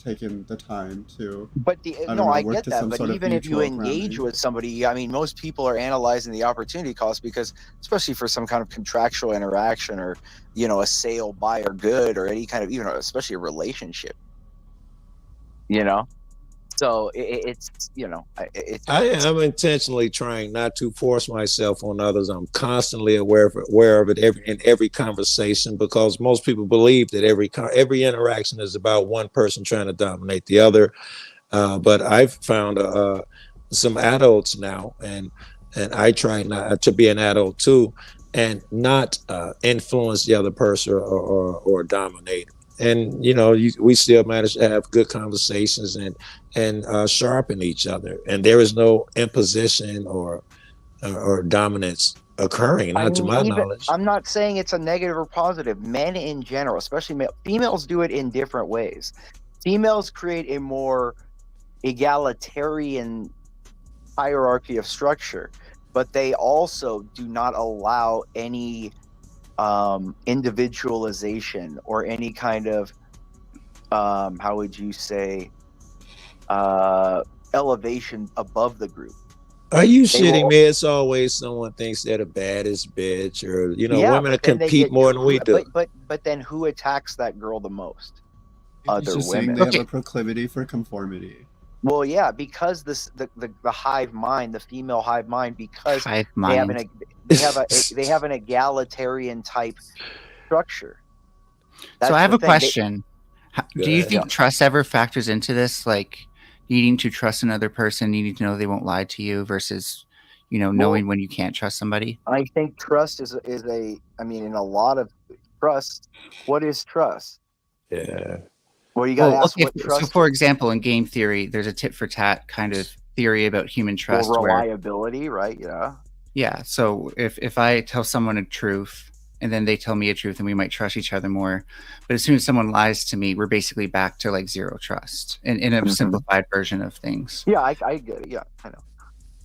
taken the time to. But I get that. But even if you engage grounding. with somebody, I mean, most people are analyzing the opportunity cost because, especially for some kind of contractual interaction or, a sale, buy or good or any kind of, especially a relationship, So it's. I am intentionally trying not to force myself on others. I'm constantly aware of it in every conversation, because most people believe that every interaction is about one person trying to dominate the other. But I've found some adults now, and I try not to be an adult too, and not influence the other person or dominate. And we still manage to have good conversations and sharpen each other. And there is no imposition or dominance occurring, not to my knowledge. I'm not saying it's a negative or positive. Men in general, especially females, do it in different ways. Females create a more egalitarian hierarchy of structure, but they also do not allow any individualization or any kind of how would you say elevation above the group. Are you shitting me? It's always someone thinks they're the baddest bitch, or women compete more than we do. But then who attacks that girl the most? Other women. They have a proclivity for conformity. Well, yeah, because the hive mind, the female hive mind, because they have an egalitarian type structure. So I have a question. Do you think trust ever factors into this? Like needing to trust another person, needing to know they won't lie to you versus, knowing when you can't trust somebody? I think trust is in a lot of trust. What is trust? Yeah. Well, you got to ask what trust. So, for example, in game theory, there's a tit for tat kind of theory about human trust. Well, reliability, right? Yeah. Yeah. So if I tell someone a truth and then they tell me a truth, and we might trust each other more. But as soon as someone lies to me, we're basically back to like zero trust in a simplified version of things. Yeah, I get it. Yeah, I know.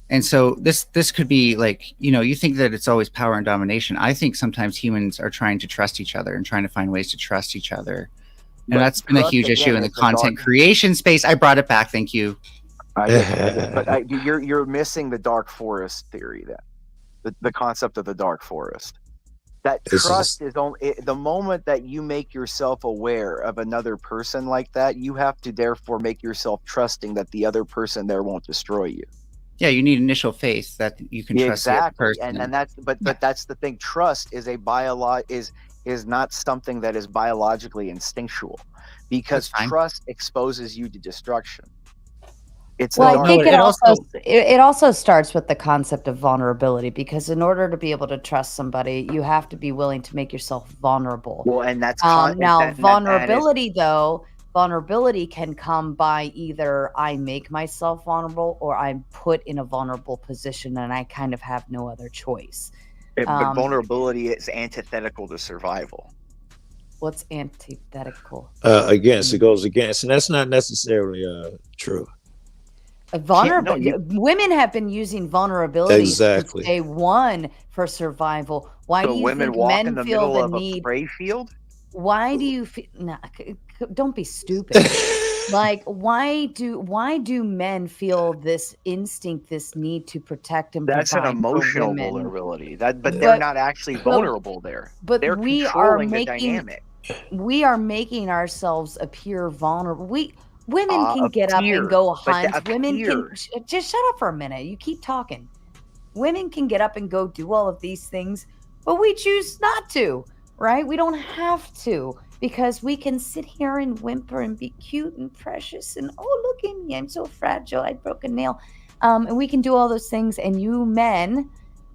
And so this could be like, you think that it's always power and domination. I think sometimes humans are trying to trust each other and trying to find ways to trust each other. And that's been a huge issue in the content creation space. I brought it back. Thank you. But you're missing the dark forest theory, the concept of the dark forest. That trust is only the moment that you make yourself aware of another person like that, you have to therefore make yourself trusting that the other person there won't destroy you. Yeah, you need initial faith that you can trust the other person. And that's that's the thing. Trust is is not something that is biologically instinctual, because trust exposes you to destruction. I think it also starts with the concept of vulnerability, because in order to be able to trust somebody, you have to be willing to make yourself vulnerable. Well, and that's vulnerability can come by either I make myself vulnerable or I'm put in a vulnerable position and I kind of have no other choice. But vulnerability is antithetical to survival. What's antithetical? It goes against, and that's not necessarily true. Women have been using vulnerability since day one for survival. Why do you think men feel the need? Spray field? Why do you feel? No, don't be stupid. Like, why do men feel this instinct, this need to protect and that's provide an emotional for women? vulnerability. But they're not actually vulnerable there. But they're controlling the dynamic. We are making ourselves appear vulnerable. Women can get up and go hunt. Women can just shut up for a minute. You keep talking. Women can get up and go do all of these things, but we choose not to, right? We don't have to, because we can sit here and whimper and be cute and precious and, oh, look at me, I'm so fragile, I broke a nail. And we can do all those things. And you men,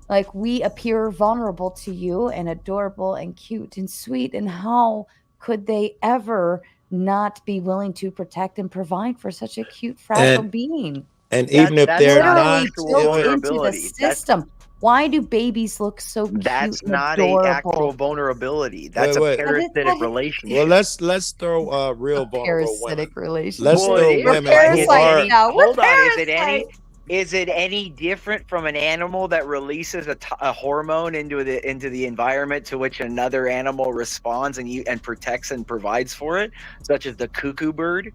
like, we appear vulnerable to you and adorable and cute and sweet. And how could they ever not be willing to protect and provide for such a cute, fragile being? And even if they're not built into the system. Why do babies look so cute? That's and not adorable? a actual vulnerability. That's a parasitic relationship. Well, let's throw real vulnerable women. Parasitic relationship. Let's Well, throw it is. women Like, who is it are. any, hold on, is it any different from an animal that releases a hormone into the environment to which another animal responds and protects and provides for it, such as the cuckoo bird?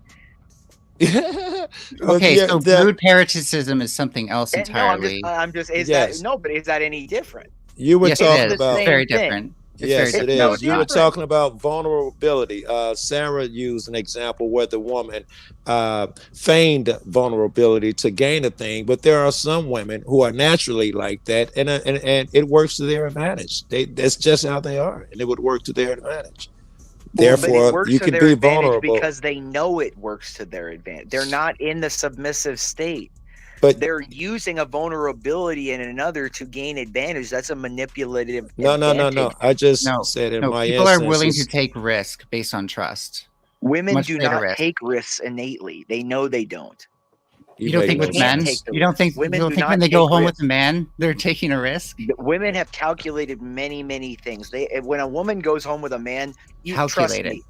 Okay, so brood parasitism is something else entirely. No, I'm just. Is that any different? You were Yes, talking it is. about It's very different. Yes, it is. No, it's You were not. talking about vulnerability. Sarah used an example where the woman feigned vulnerability to gain a thing, but there are some women who are naturally like that, and it works to their advantage. That's just how they are, and it would work to their advantage. Therefore, you can be vulnerable because they know it works to their advantage. They're not in the submissive state. But they're using a vulnerability in another to gain advantage. That's a manipulative. No. I just said in my people are willing instances- to take risk based on trust. Women Much do greater not risk. take risks innately. They know they don't. You don't think with men? You don't think Women you don't do think not when they go take home risks. with a man, they're taking a risk? Women have calculated many things. When a woman goes home with a man, you trust Calculated. me.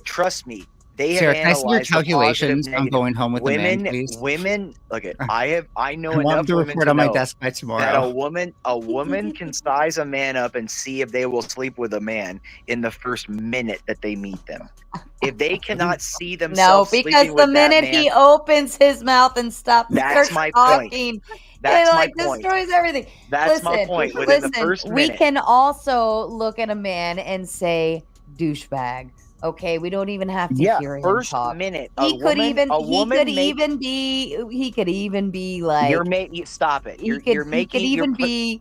Trust me. They Sarah, have can I see your analyzed the positive, calculations on negative. going home with a man, please? Women, look at I know I want enough the women report to on my know desk by that tomorrow. a woman can size a man up and see if they will sleep with a man in the first minute that they meet them. If they cannot see No, themselves because sleeping the with that minute man, he opens his mouth and starts That's my point. talking, That's it my like point. destroys everything. That's my point. Within the first we minute. can also look at a man and say douchebag. Okay, we don't even have to hear him first talk. minute. He could even be like. Stop it. He could even be.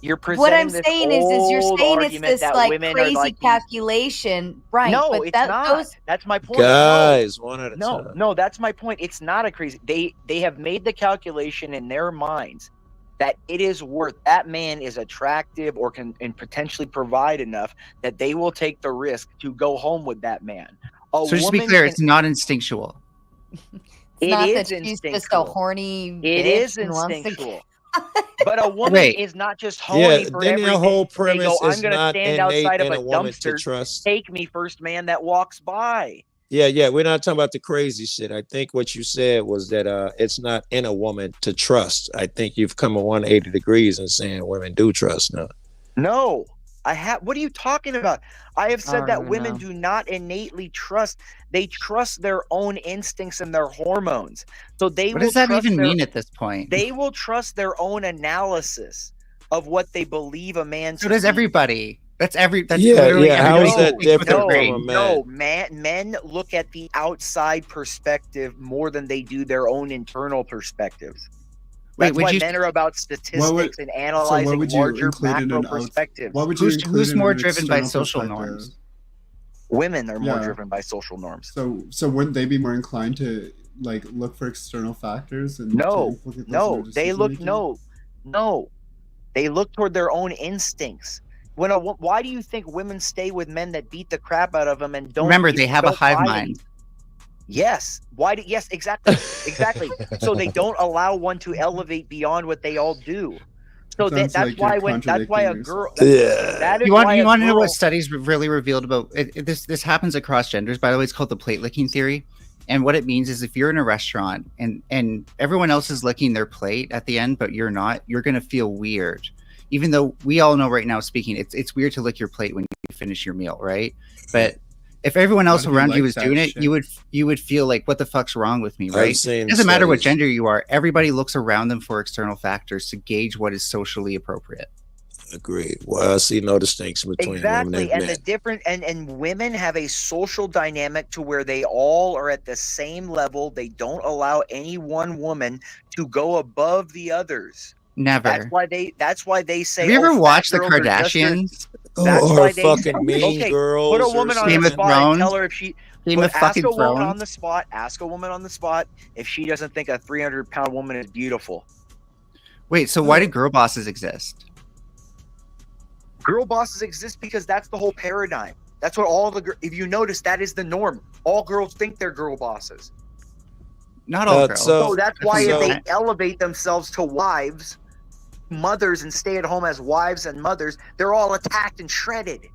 You're presenting What I'm this saying is you're old saying it's argument this that like women are crazy like these- calculation, right? No, but it's not. That's my point. Guys, one at a time. No, that's my point. It's not a crazy. They have made the calculation in their minds that it is worth, that man is attractive or can and potentially provide enough that they will take the risk to go home with that man. So just to be clear, it's not instinctual. It's not is that she's just a instinctual. horny. It bitch is and wants to- instinctual. But a woman Wait. is not just horny for then everything. the whole They premise go, I'm is going to not stand innate outside of in a a woman to dumpster. trust. Take me, first man that walks by. Yeah, we're not talking about the crazy shit. I think what you said was that it's not in a woman to trust. I think you've come a 180 degrees and saying women do trust now. No, what are you talking about? I have said I that don't women know. do not innately trust. They trust their own instincts and their hormones. So they What will does that trust even their- mean at this point? They will trust their own analysis of what they believe a man So to does be. everybody. That's Yeah, literally how everybody is that thinks with their different brain. from a man? No, men look at the outside perspective more than they do their own internal perspectives. Wait, That's would why you- men are about statistics and analyzing would you larger include in macro an out- perspectives. What would you include Who's in more an driven by external social perspective? norms? Women are more Yeah. driven by social norms. So wouldn't they be more inclined to like look for external factors and No, to influence no, their they look decision-making? no, they look toward their own instincts. Why do you think women stay with men that beat the crap out of them and don't Remember, they have a don't hive buy mind. it? Yes. Yes, exactly. So they don't allow one to elevate beyond what they all do. So Sounds that's like why you're that's why a contradicting girl. Yeah. That is You want why to a know girl- what studies really revealed about it? This happens across genders. By the way, it's called the plate licking theory. And what it means is if you're in a restaurant and everyone else is licking their plate at the end, but you're not, you're going to feel weird. Even though we all know right now speaking, it's weird to lick your plate when you finish your meal, right? But if everyone else Why do you around you like was that doing it, shit? you would feel like, what the fuck's wrong with me, right? seen It doesn't matter what studies. gender you are. Everybody looks around them for external factors to gauge what is socially appropriate. Agreed. Well, I see no distinction between women Exactly, and and men. the different and women have a social dynamic to where they all are at the same level. They don't allow any one woman to go above the others. Never. That's why they say. Have you ever fat watched the girls are just as- Kardashians? That's Or why they fucking Mean okay, Girls put a or woman on Game the of spot and Thrones? tell her if she. Game of Ask fucking a woman Thrones? on the spot. Ask a woman on the spot if she doesn't think a 300-pound woman is beautiful. Wait, so why do girl bosses exist? Girl bosses exist because that's the whole paradigm. That's what all the. If you notice, that is the norm. All girls think they're girl bosses. Not all girls. So that's why so- if they elevate themselves to wives, mothers and stay at home as wives and mothers, they're all attacked and shredded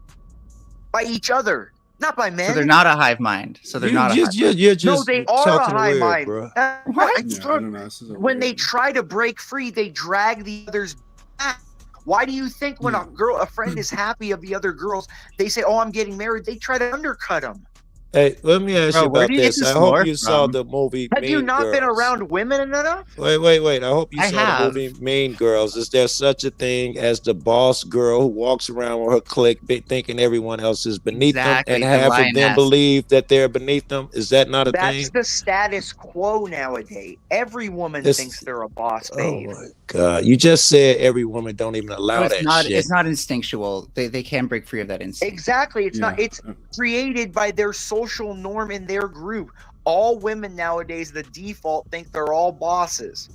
by each other, not by men. So they're not a hive mind. So they're not a hive mind. You're just no, they are a hive mind. bro. What? Yeah, I don't know. This is a When weird- they try to break free, they drag the others back. Why do you think when a friend is happy of the other girls, they say, "Oh, I'm getting married"? They try to undercut them. Hey, let me ask you Bro, where about do you get this. this I hope lore you saw from? the movie Have you Mean not been Girls. around women enough? Wait. I hope you I saw have. the movie Mean Girls. Is there such a thing as the boss girl who walks around with her clique thinking everyone else is beneath Exactly, them, and the half of them lioness. believe that they're beneath them? Is that not a That's thing? the status quo nowadays. Every woman It's- thinks they're a boss, Oh babe. my God! You just said every woman don't even allow No, it's that not. shit. It's not instinctual. They can break free of that instinct. Exactly. It's not. Yeah. It's created by their social norm in their group. All women nowadays, the default, think they're all bosses.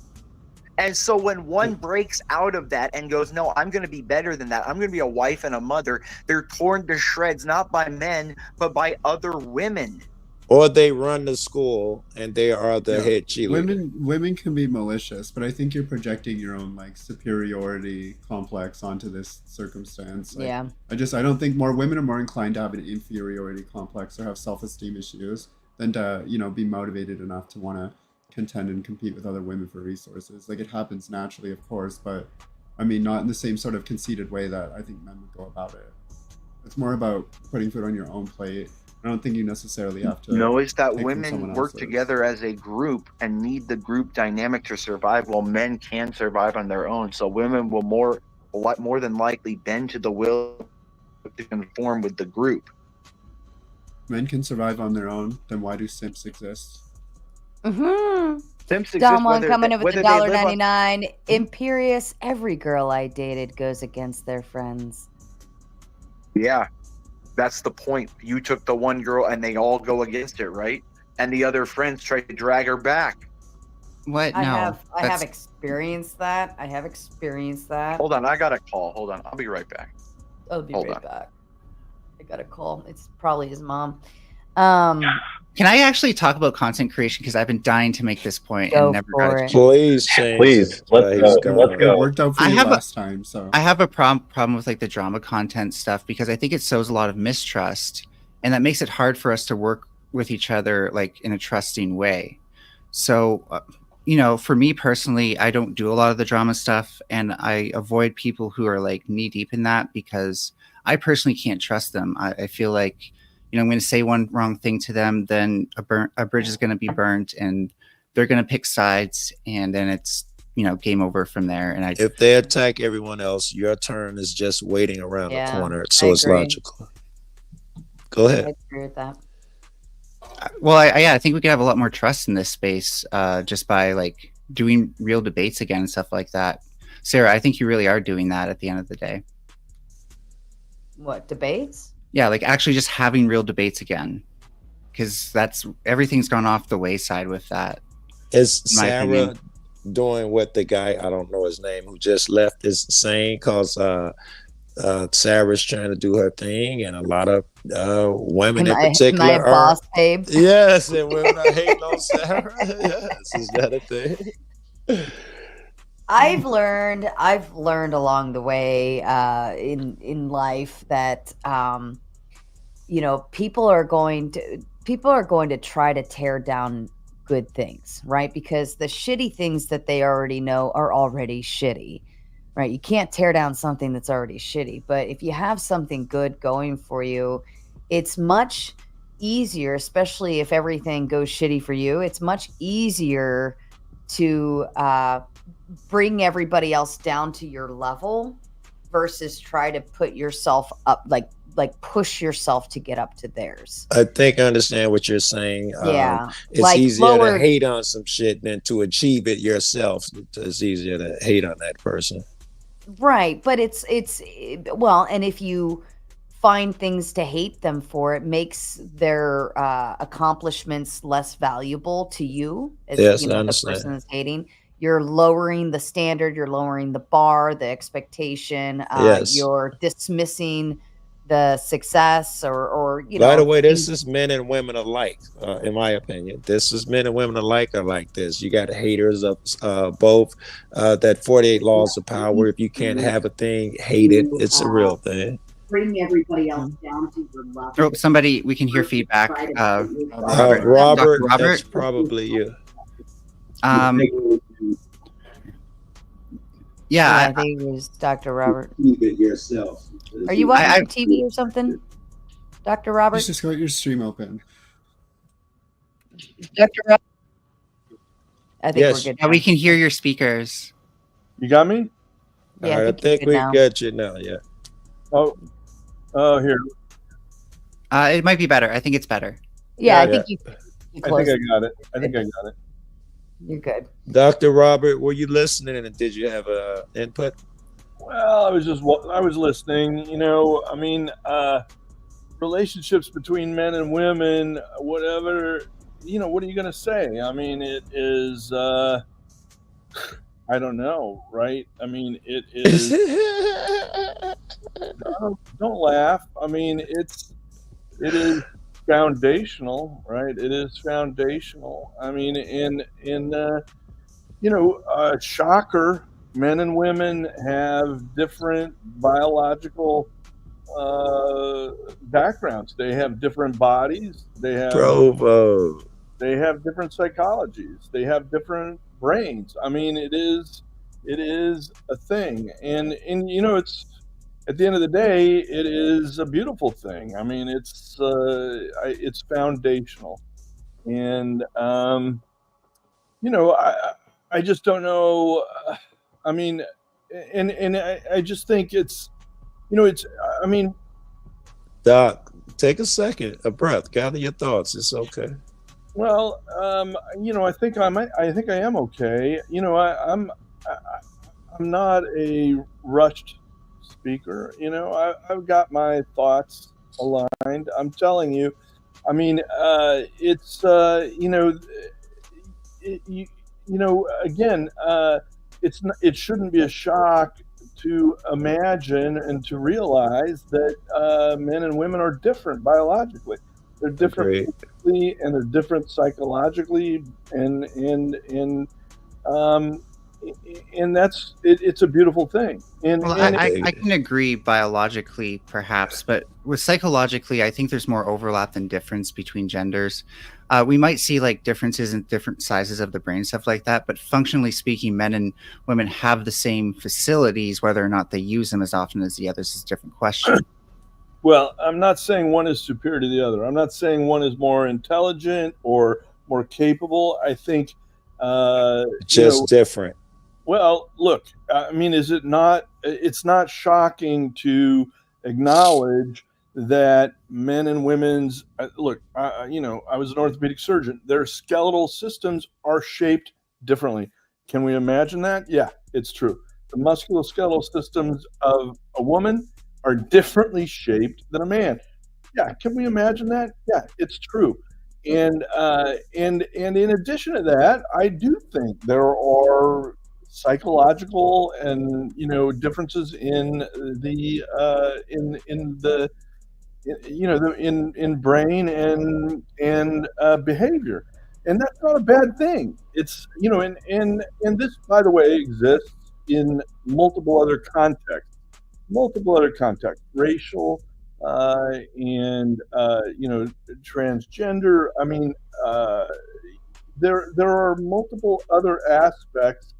And so when one breaks out of that and goes, "No, I'm going to be better than that. I'm going to be a wife and a mother," they're torn to shreds, not by men, but by other women. Or they run the school and they are the Yeah. head cheerleader. Women can be malicious, but I think you're projecting your own like superiority complex onto this circumstance. Like, Yeah. I don't think more women are more inclined to have an inferiority complex or have self-esteem issues than to, be motivated enough to want to contend and compete with other women for resources. Like, it happens naturally, of course, but I mean, not in the same sort of conceited way that I think men would go about it. It's more about putting food on your own plate. I don't think you necessarily have to. No, it's that take from someone women work else's. together as a group and need the group dynamic to survive, while men can survive on their own. So women will a lot more than likely bend to the will to conform with the group. Men can survive on their own, then why do simps exist? Mm-hmm. Simps exist Someone whether coming they- in with the whether they live on- $1.99. Imperious. Every girl I dated goes against their friends. Yeah, that's the point. You took the one girl and they all go against it, right? And the other friends try to drag her back. What? I No. have that's- experienced that. Hold on, I got a call. Hold on, I'll be right back. I'll be Hold right on. back. I got a call. It's probably his mom. Can I actually talk about content creation? Because I've been dying to make this point Go and never got for a it. chance. Please change. Please, it. let's He's go. gone. Let's It go. worked out for I you have a- last time, so I have a problem with like the drama content stuff because I think it sows a lot of mistrust, and that makes it hard for us to work with each other like in a trusting way. So, for me personally, I don't do a lot of the drama stuff, and I avoid people who are like knee deep in that because I personally can't trust them. I feel like, I'm going to say one wrong thing to them, then a bridge is going to be burnt, and they're going to pick sides, and then it's game over from there. And If they attack everyone else, your turn is just waiting around Yeah, the corner. I So it's agree. logical. Go I ahead. agree with that. Well, I think we could have a lot more trust in this space just by like doing real debates again and stuff like that. Sarah, I think you really are doing that at the end of the day. What, debates? Yeah, like actually just having real debates again, because everything's gone off the wayside with that. Is in my Sara opinion. doing what the guy, I don't know his name, who just left is saying? Because Sarah's trying to do her thing, and a lot of women in particular Am I a are. boss, babe? Yes, and women are hating on Sara. Yes, is that a thing? I've learned along the way in life that people are going to try to tear down good things, right? Because the shitty things that they already know are already shitty, right? You can't tear down something that's already shitty, but if you have something good going for you, it's much easier, especially if everything goes shitty for you. It's much easier to bring everybody else down to your level versus try to put yourself up, like push yourself to get up to theirs. I think I understand what you're saying. Yeah, It's like easier lower- to hate on some shit than to achieve it yourself. It's easier to hate on that person. Right, but it's well, and if you find things to hate them for, it makes their accomplishments less valuable to you as Yes, I the understand. person is hating. You're lowering the standard, you're lowering the bar, the expectation, Yes. you're dismissing the success or By the way, this is men and women alike, in my opinion. This is men and women alike are like this. You got haters of both. That 48 laws of power. If you can't have a thing, hate it. It's a real thing. Bring everybody else down to your level. Oh, somebody, we can hear feedback. Robert, that's probably you. Yeah, I think it was Dr. Robert. Keep it yourself. Are you watching TV or something, Dr. Robert? You just got your stream open. Dr. Robert? I think we're good. Yeah, we can hear your speakers. You got me? Yeah, I think we got you now. Yeah. Oh, here. It might be better. I think it's better. Yeah, I think you I think I got it. I think I got it. You're good. Dr. Robert, were you listening and did you have input? Well, I was listening. You know, I mean, relationships between men and women, whatever. You know, what are you going to say? I mean, it is. I don't know, right? I mean, it is. Don't laugh. I mean, it is foundational, right? It is foundational. I mean, shocker, men and women have different biological backgrounds. They have different bodies. They have They have different psychologies. They have different brains. I mean, it is a thing, and you know, it's at the end of the day, it is a beautiful thing. I mean, it's foundational, and you know, I just don't know. I mean, and I just think it's, you know, it's. I mean, Doc, take a second, a breath, gather your thoughts. It's okay. Well, you know, I think I am okay. You know, I'm not a rushed speaker. You know, I've got my thoughts aligned. I'm telling you. I mean, it's you know, you know, again, it shouldn't be a shock to imagine and to realize that men and women are different biologically. They're different physically, and they're different psychologically, and that's it's a beautiful thing. And, well, I can agree biologically, perhaps, but with psychologically, I think there's more overlap than difference between genders. We might see like differences in different sizes of the brain, stuff like that, but functionally speaking, men and women have the same facilities. Whether or not they use them as often as the others is a different question. Well, I'm not saying one is superior to the other. I'm not saying one is more intelligent or more capable. I think just different. Well, look, I mean, is it not? It's not shocking to acknowledge that men and women's look. You know, I was an orthopedic surgeon. Their skeletal systems are shaped differently. Can we imagine that? Yeah, it's true. The musculoskeletal systems of a woman are differently shaped than a man. Yeah, can we imagine that? Yeah, it's true. And in addition to that, I do think there are psychological and, you know, differences in the in brain and behavior, and that's not a bad thing. It's, you know, and this, by the way, exists in multiple other contexts, racial and you know, transgender. I mean, there are multiple other aspects.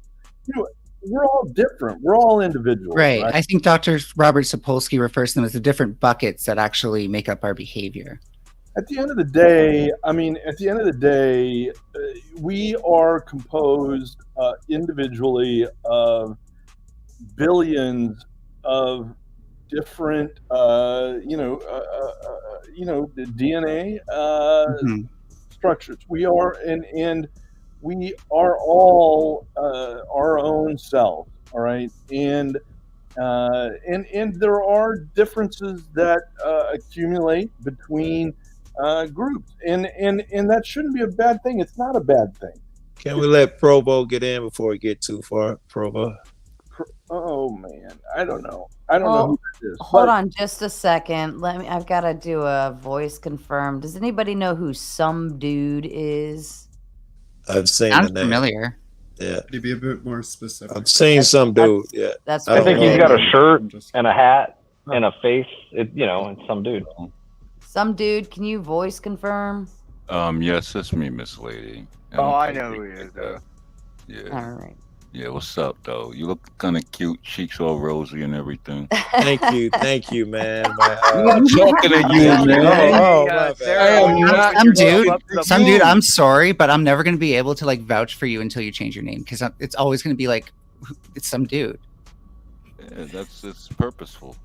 You know, we're all different. We're all individuals. Right. I think Dr. Robert Sapolsky refers to them as the different buckets that actually make up our behavior. At the end of the day, I mean, we are composed individually of billions of different, the DNA structures. We are, and we are all our own selves. All right, and there are differences that accumulate between groups, and that shouldn't be a bad thing. It's not a bad thing. Can we let Provo get in before we get too far, Provo? Oh man, I don't know. I don't know who that is. Hold on just a second. I've got to do a voice confirm. Does anybody know who Some Dude is? I've seen Sounds the name. familiar. Yeah. Could you be a bit more specific? I've seen Some Dude. Yeah. That's I think he's got a shirt and a hat and a face. It's Some Dude. Some Dude, can you voice confirm? Yes, it's me, Miss Lady. Oh, I know who he is, though. Yeah. All right. Yeah, what's up, though? You look kind of cute, cheeks all rosy and everything. Thank you, man. I'm talking to you, man. Some dude, I'm sorry, but I'm never going to be able to like vouch for you until you change your name, because it's always going to be like, it's some dude. Yeah, it's purposeful.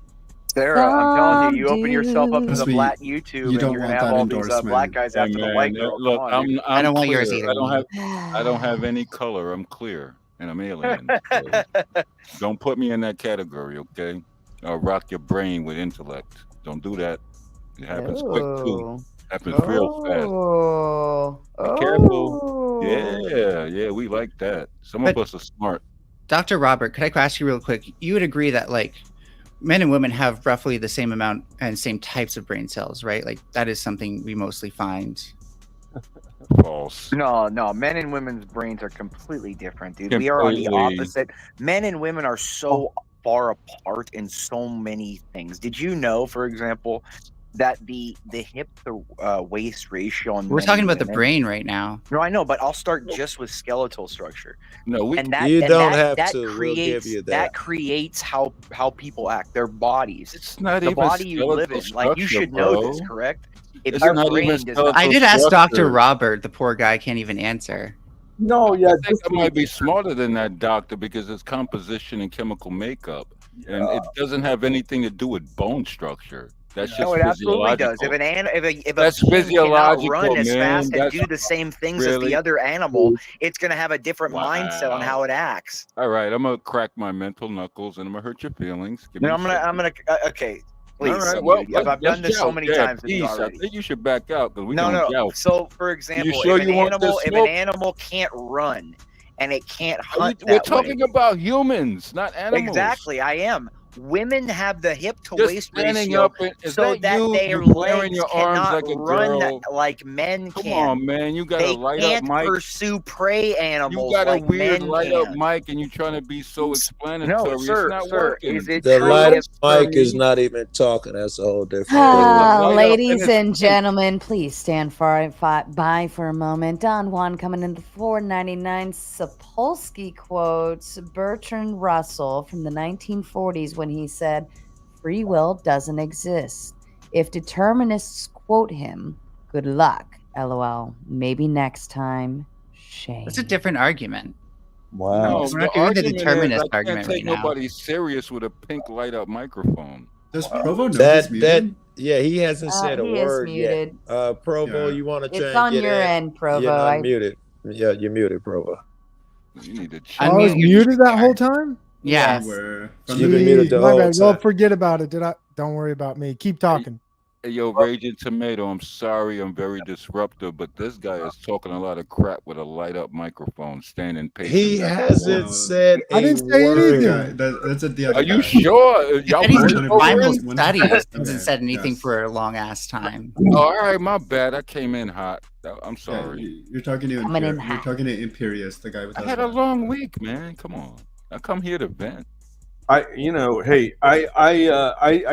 Sarah, I'm telling you, you open yourself up to the black YouTube, and don't you're gonna want have that all these endorsement. black guys Hey, after the man, white girl. look, Come on, dude. I don't want yours clear. either. I don't have any color. I'm clear, and I'm alien. So don't put me in that category, okay? I'll rock your brain with intellect. Don't do that. It happens quick too. Happens real fast. Be careful. Yeah, we like that. Some of us are smart. Dr. Robert, could I ask you real quick? You would agree that like men and women have roughly the same amount and same types of brain cells, right? Like that is something we mostly find. False. No, men and women's brains are completely different, dude. We are on the opposite. Men and women are so far apart in so many things. Did you know, for example, that the hip to waist ratio on We're talking about the brain right now. No, I know, but I'll start just with skeletal structure. No, you don't have to. We'll give you that. That creates how people act, their bodies. It's not the even body you live in. Like you should know this, correct? If your brain does not, I did ask Dr. Robert. The poor guy can't even answer. No, yeah, I think I might be smarter than that doctor because it's composition and chemical makeup, and it doesn't have anything to do with bone structure. That's just it absolutely does. If that's a physiological, cannot run as man. fast and That's do the same things as really the other animal, it's going to have a different mindset on how it acts. All right, I'm gonna crack my mental knuckles and I'm gonna hurt your feelings. No, I'm gonna. Okay, please. All right, well, I've done this so many times with you already. I think you should back out because we No. joust. So, for example, sure if an animal can't run and it can't hunt, we're talking about humans, not animals. Exactly, I am. Women have the hip to Just waist standing ratio up so that their flaring legs your arms cannot like a run girl. like men Come can. on, man, you got a They light up can't mic. pursue prey animals You got a like weird men light can. up mic, and you're trying to be so explanatory. No, sir, it's not sir, working. is it The true light if- mic is not even talking. That's a whole different thing. Ladies and gentlemen, please stand by for a moment. Don Juan coming in the 499 Sapolsky quotes Bertrand Russell from the 1940s when he said, "Free will doesn't exist. If determinists quote him, good luck. LOL. Maybe next time. Shame." That's a different argument. Wow. We're not doing the determinist I argument can't take right now. nobody serious with a pink light up microphone. Does Provo know That he's muted? yeah, he hasn't said a he is word yet. muted. Provo, you want to try It's and on get your in? end, Provo. You're not I- muted. Yeah, you're muted, Provo. You need to I was muted that whole time? Yes. You've been muted the My whole bad. Well, time. forget about it. Don't worry about me. Keep talking. Hey, yo, Raging Tomato, I'm sorry I'm very disruptive, but this guy is talking a lot of crap with a light up microphone, standing pacing. He hasn't said I didn't say anything. That's a the Are you sure? He Y'all said he's voted doing for Bible him? studies. Hasn't said anything for a long ass time. Oh, all right, my bad. I came in hot. I'm sorry. You're talking to you're talking to Imperius, the guy with. I had a long week, man. Come on. I come here to vent. I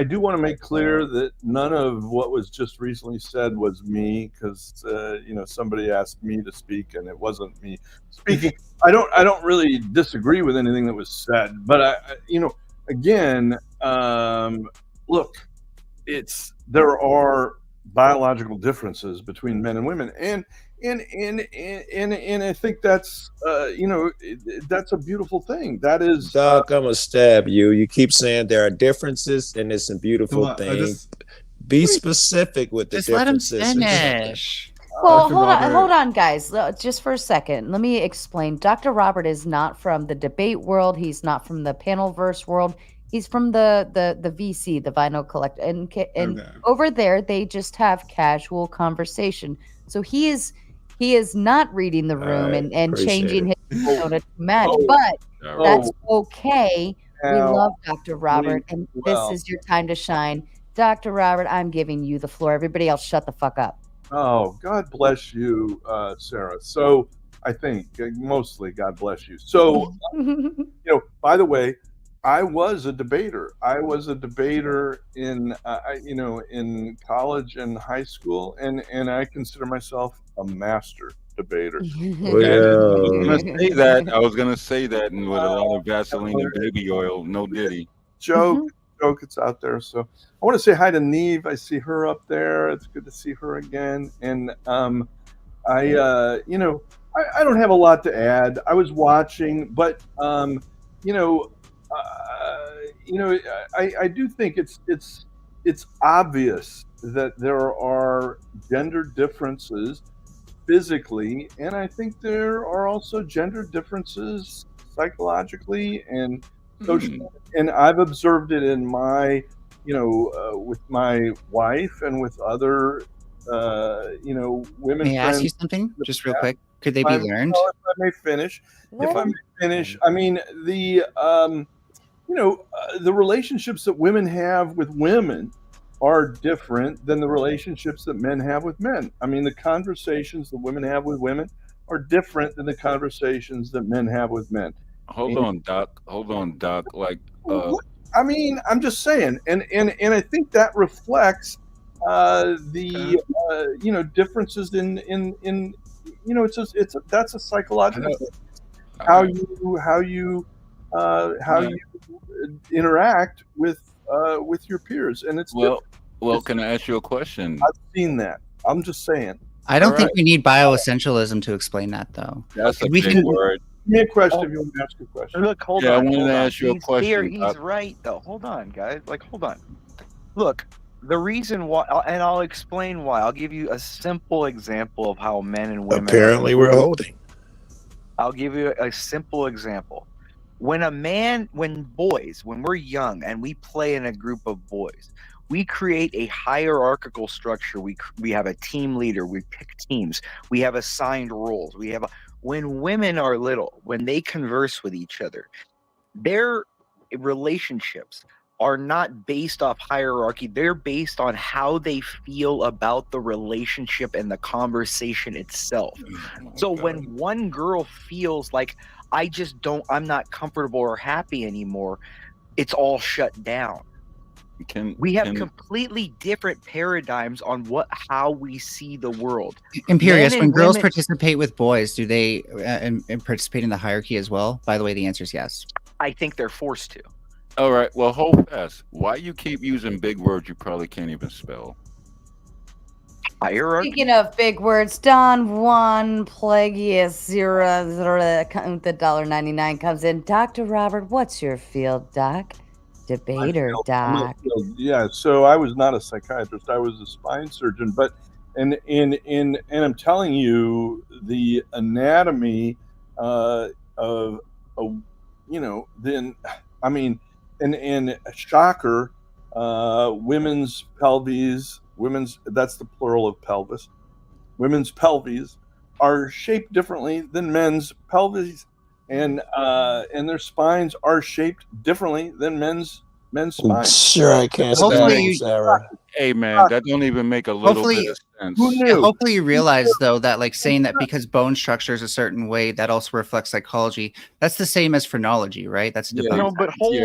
do want to make clear that none of what was just recently said was me, because somebody asked me to speak and it wasn't me speaking. I don't really disagree with anything that was said, but again, look, there are biological differences between men and women, and I think that's that's a beautiful thing. That is, Doc, I'm gonna stab you. You keep saying there are differences, and it's a beautiful thing. Be specific with the Just let him differences. finish. Well, hold on, guys. Just for a second. Let me explain. Dr. Robert is not from the debate world. He's not from the panelverse world. He's from the VC, the Vinyl Collect, and over there they just have casual conversation. So he is not reading the room and changing his persona to match, but that's okay We love Dr. Robert, and this is your time to shine. Dr. Robert, I'm giving you the floor. Everybody else, shut the fuck up. Oh, God bless you, Sarah. So I think mostly God bless you. So, by the way, I was a debater. I was a debater in, in college and high school, and I consider myself a master debater. I was gonna say that, and with a lot of Vaseline and baby oil, no diddy. Joke, it's out there. So I want to say hi to Neve. I see her up there. It's good to see her again. And I don't have a lot to add. I was watching, but I do think it's obvious that there are gender differences physically, and I think there are also gender differences psychologically and socially. And I've observed it in my, with my wife and with other, women. May I ask you something, just real quick? Could they be learned? If I may finish, I mean the relationships that women have with women are different than the relationships that men have with men. I mean, the conversations that women have with women are different than the conversations that men have with men. Hold on, Doc. Like, I mean, I'm just saying, and I think that reflects the differences in that's a psychological thing. How you interact with your peers, and it's well. Can I ask you a question? I've seen that. I'm just saying. I don't think we need bioessentialism to explain that, though. That's a big word. Give me a question if you want to ask a question. Look, hold I on. wanted to ask you a question. He's right, though. Hold on, guys. Hold on. Look, the reason why, and I'll explain why. I'll give you a simple example of how men and women. Apparently, we're holding. I'll give you a simple example. When we're young and we play in a group of boys, we create a hierarchical structure. We have a team leader. We pick teams. We have assigned roles. When women are little, when they converse with each other, their relationships are not based off hierarchy. They're based on how they feel about the relationship and the conversation itself. So when one girl feels like, I'm not comfortable or happy anymore, it's all shut down. We have completely different paradigms on how we see the world. Imperious, when girls participate with boys, do they and participate in the hierarchy as well? By the way, the answer is yes. I think they're forced to. All right. Well, hold fast. Why you keep using big words you probably can't even spell? Hierarchy. Speaking of big words, Don Juan Plagueis 0 the $1.99 comes in. Dr. Robert, what's your field, Doc? Debater, Doc. Yeah, so I was not a psychiatrist. I was a spine surgeon, but and I'm telling you, the anatomy and shocker, women's pelvis, that's the plural of pelvis. Women's pelvis are shaped differently than men's pelvis. And their spines are shaped differently than men's spines. Sure, I can't stand Sarah. Hey man, that don't even make a little bit of sense. Who knew? Yeah, hopefully you realize though that saying that because bone structure is a certain way, that also reflects psychology. That's the same as phrenology, right? That's a debate. No, but hold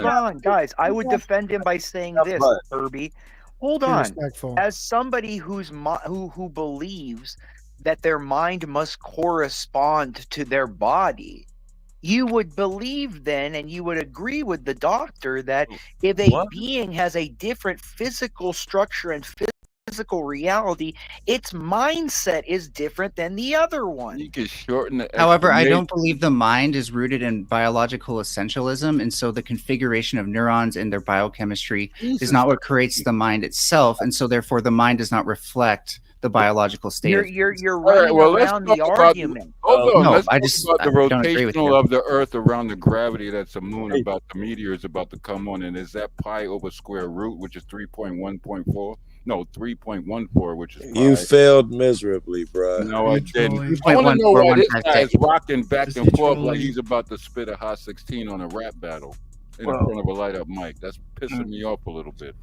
on, guys. I would defend him by saying this, Herbie. Hold on. As somebody who believes that their mind must correspond to their body, you would believe then, and you would agree with the doctor, that if a being has a different physical structure and physical reality, its mindset is different than the other one. You can shorten the However, I don't believe the mind is rooted in biological essentialism, and so the configuration of neurons and their biochemistry is not what creates the mind itself, and so therefore the mind does not reflect the biological state. You're All right, running well, let's around talk the about argument. Hold on. No, Let's I talk just- about the I don't agree with rotational you. of the Earth around the gravity that's the moon, about the meteors about to come on, and is that pi over square root, which is 3.1.4? No, 3.14, which is pi. You failed miserably, bro. No, I didn't. trolling? I want to know why this 3.14156. guy is rocking back Is and he forth like trolling? he's about to spit a hot 16 on a rap battle in Well- front of a light up mic. That's pissing me off a little bit.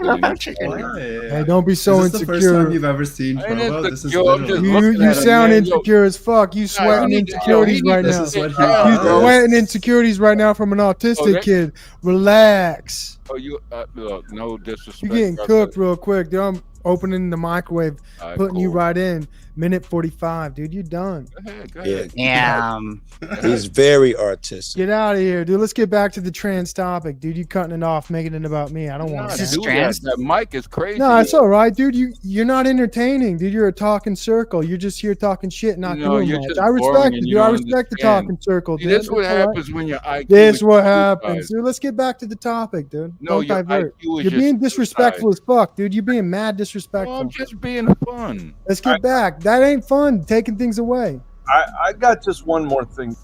I'm just kidding. Hey, don't be so Is this the first insecure. time you've ever seen I ain't Provo? This is insecure, I'm just literally. looking You at him, sound man. Yo, insecure as fuck. You sweating he insecurities right This now. is what he Yeah, You bro. sweating insecurities right now from an autistic that- kid. Relax. Oh, you look, no disrespect. You're getting brother. cooked real quick, dude. I'm opening the microwave, All right, putting you cool. right in. Minute 45, dude. You done. Go ahead, go Yeah. ahead. Damn. He's very artistic. Get out of here, dude. Let's get back to the trans topic, dude. You cutting it off, making it about me. I don't want Nah, This is that. do trans? That mic is crazy. No, it's all right, dude. You're not entertaining, dude. You're a talking circle. You're just here talking shit, not No, doing you're much. just I boring respect and it, you dude. I don't respect the understand. talking circle, See, dude. this is what It's all right. happens when your IQ This is what too happens, high. dude. Let's get back to the topic, dude. No, Don't your divert. IQ is You're just being too disrespectful high. as fuck, dude. You're being mad Oh, disrespectful. I'm just being fun. Let's get back. That ain't fun. Taking things away. I got just one more thing.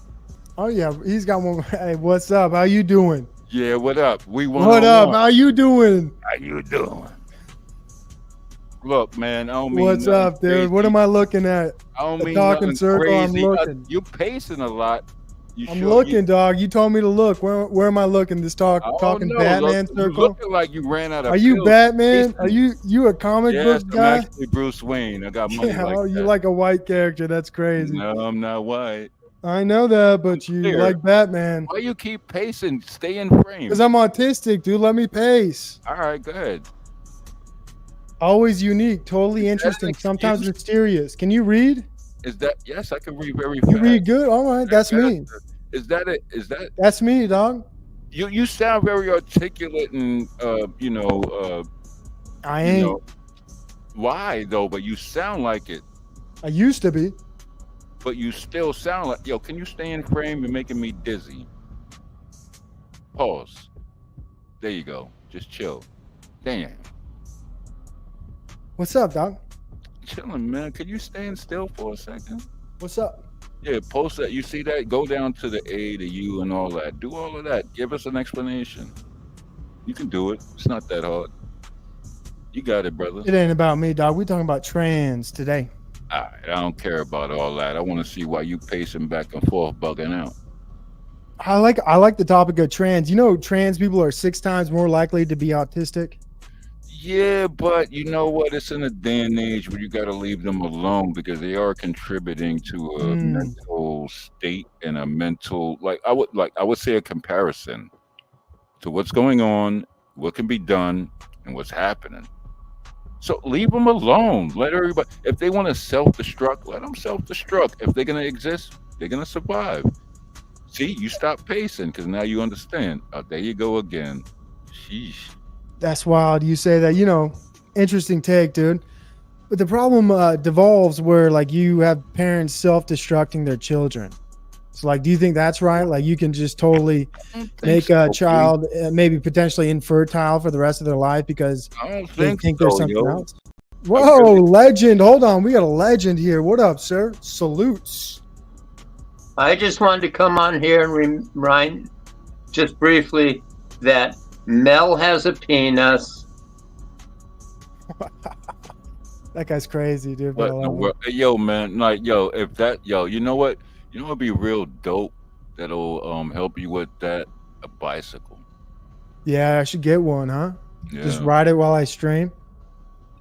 Oh yeah, he's got one. Hey, what's up? How you doing? Yeah, what up? We What up? one-on-one. How you doing? How you doing? Look, man, I don't mean What's nothing up, dude? crazy. What am I looking at? I don't A mean talking nothing circle. I'm crazy. looking. You pacing a lot. I'm looking, dog. You told me to look. Where am I looking? This talking Batman You circle. looking like you ran out of Are you pills. Batman? Are Pacing. you a comic Yes, book I'm guy? actually Bruce Wayne. I got money Yeah, like oh, that. you like a white character. That's crazy. No, I'm not white. I know that, but you clear. like Batman. Why you keep pacing? Stay in frame. Because I'm autistic, dude. Let me pace. All right, go ahead. Always unique, totally interesting, sometimes mysterious. Can you read? Is that yes? I can read very You fast. read good? All right, that's me. Is that it? Is that That's me, dog. you sound very articulate and I you ain't. know, why though? But you sound like it. I used to be. But you still sound like yo. Can you stay in frame? You're making me dizzy. Pause. There you go. Just chill. Damn. What's up, dog? Chilling, man. Can you stand still for a second? What's up? Yeah, post that. You see that? Go down to the A, the U, and all that. Do all of that. Give us an explanation. You can do it. It's not that hard. You got it, brother. It ain't about me, dog. We talking about trans today. All right, I don't care about all that. I want to see why you pacing back and forth, bugging out. I like the topic of trans. You know, trans people are 6 times more likely to be autistic. Yeah, but you know what? It's in a day and age where you got to leave them alone because they are contributing to a mental state and a mental I would say a comparison to what's going on, what can be done, and what's happening. So leave them alone. Let everybody. If they want to self-destruct, let them self-destruct. If they're gonna exist, they're gonna survive. See, you stop pacing because now you understand. Oh, there you go again. Sheesh. That's wild. You say that, interesting take, dude. But the problem devolves where like you have parents self-destructing their children. So like, do you think that's right? Like you can just totally make a child maybe potentially infertile for the rest of their life because they think there's something else? Whoa, legend. Hold on. We got a legend here. What up, sir? Salutes. I just wanted to come on here and remind just briefly that Mel has a penis. That guy's crazy, dude. But I love him. Yo, man, if that, you know what? You know what'd be real dope that'll help you with that? A bicycle. Yeah, I should get one, huh? Yeah. Just ride it while I stream.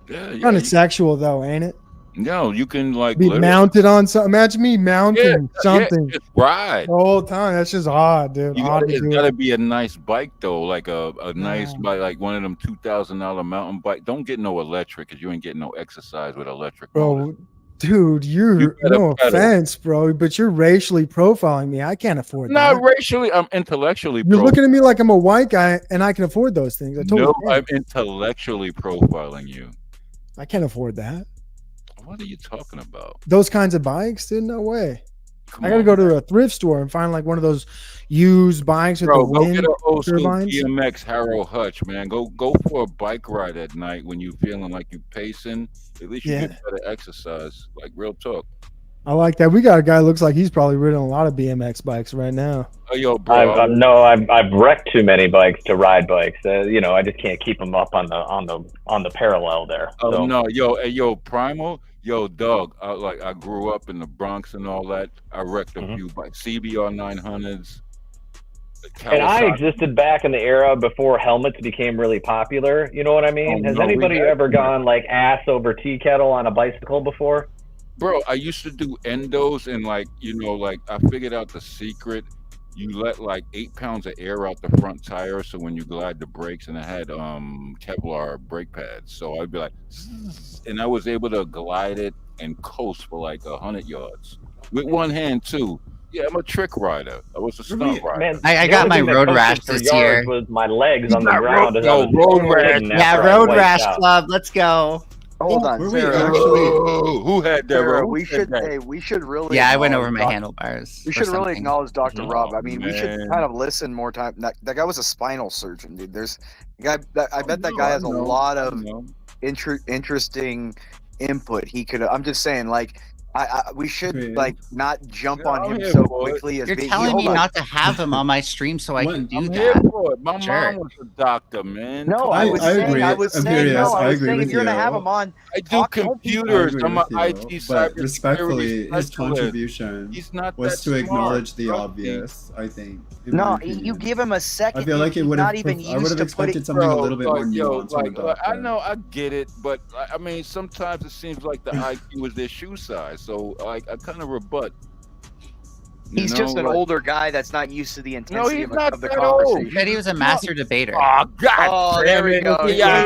Yeah, Kind of sexual though, ain't it? No, you can Be literally- mounted on something. Imagine me mounting something just ride. the whole time. That's just odd, dude. It's gotta be a nice bike though, like a nice bike, like one of them $2,000 mountain bike. Don't get no electric because you ain't getting no exercise with electric. Bro, dude, you're You gotta no pedal. offense, bro, but you're racially profiling me. I can't afford that. Not racially, I'm intellectually. You're looking at me like I'm a white guy and I can afford those things. I totally No, can. I'm intellectually profiling you. I can't afford that. What are you talking about? Those kinds of bikes, dude, no way. I gotta go to a thrift store and find like one of those used bikes with Bro, the go wind get an old school turbines. BMX Harold Hutch, man. Go for a bike ride at night when you feeling like you pacing. At least you Yeah. get better exercise. Like real talk. I like that. We got a guy who looks like he's probably ridden a lot of BMX bikes right now. Oh, yo, bro. I've wrecked too many bikes to ride bikes. You know, I just can't keep them up on the parallel there. Oh So. no, yo, Primal, yo, dog. I grew up in the Bronx and all that. I wrecked a few bikes, CBR 900s. And I existed back in the era before helmets became really popular. You know what I mean? Has anybody ever gone like ass over tea kettle on a bicycle before? Bro, I used to do endos and like I figured out the secret. You let like 8 pounds of air out the front tire, so when you glide the brakes, and I had Kevlar brake pads, so I'd be like, and I was able to glide it and coast for like 100 yards with one hand too. Yeah, I'm a trick rider. I was a stunt rider. Man, I got my road rash this year. Was my legs on the ground? Road rash. Yeah, road rash club. Let's go. Hold on, Were Sarah. who had that? Sarah, Who we said should. that? Hey, we should really. Yeah, I went over acknowledge my Doc- handlebars. We or should really something. acknowledge Dr. Rob. I mean, we should man. kind of listen more time. That guy was a spinal surgeon, dude. There's guy. I bet that guy has a lot of interesting input. He could. I'm just saying, like. We should like not jump on him so quickly. You're telling me not to have him on my stream so I can do I'm here that. for it. My mom was a doctor, man. No, I was saying, I was saying if you're gonna have him on, I do computers. I'm an IT but cybersecurity respectfully, his specialist. contribution He's not was that to acknowledge smart, the trust me. obvious. I think. No, you give him a second. I feel like it he's would not have. even I would used have to expected put something a Bro, little bit more like, nuanced from a I doctor. know, I get it, but I mean, sometimes it seems like the IQ is their shoe size. So, like, I kind of rebut. He's just an older guy that's not used to the intensity he's not of the that old. conversation. He said he was a master debater. Oh, God. Oh, there we go. Yeah.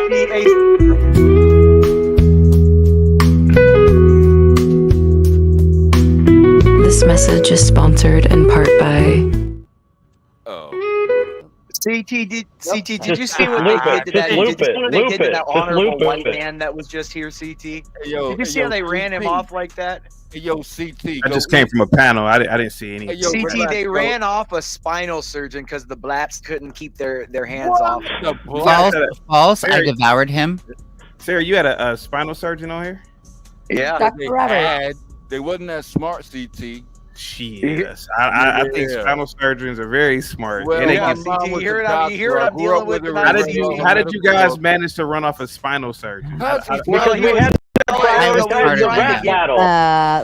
This message is sponsored in part by. CT, did you see what they did to that? Did you see what they did to that honorable white man that was just here, CT? Did you see how they ran him off like that? Hey, yo, CT. I just came from a panel. I didn't see any. CT, they ran off a spinal surgeon because the blacks couldn't keep their hands off. False. I devoured him. Sarah, you had a spinal surgeon on here? Yeah. They wasn't that smart, CT. Yes, I think spinal surgeons are very smart. Well, And they yeah, get- mom was a doctor. hear what I'm I grew dealing up with a tonight? How did you guys manage to run off a spinal surgeon? Because we had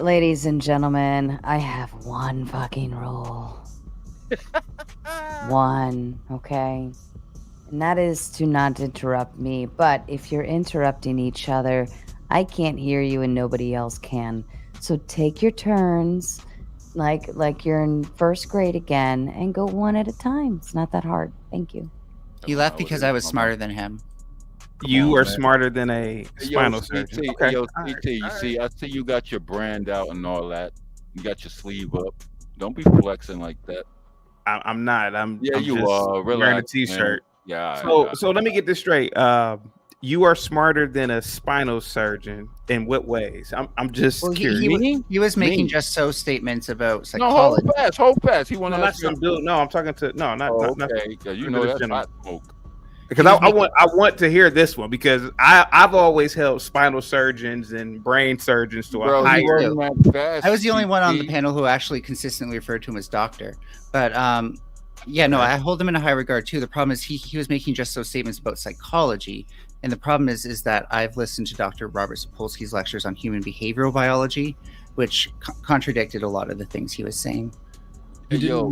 ladies and gentlemen, I have one fucking rule. One, okay? And that is to not interrupt me. But if you're interrupting each other, I can't hear you and nobody else can. So take your turns like you're in first grade again and go one at a time. It's not that hard. Thank you. He left because I was smarter than him. You are smarter than a spinal surgeon. Okay. Yo, CT, you see, I see you got your brand out and all that. You got your sleeve up. Don't be flexing like that. I'm not. I'm you just are. wearing a Relax, t-shirt. man. Yeah. So let me get this straight. You are smarter than a spinal surgeon. In what ways? I'm just curious. He was making just so statements about No, psychology. hold fast. He want to No, ask not some dude. No, I'm talking to not. okay, because you know that's hot smoke. Because I want to hear this one because I've always held spinal surgeons and brain surgeons to a higher. I was the only one on the panel who actually consistently referred to him as doctor. But yeah, no, I hold him in a high regard too. The problem is he was making just so statements about psychology. And the problem is that I've listened to Dr. Robert Sapolsky's lectures on human behavioral biology, which contradicted a lot of the things he was saying. He didn't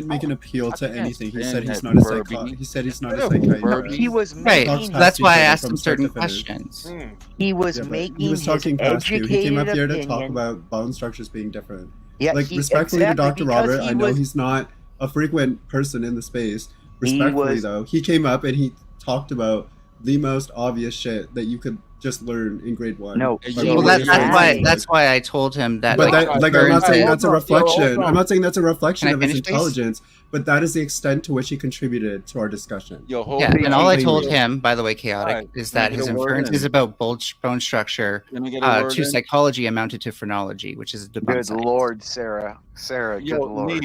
make an appeal to anything. He said he's not a psychiatrist. He said he's not a psychiatrist. He was right. making That's why I people asked from him start certain to finish. questions. He was Yeah, but making he was talking his past you. He came up here to talk opinion. about bone structures being different. Yeah, like he- respectfully exactly, to Dr. because Robert, he I know was- he's not a frequent person in the space. He Respectfully was- though, he came up and he talked about the most obvious shit that you could just learned in grade 1. No, well, that's why I told him that. But like, I'm not saying that's a reflection. I'm not saying that's a Can reflection I of his finish, please? intelligence, but that is the extent to which he contributed to our discussion. Yeah, and all I told him, by the way, Chaotic, is Can I that get his a word inferences in? about bone structure Can I get a word to in? psychology amounted to phrenology, which is a debunked Good science. Lord, Sarah. Good Lord.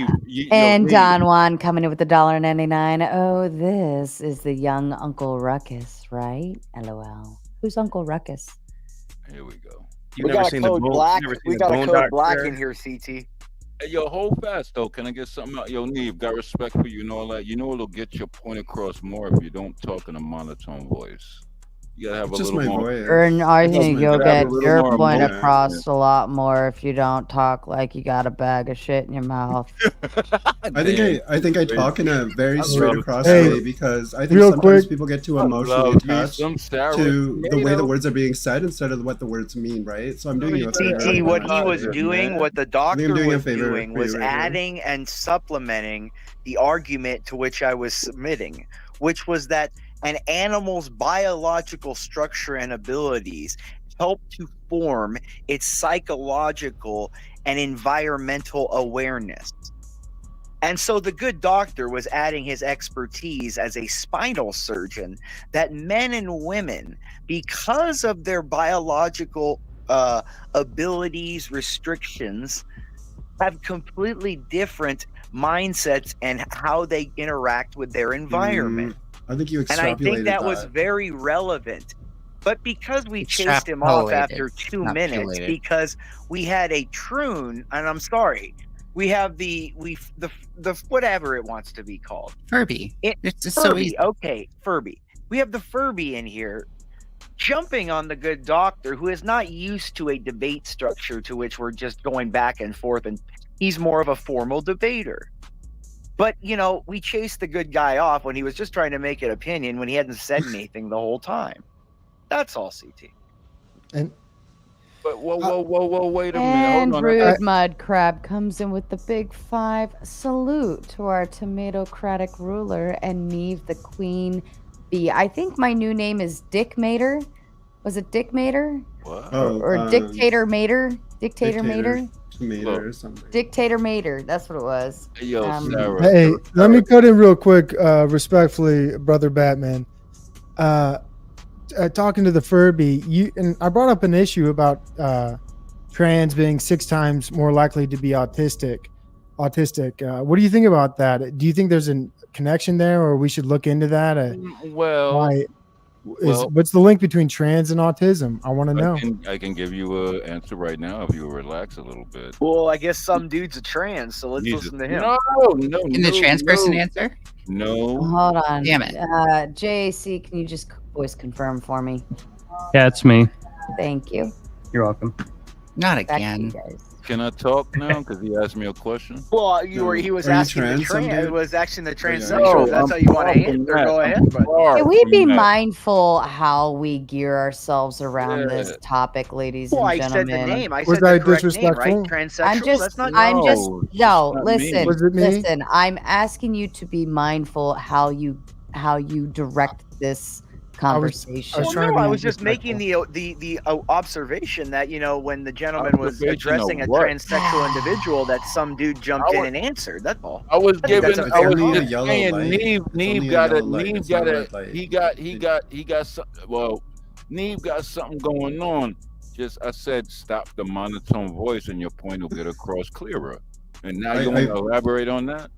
And Don Juan coming in with $1.99. Oh, this is the young Uncle Ruckus, right? LOL. Who's Uncle Ruckus? Here we go. We got a code black. We got a code black in here, CT. Hey, yo, hold fast though. Can I get something out? Yo, Neve, got respect for you and all that. You know it'll get your point across more if you don't talk in a monotone voice. You gotta have It's a just little my more. voice. And I think you'll get your point emotion. across a lot more if you don't talk like you got a bag of shit in your mouth. I think I talk in a very straight across Hey, way because I think real sometimes quick. people get too I emotionally love me attached some Sara to the way the tomato. words are being said instead of what the words mean, right? So I'm doing you a favor. CT, what he was Yeah. doing, what the I think doctor I'm doing a was favor doing, for you was right now. adding and supplementing the argument to which I was submitting, which was that an animal's biological structure and abilities help to form its psychological and environmental awareness. And so the good doctor was adding his expertise as a spinal surgeon that men and women, because of their biological abilities, restrictions, have completely different mindsets and how they interact with their environment. I think you And I think extrapolated that was very relevant. But because we chased him off after 2 not minutes, pulated. because we had a troon, and I'm sorry, we have the whatever it wants to be called. Furby. It's just so Furby, easy. okay, Furby. We have the Furby in here jumping on the good doctor who is not used to a debate structure to which we're just going back and forth, and he's more of a formal debater. But, you know, we chased the good guy off when he was just trying to make an opinion when he hadn't said anything the whole time. That's all, CT. And But whoa, wait a minute. And Hold on. Rude Mud Crab comes in with the big 5. Salute to our tomatocratic ruler and Neve the Queen Bee. I think my new name is Dick Mater. Was it Dick Mater? What? Or Dictator Mater? Dictator Mater? Tomato or something. Dictator Mater. That's what it was. Yo, Sara. Hey, let me cut in real quick, respectfully, brother Batman. Talking to the Furby, and I brought up an issue about trans being 6 times more likely to be autistic. What do you think about that? Do you think there's a connection there, or we should look into that? Well, what's the link between trans and autism? I want to know. I can give you an answer right now if you relax a little bit. Well, I guess some dude's a trans, so let's listen to him. No. Can the trans person answer? No. Hold on. Damn it. JAC, can you just voice confirm for me? Yeah, it's me. Thank you. You're welcome. Not Back to you again. guys. Can I talk now? Because he asked me a question. Well, he was Are you asking the trans, some trans. dude? It was asking the No, transsexual. If that's how you want to answer. Go ahead. But Can we be mindful how we gear ourselves around this topic, ladies well, and I said gentlemen? the name. I Was said I the correct name, disrespectful? right? Transsexual. I'm just, That's not. not me. listen, Was it me? listen. I'm asking you to be mindful how you direct this conversation. I was just making the observation that, you know, when the gentleman was Observation of addressing a what? transsexual individual, that some dude jumped in and ansed. That's all. I was I think giving. that's a I fair was comment. just saying. Neve got some. Well, Neve got something going on. Just I said, stop the monotone voice, and your point will get across clearer. And now you want to elaborate on that?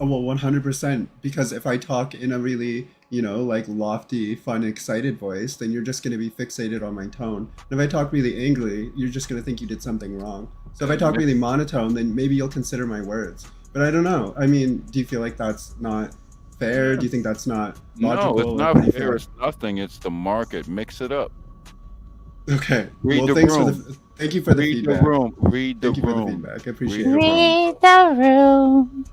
Oh, well, 100%. Because if I talk in a really, like lofty, fun, excited voice, then you're just going to be fixated on my tone. And if I talk really angry, you're just going to think you did something wrong. So if I talk really monotone, then maybe you'll consider my words. But I don't know. I mean, do you feel like that's not fair? Do you think that's not logical? No, it's not fair. It's nothing. It's the market. Mix it up. Okay. Read well, the thanks room. thank you for the Read feedback. the room. Read the Thank you for the room. feedback. I appreciate Read it. Read the room.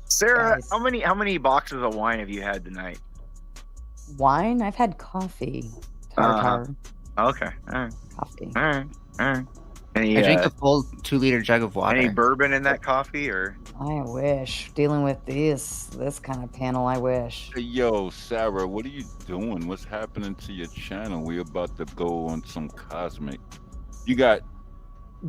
Sarah, Guys. how many boxes of wine have you had tonight? Wine? I've had coffee. Tartar. Okay. All right. Coffee. All right. Any, I drink a full 2-liter jug of water. Any bourbon in that coffee, or? I wish. Dealing with this kind of panel, I wish. Hey, yo, Sarah, what are you doing? What's happening to your channel? We're about to go on some cosmic. You got.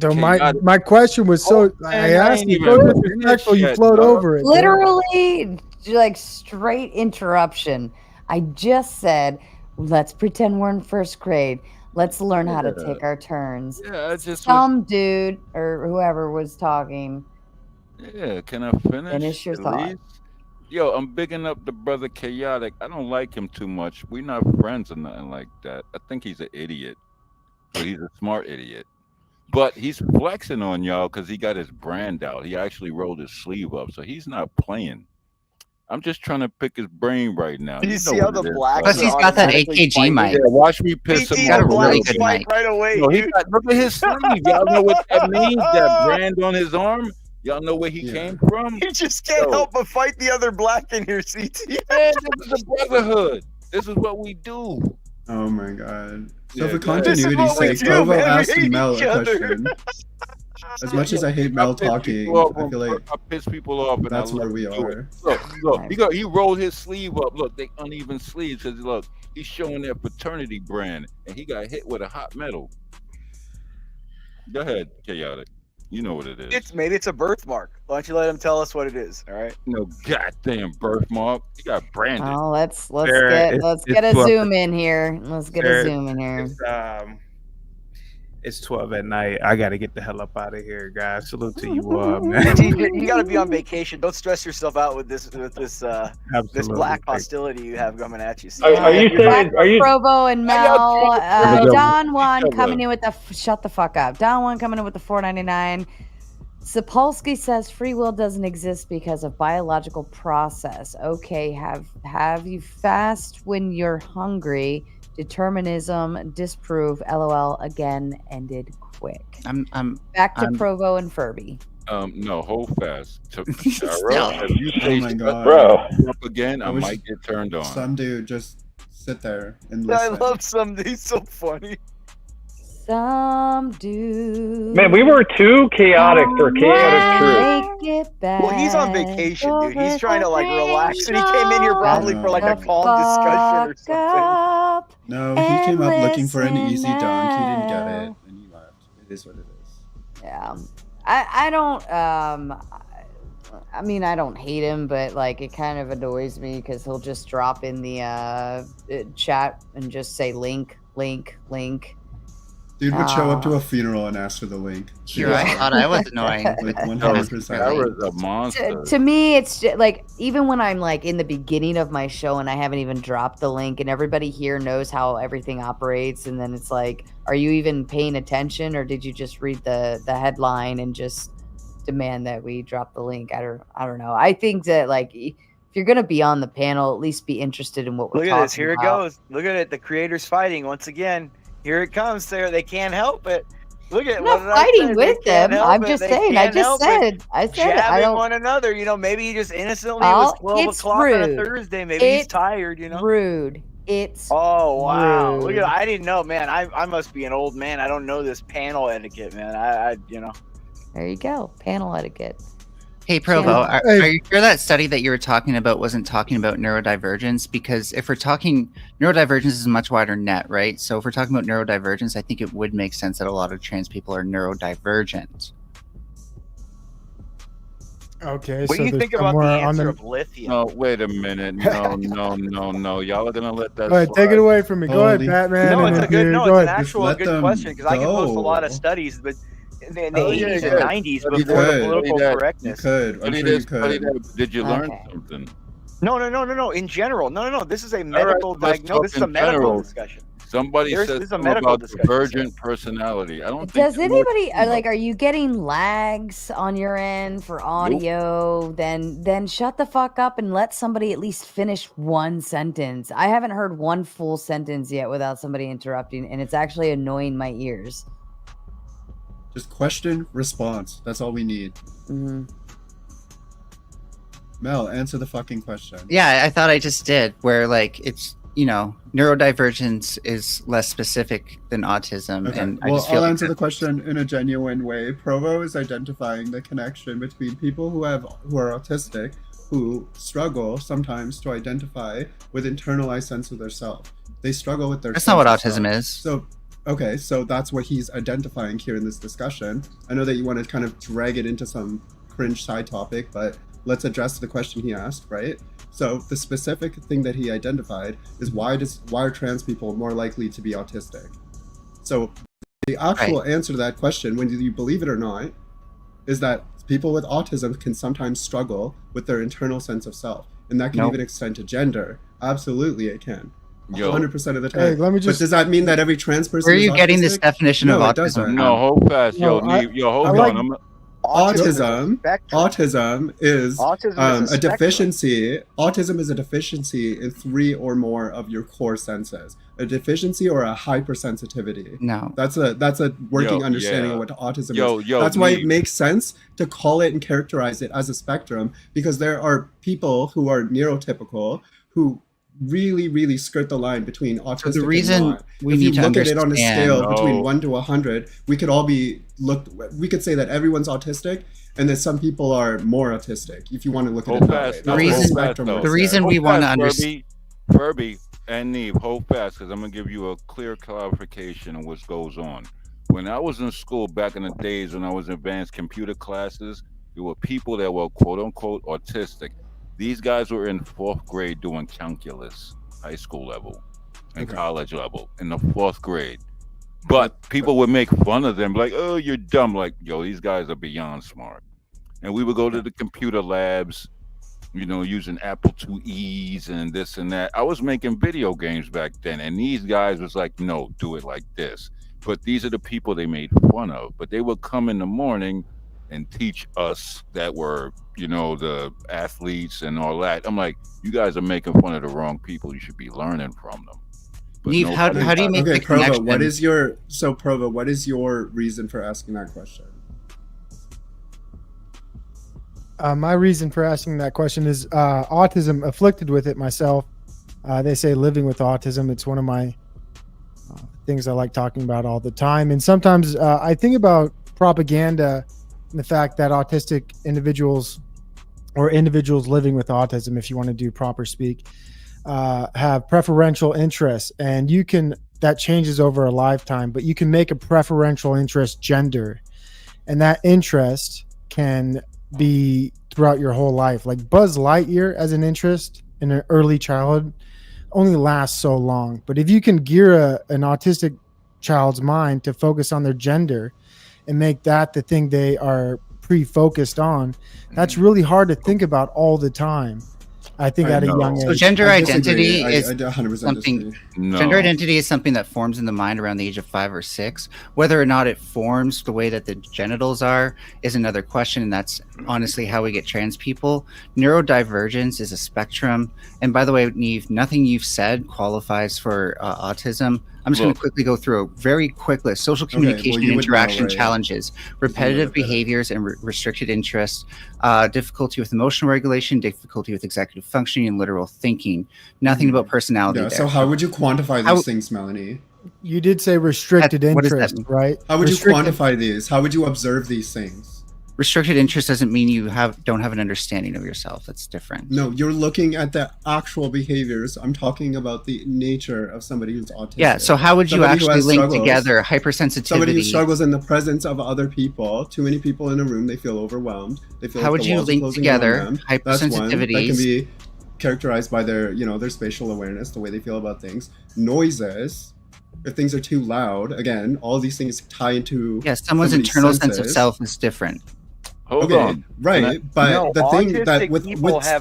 So my question was I asked you so disrespectful you float over it. Literally, like straight interruption. I just said, let's pretend we're in first grade. Let's learn how to take our turns. Yeah, I just dude or whoever was talking. Yeah, can I finish? Finish your at thought. least? Yo, I'm bigging up the brother Chaotic. I don't like him too much. We're not friends or nothing like that. I think he's an idiot, but he's a smart idiot. But he's flexing on y'all because he got his brand out. He actually rolled his sleeve up, so he's not playing. I'm just trying to pick his brain right now. You see how the blacks Plus, he's got that AKG mic. Yeah, watch me piss He's him got off. a really good mic. Right away. No, look at his sleeve. Y'all know what that means? That brand on his arm? Y'all know where he came from? You just can't help but fight the other black in here, CT. Man, this is a brotherhood. This is what we do. Oh my god. So Yeah, for go ahead. continuity's sake, Provo man. We asked hate Mel each a other. question. As much as I hate Mel talking, I feel like I piss people off. And that's I where love we to do are. it. Look, he rolled his sleeve up. Look, they uneven sleeves. Cause look, he's showing their fraternity brand, and he got hit with a hot metal. Go ahead, Chaotic. You know what it is. Maybe it's a birthmark. Why don't you let him tell us what it is? All right. No goddamn birthmark. He got branded. Oh, let's Sarah, get a 12 zoom in here. Let's get a zoom in here. It's 12 at night. I got to get the hell up out of here, guys. Salute to you all, man. You got to be on vacation. Don't stress yourself out with this black hostility you have coming at you. Are you saying? Are you? Provo and Mel, Have a good Don one. Juan coming in with the shut the fuck up. Don Juan coming in with the $4.99. Sapolsky says free will doesn't exist because of biological process. Okay, have you fast when you're hungry? Determinism, disprove, LOL, again, ended quick. I'm back to Provo and Furby. No, hold fast. Sarah, if you say my God. bro up again, I might get turned on. Some dude just sit there and I listen. love some. He's so funny. Some dude. Man, we were too chaotic for chaotic truth. Well, he's on vacation, dude. He's trying to like relax, and he came in here probably for like a calm discussion or something. No, he came up looking for an easy dunk. He didn't get it, and he left. It is what it is. Yeah, I don't. I mean, I don't hate him, but like it kind of annoys me because he'll just drop in the chat and just say link. Dude would show up to a funeral and ask for the link. Here, I thought I was annoying. Like 100%. That was a monster. To me, it's just, like even when I'm like in the beginning of my show and I haven't even dropped the link, and everybody here knows how everything operates, and then it's like, are you even paying attention, or did you just read the headline and just demand that we drop the link? I don't know. I think that like if you're gonna be on the panel, at least be interested in what we're talking about. Look at this. Here it goes. Look at it. The creators fighting once again. Here it comes, Sarah. They can't help it. Look at I'm not fighting with them. I'm just saying. I said jabbing one another. You know, maybe he just innocently it was 12 o'clock on a Thursday. Maybe he's tired. You know, rude. It's wow. rude. Look at, I didn't know, man. I must be an old man. I don't know this panel etiquette, man. I you know. There you go. Panel etiquette. Hey, Provo, are you sure that study that you were talking about wasn't talking about neurodivergence? Because if we're talking, neurodivergence is a much wider net, right? So if we're talking about neurodivergence, I think it would make sense that a lot of trans people are neurodivergent. Okay, what do you think about the answer of lithium? No, wait a minute. No. Y'all are gonna let that. Go ahead, take it away from me. Go ahead, Batman. No, it's a good, Go it's ahead. an actual good question because I can post a lot of studies, but in the 80s and 90s before the political correctness. Did you learn something? No. In general, no. This is a medical diagnosis. This is a medical discussion. Somebody said something about divergent personality. I don't think. Does anybody like? Are you getting lags on your end for audio? Nope. Then shut the fuck up and let somebody at least finish one sentence. I haven't heard one full sentence yet without somebody interrupting, and it's actually annoying my ears. Just question, response. That's all we need. Mm-hmm. Mel, answer the fucking question. Yeah, I thought I just did. Where like it's neurodivergence is less specific than autism. Okay. And Well, I just feel I'll like answer the question in a genuine way. Provo is identifying the connection between people who are autistic, who struggle sometimes to identify with internalized sense of their self. They struggle with their. That's not what autism is. So, okay, so that's what he's identifying here in this discussion. I know that you want to kind of drag it into some cringe side topic, but let's address the question he asked, right? So the specific thing that he identified is why are trans people more likely to be autistic? So the actual answer to that question, when you believe it or not, is that people with autism can sometimes struggle with their internal sense of self, and that can even extend to gender. Absolutely, it can. 100% of the time. Hey, let me just. But does that mean that every trans person? Where are you is getting this autistic? definition of No, it autism? doesn't. No, hold fast, No, hold on. Autism is Autism is a a deficiency. Autism is a deficiency in 3 or more of your core senses. A deficiency or a hypersensitivity. No, that's a working understanding of what autism is. That's why it makes sense to call it and characterize it as a spectrum, because there are people who are neurotypical who really skirt the line between autistic the reason and not. we If need you to look at it on a scale understand- between 1 to 100, we could all be we could say that everyone's autistic, and that some people are more autistic. If you want to look at it that way, The reason we want to understand. Furby and Neve, hold fast, because I'm gonna give you a clear clarification of what goes on. When I was in school back in the days when I was in advanced computer classes, there were people that were quote unquote autistic. These guys were in 4th grade doing calculus, high school level, and college level in the 4th grade. But people would make fun of them, like, "Oh, you're dumb." Like, yo, these guys are beyond smart. And we would go to the computer labs, using Apple IIe's and this and that. I was making video games back then, and these guys was like, "No, do it like this." But these are the people they made fun of. But they would come in the morning and teach us that were, the athletes and all that. I'm like, you guys are making fun of the wrong people. You should be learning from them. Neve, how do you make the Provo, connection? Provo, what is your reason for asking that question? My reason for asking that question is autism, afflicted with it myself. They say living with autism. It's one of my things I like talking about all the time. And sometimes I think about propaganda and the fact that autistic individuals or individuals living with autism, if you want to do proper speak, have preferential interests. And that changes over a lifetime, but you can make a preferential interest gender. And that interest can be throughout your whole life. Like Buzz Lightyear as an interest in an early childhood only lasts so long. But if you can gear an autistic child's mind to focus on their gender and make that the thing they are pre-focused on, that's really hard to think about all the time. I think at a young age. So gender identity is I 100% something. disagree. Gender identity is something that forms in the mind around the age of 5 or 6. Whether or not it forms the way that the genitals are is another question, and that's honestly how we get trans people. Neurodivergence is a spectrum, and by the way, Neve, nothing you've said qualifies for autism. I'm just going to quickly go through a very quick list. Social communication and interaction challenges, repetitive behaviors and restricted interests, difficulty with emotional regulation, difficulty with executive functioning and literal thinking. Nothing about personality there. So how would you quantify these things, Melanie? You did say restricted interest, right? How would you quantify these? How would you observe these things? Restricted interest doesn't mean you don't have an understanding of yourself. That's different. No, you're looking at the actual behaviors. I'm talking about the nature of somebody who's autistic. Yeah, so how would you actually link together hypersensitivity? Somebody who struggles in the presence of other people, too many people in a room, they feel overwhelmed. They feel how like would the you walls are link closing together in on them. hypersensitivities? That can be characterized by their, their spatial awareness, the way they feel about things. Noises. If things are too loud, again, all these things tie into someone's internal sense of self is different. Hold on. Right, but the thing that with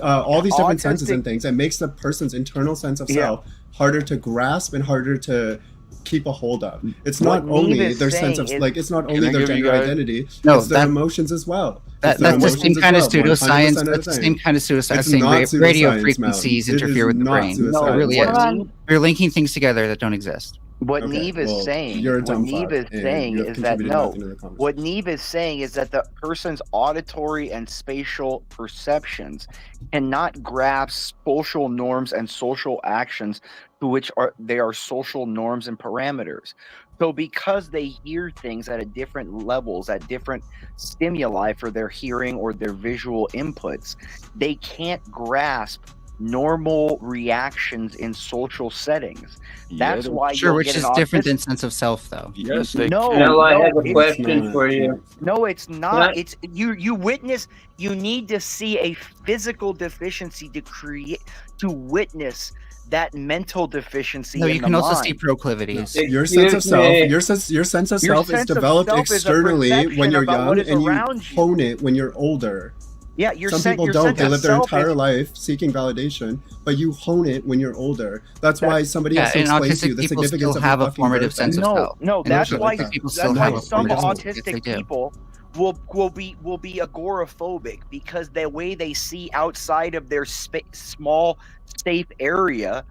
all these different senses and things, it makes the person's internal sense of self harder to grasp and harder to keep a hold of. It's not only their sense of it's not only their gender identity, it's their emotions as well. That's the same kind of pseudoscience. That's the same kind of pseudoscience saying radio frequencies interfere with the brain. No, it really is. You're linking things together that don't exist. What Neve is saying, you're a what dumb Neve fuck, is and saying you have is that contributed no. nothing to the conversation. What Neve is saying is that the person's auditory and spatial perceptions cannot grasp social norms and social actions to which they are social norms and parameters. So because they hear things at a different levels, at different stimuli for their hearing or their visual inputs, they can't grasp normal reactions in social settings. That's why sure, you'll which get is an different autistic. than sense of self, though. Yes, Now I have a question for you. No, it's not. It's you witness. You need to see a physical deficiency to witness that mental deficiency. No, in you the can also mind. see proclivities. Your sense of self, your sense of self is developed externally when you're young, and you hone it when you're older. Yeah, some people don't. They live their entire life seeking validation, but you hone it when you're older. That's why somebody has to explain to you the significance of have a fucking formative birth. sense of self. No, that's why people that's still why have a some formative sense. autistic Yes, they do. people will be agoraphobic because the way they see outside of their small safe area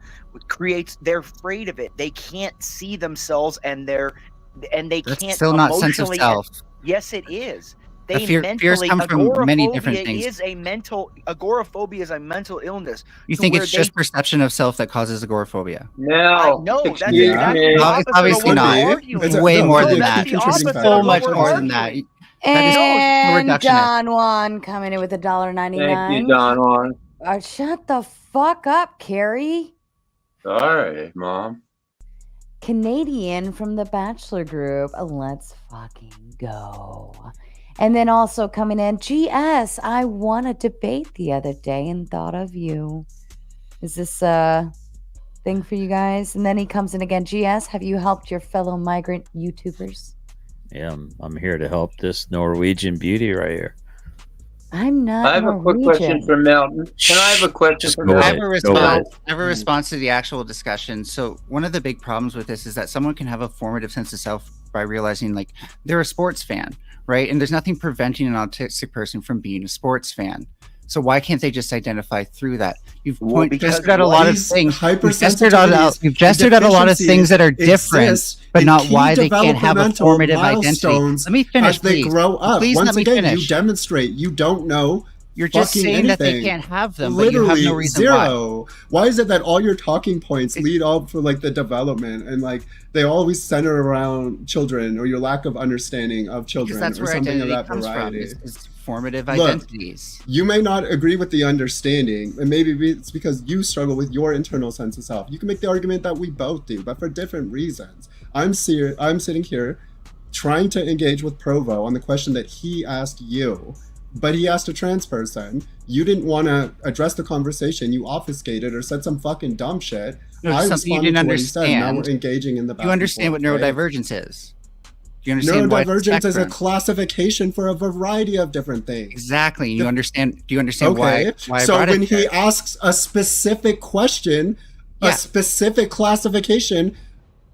creates. They're afraid of it. They can't see themselves, and they That's can't still not sense of emotionally. self. Yes, it is. The They fears mentally come from many different agoraphobia things. Agoraphobia is a mental illness. You to think where it's just perception of self that causes agoraphobia? No, no, that's It's obviously not. It's way more than that. It's so much more than that. That is And reductionist. Don Juan coming in with $1.99. Thank you, Don Juan. Shut the fuck up, Carrie. Sorry, Mom. Canadian from the Bachelor Group. Let's fucking go. And then also coming in, GS, I won a debate the other day and thought of you. Is this a thing for you guys? And then he comes in again, GS, have you helped your fellow migrant YouTubers? Yeah, I'm here to help this Norwegian beauty right here. I'm not I have a quick question for Melton. Can I have a question for I have Melton? a response to the actual discussion. So one of the big problems with this is that someone can have a formative sense of self by realizing like they're a sports fan, right? And there's nothing preventing an autistic person from being a sports fan. So why can't they just identify through that? You've gestured at a lot of things. You've gestured at a lot of things that are different, but not why they can't have a formative identity. Let me finish, as they please. grow up. Please Once let me again, finish. you demonstrate. You don't know. You're just fucking saying that they anything. can't have them, but you have Literally no reason zero. Why is it that all your talking points lead up for like the development and like they always center around children or your lack of understanding of children Because that's or where something of identity that comes variety? from. Is formative Look, identities. You may not agree with the understanding, and maybe it's because you struggle with your internal sense of self. You can make the argument that we both do, but for different reasons. I'm sitting here trying to engage with Provo on the question that he asked you, but he asked a trans person. You didn't want to address the conversation. You obfuscated or said some fucking dumb shit. No, I something you responded didn't to what he said. Now understand. we're engaging in the back You and understand what forth, right? neurodivergence is? Do you understand why it's Neurodivergence is a spectrum? classification for a variety of different things. Exactly. You understand? Do you understand why I so brought when it he there? asks a specific question, a specific classification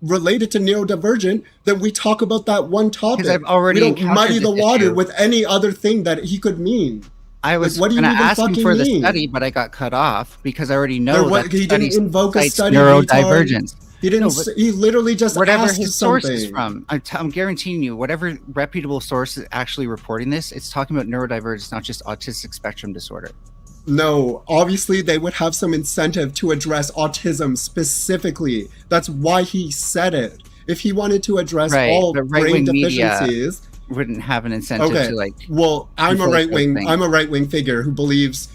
related to neurodivergent, then we talk about that one topic. I've already we don't encountered muddy the this water issue. with any other thing that he could mean. I was what do you going to even ask him fucking for the mean? study, but I got cut off because I already know that He didn't invoke a cites study. neurodivergence. He didn't. No, but He literally just whatever asked his source is something. from, I'm guaranteeing you, whatever reputable source is actually reporting this, it's talking about neurodivergence, not just autistic spectrum disorder. No, obviously they would have some incentive to address autism specifically. That's why he said it. If he wanted to address all but brain right-wing media deficiencies, wouldn't have an incentive okay. to like. Well, I'm a conflate right those wing. things. I'm a right wing figure who believes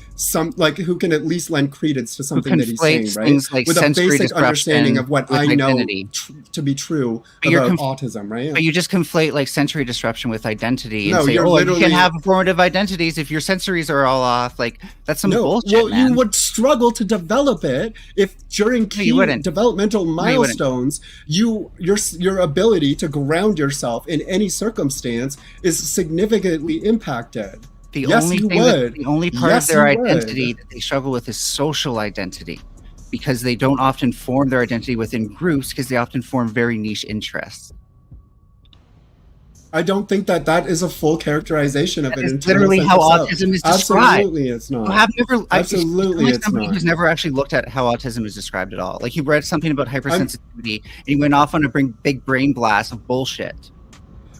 who can at least lend credence to something that he's saying, conflates right? things like With a sensory basic disruption understanding of what with I know identity. to be true But you're about conf- autism, right? But you just conflate like sensory disruption with identity and No, say, you're "Oh, you literally- can have formative identities if your sensories are all off." Like that's some bullshit, well, man. you would struggle to develop it if during key you wouldn't. developmental No, you wouldn't. milestones, your ability to ground yourself in any circumstance is significantly impacted. The Yes, only you thing would. the only part Yes, of their you would. identity that they struggle with is social identity, because they don't often form their identity within groups because they often form very niche interests. I don't think that is a full characterization of it. It's literally how autism is described. Absolutely, it's not. You have never, Absolutely, it's somebody not. who's never actually looked at how autism is described at all. Like he read something about hypersensitivity, and he went off on a big brain blast of bullshit.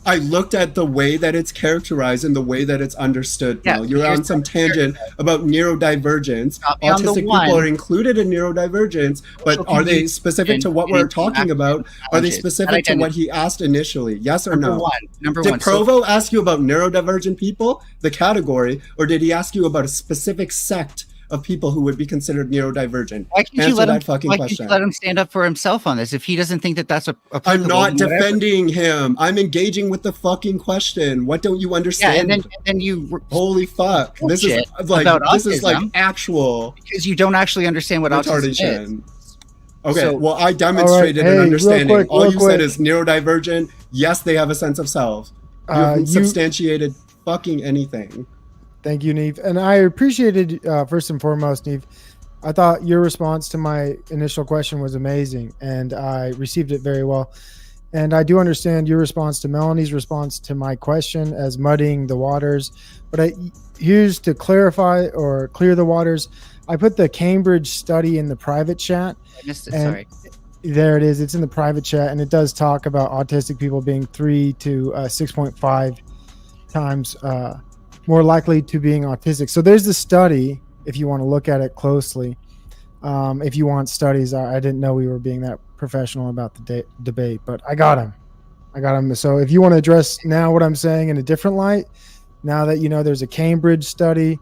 I looked at the way that it's characterized and the way that it's understood. Yeah, you're on some tangent about neurodivergence. Autistic people are included in neurodivergence, but are they specific to what we're talking about? Are they specific to what he asked initially? Yes or no? Number one. Did Provo ask you about neurodivergent people, the category, or did he ask you about a specific sect of people who would be considered neurodivergent? Why can't you let him stand up for himself on this if he doesn't think that that's a I'm not defending him. I'm engaging with the fucking question. What don't you understand? Yeah, and then you holy fuck. This is like actual because you don't actually understand what autism is. Okay, well I demonstrated an understanding. All you said is neurodivergent. Yes, they have a sense of self. You haven't substantiated fucking anything. Thank you, Neve. And I appreciated, first and foremost, Neve, I thought your response to my initial question was amazing, and I received it very well. And I do understand your response to Melanie's response to my question as muddying the waters. But here's to clarify or clear the waters. I put the Cambridge study in the private chat. I missed it, sorry. There it is. It's in the private chat, and it does talk about autistic people being 3 to 6.5 times more likely to being autistic. So there's the study if you want to look at it closely. If you want studies, I didn't know we were being that professional about the debate, but I got him. So if you want to address now what I'm saying in a different light, now that you know there's a Cambridge study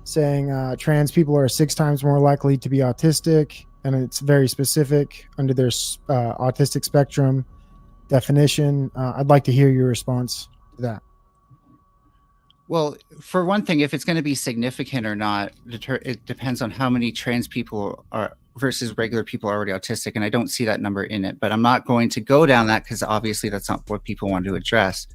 saying trans people are 6 times more likely to be autistic, and it's very specific under their autistic spectrum definition, I'd like to hear your response to that. Well, for one thing, if it's going to be significant or not, it depends on how many trans people are versus regular people are already autistic. And I don't see that number in it, but I'm not going to go down that because obviously that's not what people want to address.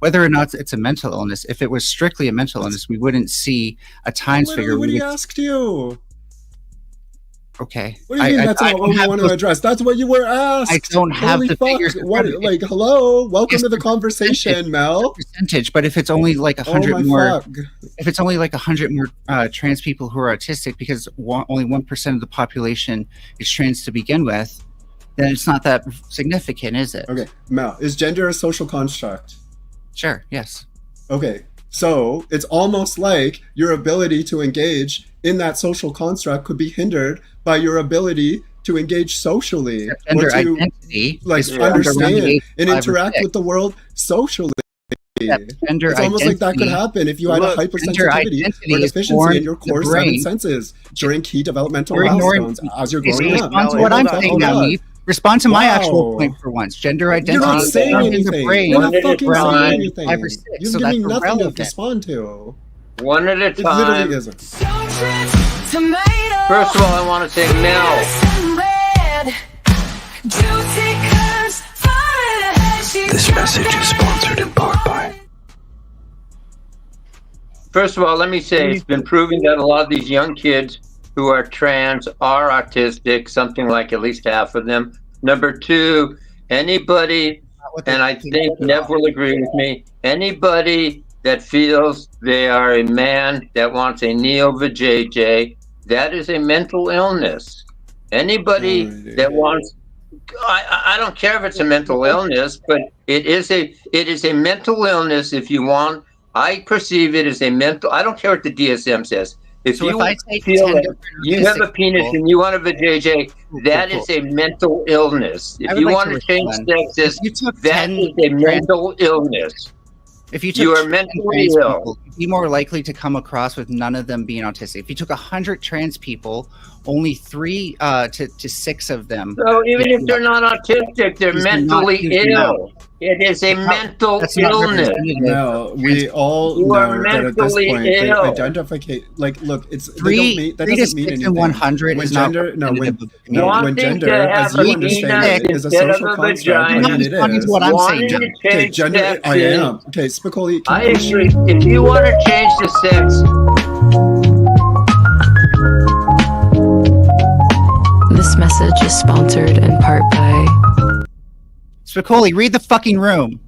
Whether or not it's a mental illness, if it was strictly a mental illness, we wouldn't see a times figure. What he asked you. Okay. What do you mean that's not what we want to address? That's what you were asked. I don't have the figures. What, like, hello? Welcome to the conversation, Mel. Percentage, but if it's only like 100 more, if it's only like 100 more trans people who are autistic because only 1% of the population is trans to begin with, then it's not that significant, is it? Okay, Mel, is gender a social construct? Sure, yes. Okay, so it's almost like your ability to engage in that social construct could be hindered by your ability to engage socially Gender or to identity understand and interact with the world socially. It's almost like that could happen if you had a hypersensitivity or deficiency in your core 7 senses during key developmental milestones as you're growing up. Respond to what I'm saying now, Neve. Respond to my actual point for once. Gender identity. You're not saying anything. You're not fucking saying anything. 5 or 6, You're so giving that's nothing to irrelevant. respond to. One at a time. It literally isn't. First of all, I want to say Mel. This message is sponsored in part by. First of all, let me say it's been proven that a lot of these young kids who are trans are autistic, something like at least half of them. Number 2, anybody, and I think Nev will agree with me, anybody that feels they are a man that wants a neo-vajayjay, that is a mental illness. Anybody that wants, I don't care if it's a mental illness, but it is a mental illness if you want. I perceive it as a mental, I don't care what the DSM says. If you feel that you have a penis and you want a vajayjay, that is a mental illness. If you want to change sexes, that is a mental illness. If you are mentally ill, you'd be more likely to come across with none of them being autistic. If you took 100 trans people, only 3 to 6 of them. So even if they're not autistic, they're mentally ill. It is a mental illness. No, we all know that at this point they identify. Like, look, it's they don't mean, that doesn't mean anything. 100 when is gender, when gender, as you understand it, is a social construct. I mean, it is. What I'm saying. Okay, gender. I am. Okay, Spicoli. I agree. If you want to change the sex. This message is sponsored in part by. Spicoli, read the fucking room.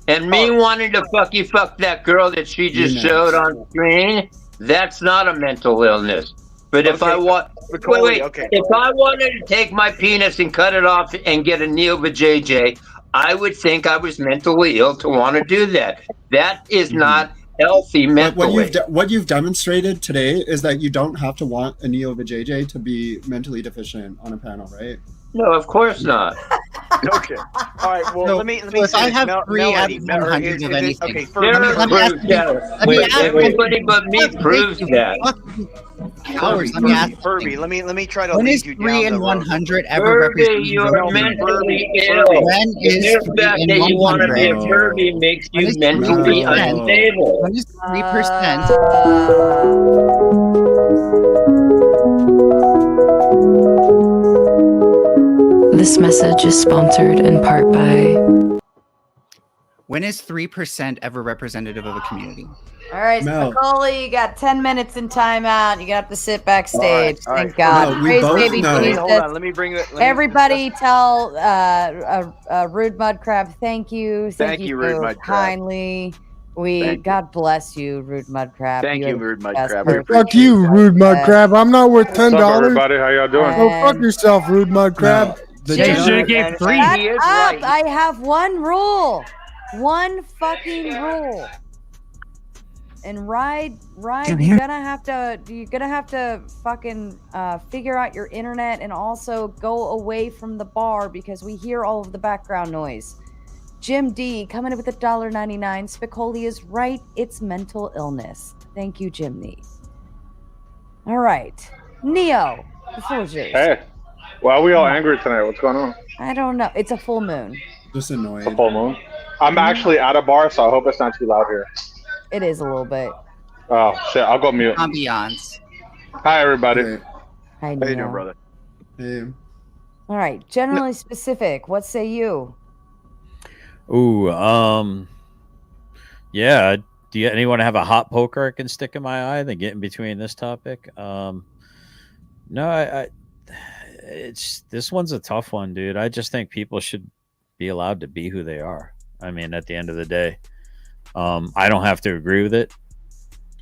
And me wanting to fuck that girl that she just showed on screen, that's not a mental illness. But if I want, wait, if I wanted to take my penis and cut it off and get a neo vajayjay, I would think I was mentally ill to want to do that. That is not healthy mentally. But what you've demonstrated today is that you don't have to want a neo vajayjay to be mentally deficient on a panel, right? No, of course not. Okay. All right. Well, So- let me. so if I have 3 out of 100 of anything, Okay. Everybody but me proves that. Furby, let me try to When lead is you 3 down in the 100 road. ever represented? You're mentally ill. When is The 3 fact in that you want to be a 100? Furby makes When you is mentally 3%? unstable. When is 3%? This message is sponsored in part by. When is 3% ever representative of a community? All right, Mel. Spicoli, you got 10 minutes in timeout. You got to sit backstage. All right. Thank God. Mel, we Praise both baby know- Jesus. Hold on, let me bring it. Everybody tell Rude Mud Crab thank you. Thank you, Rude so Mud Crab. kindly. God bless you, Rude Mud Crab. Thank You're you, the Rude Mud best Crab. person. Fuck you, Rude Mud Crab. I'm not worth $10. What's up, everybody? How y'all doing? Go fuck yourself, Rude Mud Crab. Shut up! I have one rule. One fucking rule. And ride, you're gonna have to fucking figure out your internet and also go away from the bar because we hear all of the background noise. Jim D coming in with $1.99. Spicoli is right. It's mental illness. Thank you, Jim D. All right, Neo, the floor is yours. Hey, why are we all angry tonight? What's going on? I don't know. It's a full moon. Just annoyed. It's a full moon. I'm actually at a bar, so I hope it's not too loud here. It is a little bit. Oh shit! I'll go mute. Ambiance. Hi, everybody. Hi, How you Neo. doing, brother? Hey. All right, generally specific. What say you? Ooh, yeah. Do anyone have a hot poker I can stick in my eye that get in between this topic? No, it's this one's a tough one, dude. I just think people should be allowed to be who they are. I mean, at the end of the day, I don't have to agree with it.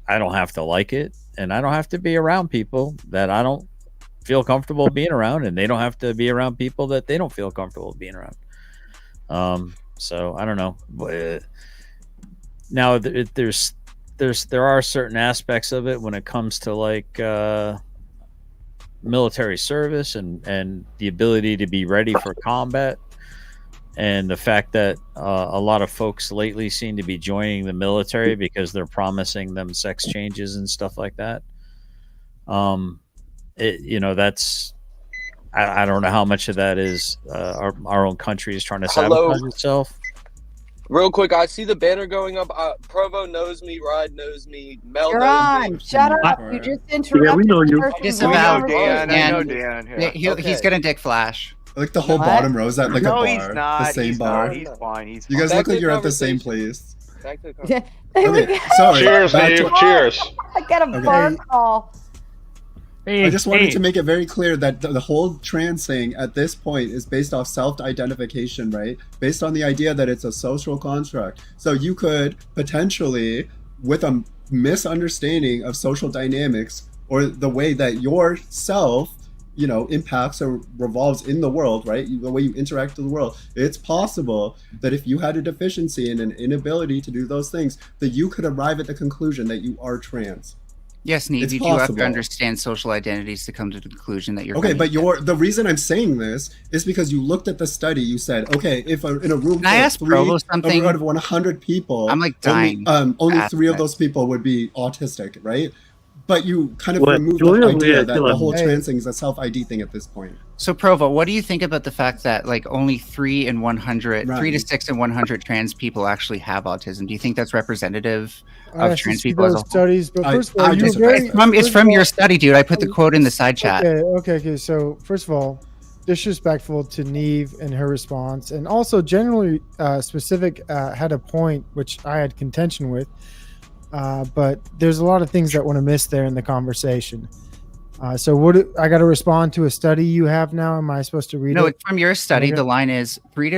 I don't have to like it, and I don't have to be around people that I don't feel comfortable being around, and they don't have to be around people that they don't feel comfortable being around. So I don't know. Now there are certain aspects of it when it comes to like military service and the ability to be ready for combat, and the fact that a lot of folks lately seem to be joining the military because they're promising them sex changes and stuff like that. That's I don't know how much of that is our own country is trying to sabotage itself. Real quick, I see the banner going up. Provo knows me, Rod knows me, Mel You're knows on. me. Shut up. You just interrupted. Yeah, we know you. Disavow Dan. I know Dan. Dan. Yeah. He's gonna dick flash. Like the whole What? bottom row is at like No, a bar. he's not. The same He's bar. not. He's fine. He's You guys fine. look like Back to you're the at the same conversation. place. Back to the Okay, sorry. Cheers, back Dave. to- Cheers. I got a bar call. I just wanted to make it very clear that the whole trans thing at this point is based off self-identification, right? Based on the idea that it's a social construct. So you could potentially, with a misunderstanding of social dynamics or the way that yourself, impacts or revolves in the world, right? The way you interact with the world. It's possible that if you had a deficiency and an inability to do those things, that you could arrive at the conclusion that you are trans. Yes, Neve, It's you do have possible. to understand social identities to come to the conclusion that you're Okay, coming but the reason I'm saying this is because you looked at the study. You said, okay, if in a room Can I full of ask Provo something? out of 100 people, I'm, like, dying only to 3 of ask those people would be autistic, right? But you kind of What? removed Julia, the idea yeah, that Dylan. the whole Hey. trans thing is a self-ID thing at this point. So Provo, what do you think about the fact that like only 3 in 100, Right. 3 to 6 in 100 trans people actually have autism? Do you think that's representative I of have to trans see people as a those whole? studies, but first of all, I you're disagree. very. It's first from of your all- study, dude. I put the quote in the side chat. Okay. So first of all, disrespectful to Neve and her response, and also generally specific had a point which I had contention with, but there's a lot of things that want to miss there in the conversation. So I got to respond to a study you have now? Am I supposed to read it? No, it's from your study. Okay. The line is 3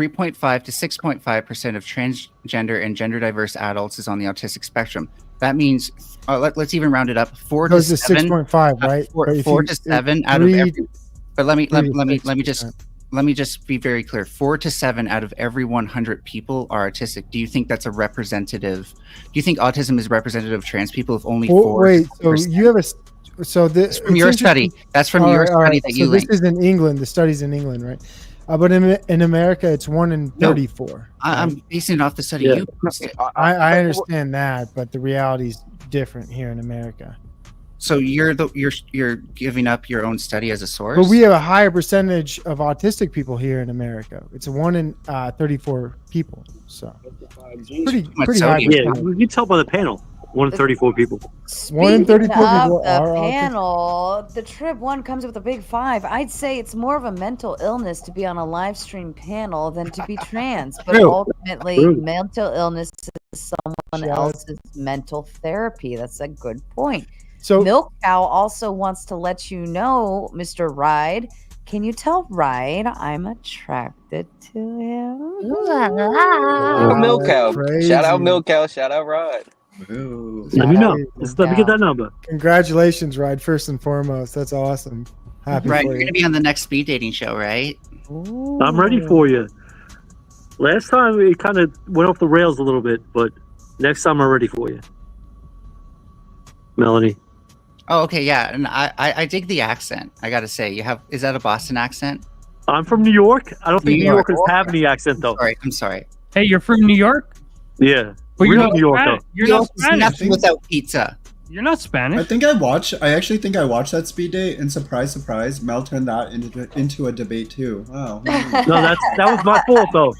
3.5 to 6.5% of transgender and gender diverse adults is on the autistic spectrum. That means, let's even round it up, 4 to 7. 6.5, right? 4 to 7 out of every. But let me just be very clear. 4 to 7 out of every 100 people are autistic. Do you think that's a representative? Do you think autism is representative of trans people? If only 4. Wait, so you have a. So this from your study. That's from your study that you linked. This is in England. The study's in England, right? But in America, it's 1 in 34. No, I'm basing it off the study you posted. I understand that, but the reality is different here in America. So you're giving up your own study as a source? But we have a higher percentage of autistic people here in America. It's 1 in 34 people. So pretty high. Yeah, you can tell by the panel. 1 in 34 people. 1 in 34 people the are panel. The Trib One comes with a big 5. I'd say it's more of a mental illness to be on a live stream panel than to be trans. But ultimately, mental illness is someone else's mental therapy. That's a good point. So Milk Cow also wants to let you know, Mr. Ride. Can you tell Ride I'm attracted to him? Milk Cow. Shout out Milk Cow. Shout out Ride. Let me know. Let me get that number. Congratulations, Ride, first and foremost. That's awesome. Happy right, for you're you. going to be on the next speed dating show, right? I'm ready for you. Last time it kind of went off the rails a little bit, but next time I'm ready for you. Melanie. Oh, okay, yeah. And I dig the accent, I got to say. Is that a Boston accent? I'm from New York. I don't think New Yorkers have any accent, though. I'm sorry. Hey, you're from New York? Yeah. But We're you're not not New York, Spanish. though. You're not Spanish. Nothing without pizza. You're not Spanish. I actually think I watched that speed date, and surprise, surprise, Mel turned that into a debate too. Wow. No, that was my fault though,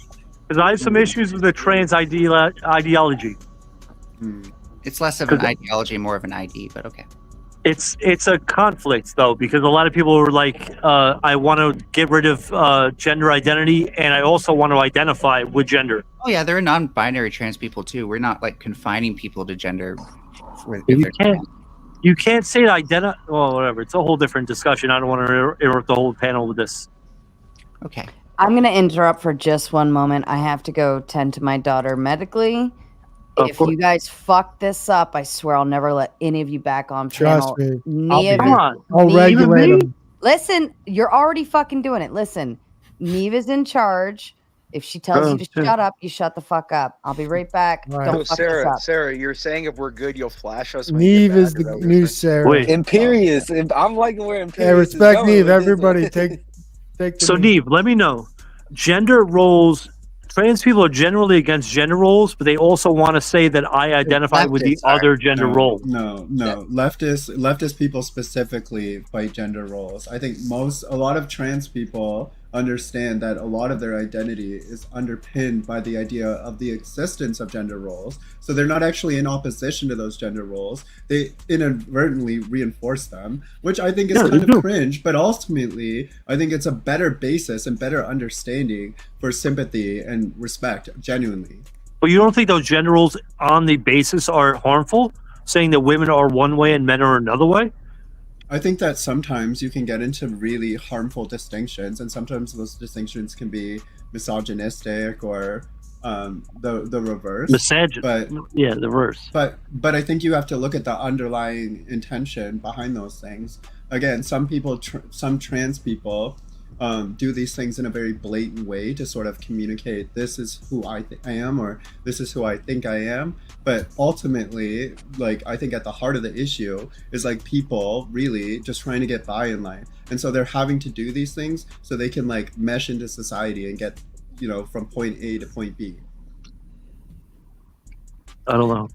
because I have some issues with the trans ideology. It's less of an ideology, more of an ID, but okay. It's a conflict though, because a lot of people are like, I want to get rid of gender identity, and I also want to identify with gender. Oh yeah, there are non-binary trans people too. We're not like confining people to gender. You can't say well, whatever. It's a whole different discussion. I don't want to interrupt the whole panel with this. Okay. I'm going to interrupt for just one moment. I have to go tend to my daughter medically. If you guys fuck this up, I swear I'll never let any of you back on panel. Trust me. I'll regulate them. Listen, you're already fucking doing it. Listen, Neve is in charge. If she tells you to shut up, you shut the fuck up. I'll be right back. Don't fuck this up. Sarah, you're saying if we're good, you'll flash us. Neve is the new Sarah. Imperious. I'm liking where Imperious Yeah, respect is Neve. going. Everybody take the So Neve, let me know. Gender roles. Trans people are generally against gender roles, but they also want to say that I identify with the other gender role. No. Leftist people specifically fight gender roles. I think a lot of trans people understand that a lot of their identity is underpinned by the idea of the existence of gender roles. So they're not actually in opposition to those gender roles. They inadvertently reinforce them, which I think is kind of cringe, but ultimately I think it's a better basis and better understanding for sympathy and respect, genuinely. But you don't think those gender roles on the basis are harmful? Saying that women are one way and men are another way? I think that sometimes you can get into really harmful distinctions, and sometimes those distinctions can be misogynistic or the reverse. The reverse. But I think you have to look at the underlying intention behind those things. Again, some people, some trans people, do these things in a very blatant way to sort of communicate this is who I am or this is who I think I am. But ultimately, like, I think at the heart of the issue is like people really just trying to get by in life. And so they're having to do these things so they can like mesh into society and get, from point A to point B. I don't know.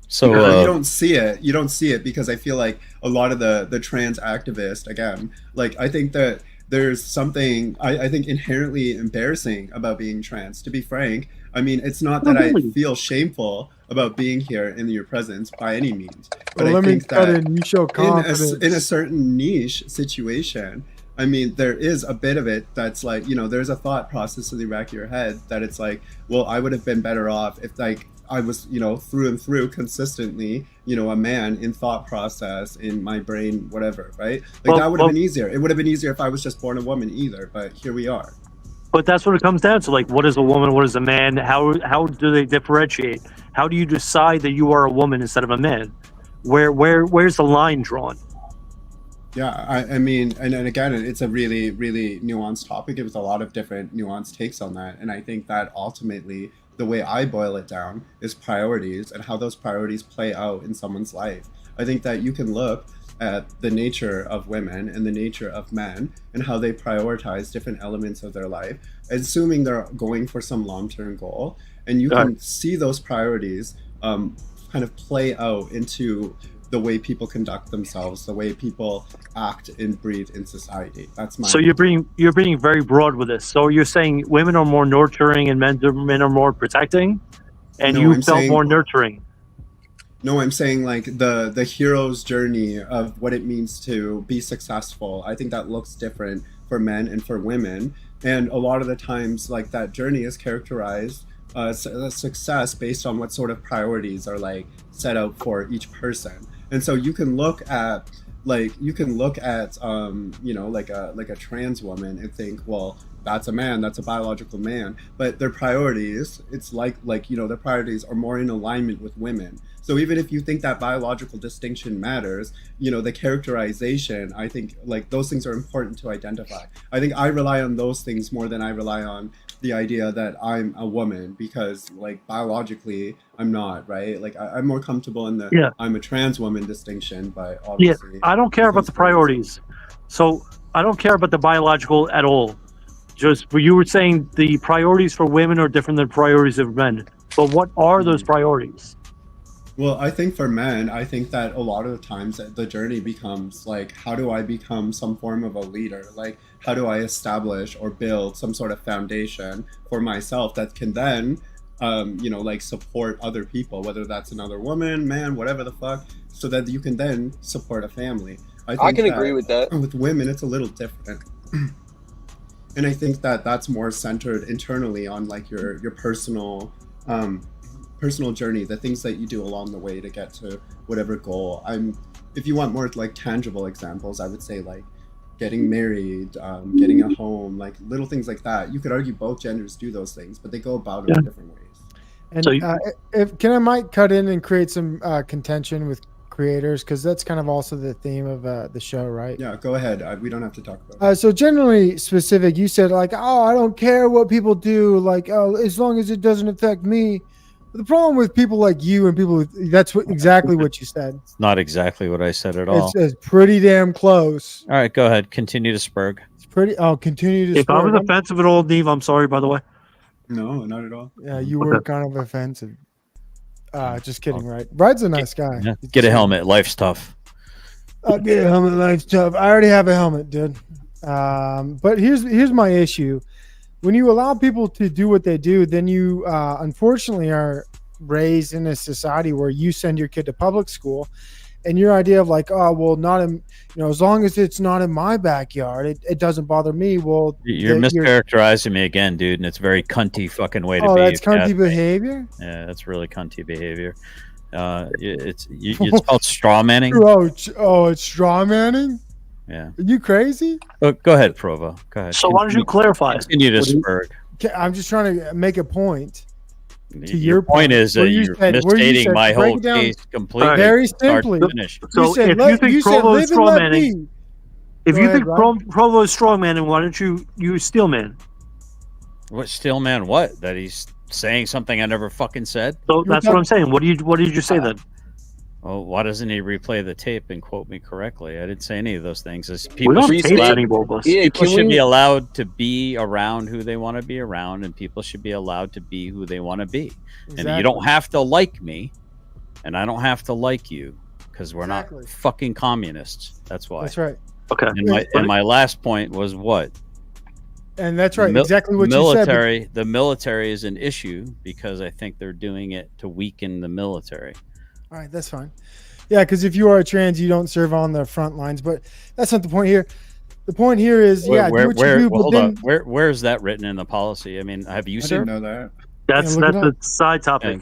So you don't see it. You don't see it because I feel like a lot of the trans activists, again, like I think that there's something I think inherently embarrassing about being trans. To be frank, I mean, it's not that I feel shameful about being here in your presence by any means, but I think that you show confidence in a certain niche situation. I mean, there is a bit of it that's like, there's a thought process in the back of your head that it's like, well, I would have been better off if like I was, through and through consistently, a man in thought process, in my brain, whatever, right? Like that would have been easier. It would have been easier if I was just born a woman either, but here we are. But that's what it comes down to. Like, what is a woman? What is a man? How do they differentiate? How do you decide that you are a woman instead of a man? Where's the line drawn? Yeah, I mean, and again, it's a really, really nuanced topic. It was a lot of different nuanced takes on that. And I think that ultimately, the way I boil it down is priorities and how those priorities play out in someone's life. I think that you can look at the nature of women and the nature of men and how they prioritize different elements of their life, assuming they're going for some long-term goal. And you can see those priorities kind of play out into the way people conduct themselves, the way people act and breathe in society. That's my. So you're being very broad with this. So you're saying women are more nurturing and men are more protecting, and No, you I'm felt saying- more nurturing. No, I'm saying like the hero's journey of what it means to be successful. I think that looks different for men and for women, and a lot of the times, like that journey is characterized success based on what sort of priorities are like set out for each person. And so you can look at like a trans woman and think, well, that's a man, that's a biological man, but their priorities, it's like their priorities are more in alignment with women. So even if you think that biological distinction matters, the characterization, I think like those things are important to identify. I think I rely on those things more than I rely on the idea that I'm a woman, because like biologically I'm not, right? Like I'm more comfortable in the I'm a trans woman distinction, but obviously I don't care about the priorities. So I don't care about the biological at all. Just you were saying the priorities for women are different than priorities of men. But what are those priorities? Well, I think for men, I think that a lot of the times the journey becomes like, how do I become some form of a leader? Like, how do I establish or build some sort of foundation for myself that can then, like support other people, whether that's another woman, man, whatever the fuck, so that you can then support a family. I can agree with that. With women, it's a little different. And I think that that's more centered internally on like your personal journey, the things that you do along the way to get to whatever goal. If you want more like tangible examples, I would say like getting married, getting a home, like little things like that. You could argue both genders do those things, but they go about it in different ways. And I might cut in and create some contention with creators, because that's kind of also the theme of the show, right? Yeah, go ahead. We don't have to talk about it. So generally specific, you said like, oh, I don't care what people do, like, oh, as long as it doesn't affect me. But the problem with people like you and people that's exactly what you said. It's not exactly what I said at all. It's pretty damn close. All right, go ahead. Continue to Spurg. It's pretty. I'll continue to. If I was offensive at all, Neve, I'm sorry, by the way. No, not at all. Yeah, you were kind of offensive. Just kidding, right? Bride's a nice guy. Yeah. Get a helmet. Life's tough. I'll get a helmet. Life's tough. I already have a helmet, dude. But here's my issue. When you allow people to do what they do, then you unfortunately are raised in a society where you send your kid to public school, and your idea of like, oh, well, not in, as long as it's not in my backyard, it doesn't bother me. Well, you're mischaracterizing me again, dude, and it's very cunty fucking way to be. Oh, that's cunty behavior? Yeah, that's really cunty behavior. It's called straw manning. Oh, it's straw manning? Yeah. Are you crazy? Oh, go ahead, Provo. Go ahead. So why don't you clarify? Continue to Spurg. I'm just trying to make a point. To your point is that you're misstating my whole case completely. Very simply. So if you think Provo is straw manning, Provo is strong manning, why don't you steel man? What steel man? What? That he's saying something I never fucking said? So that's what I'm saying. What did you say then? Well, why doesn't he replay the tape and quote me correctly? I didn't say any of those things. People should be allowed to be around who they want to be around, and people should be allowed to be who they want to be. Exactly. And you don't have to like me, and I don't have to like you, because we're not fucking communists. That's why. That's right. Okay. And my last point was what? And that's right. Exactly what you said. The military is an issue because I think they're doing it to weaken the military. All right, that's fine. Yeah, because if you are a trans, you don't serve on the front lines. But that's not the point here. The point here is, do what you do. Hold on. Where is that written in the policy? I mean, have you seen? I didn't know that. That's a side topic.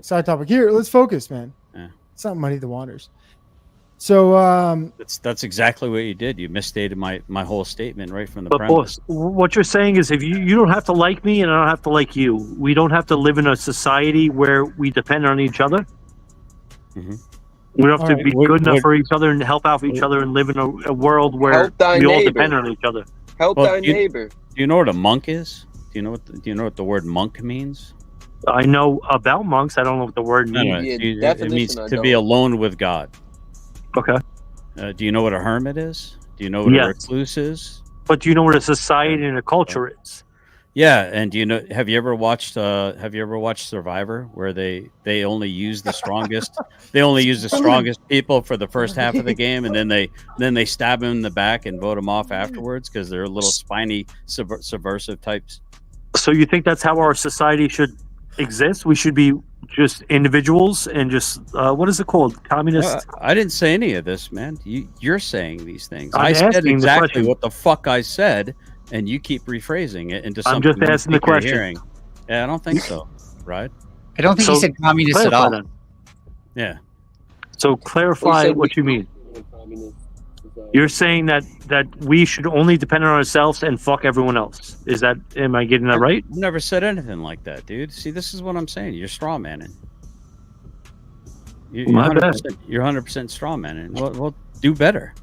Side topic. Here, let's focus, man. Yeah. It's not muddy the waters. So that's exactly what you did. You misstated my whole statement right from the But premise. boss, what you're saying is if you don't have to like me and I don't have to like you. We don't have to live in a society where we depend on each other. Mm-hmm. We don't have All to right. be good enough for each other and help out for each other and live in a world where Help thy we all neighbor. depend on each other. Help Well, thy do you- neighbor. Do you know what a monk is? Do you know what the word monk means? I know about monks. I don't know what the word No, means. no, it means to be alone with God. Okay. Do you know what a hermit is? Do you know what a Yes. recluse is? But do you know what a society and a culture is? Yeah, and do you know? Have you ever watched Survivor, where they only use the strongest? They only use the strongest people for the first half of the game, and then they stab them in the back and vote them off afterwards because they're little spiny subversive types. So you think that's how our society should exist? We should be just individuals and just what is it called? Communist? I didn't say any of this, man. You're saying these things. I'm I said asking the exactly question. what the fuck I said, and you keep rephrasing it into I'm something. just you asking the think you're question. hearing. Yeah, I don't think so. Right? I don't think he said communist at all. Then. Yeah. So clarify what you mean. You're saying that we should only depend on ourselves and fuck everyone else. Am I getting that right? I've never said anything like that, dude. See, this is what I'm saying. You're straw manning. You're My bad. 100%. You're 100% straw manning. Well, do better.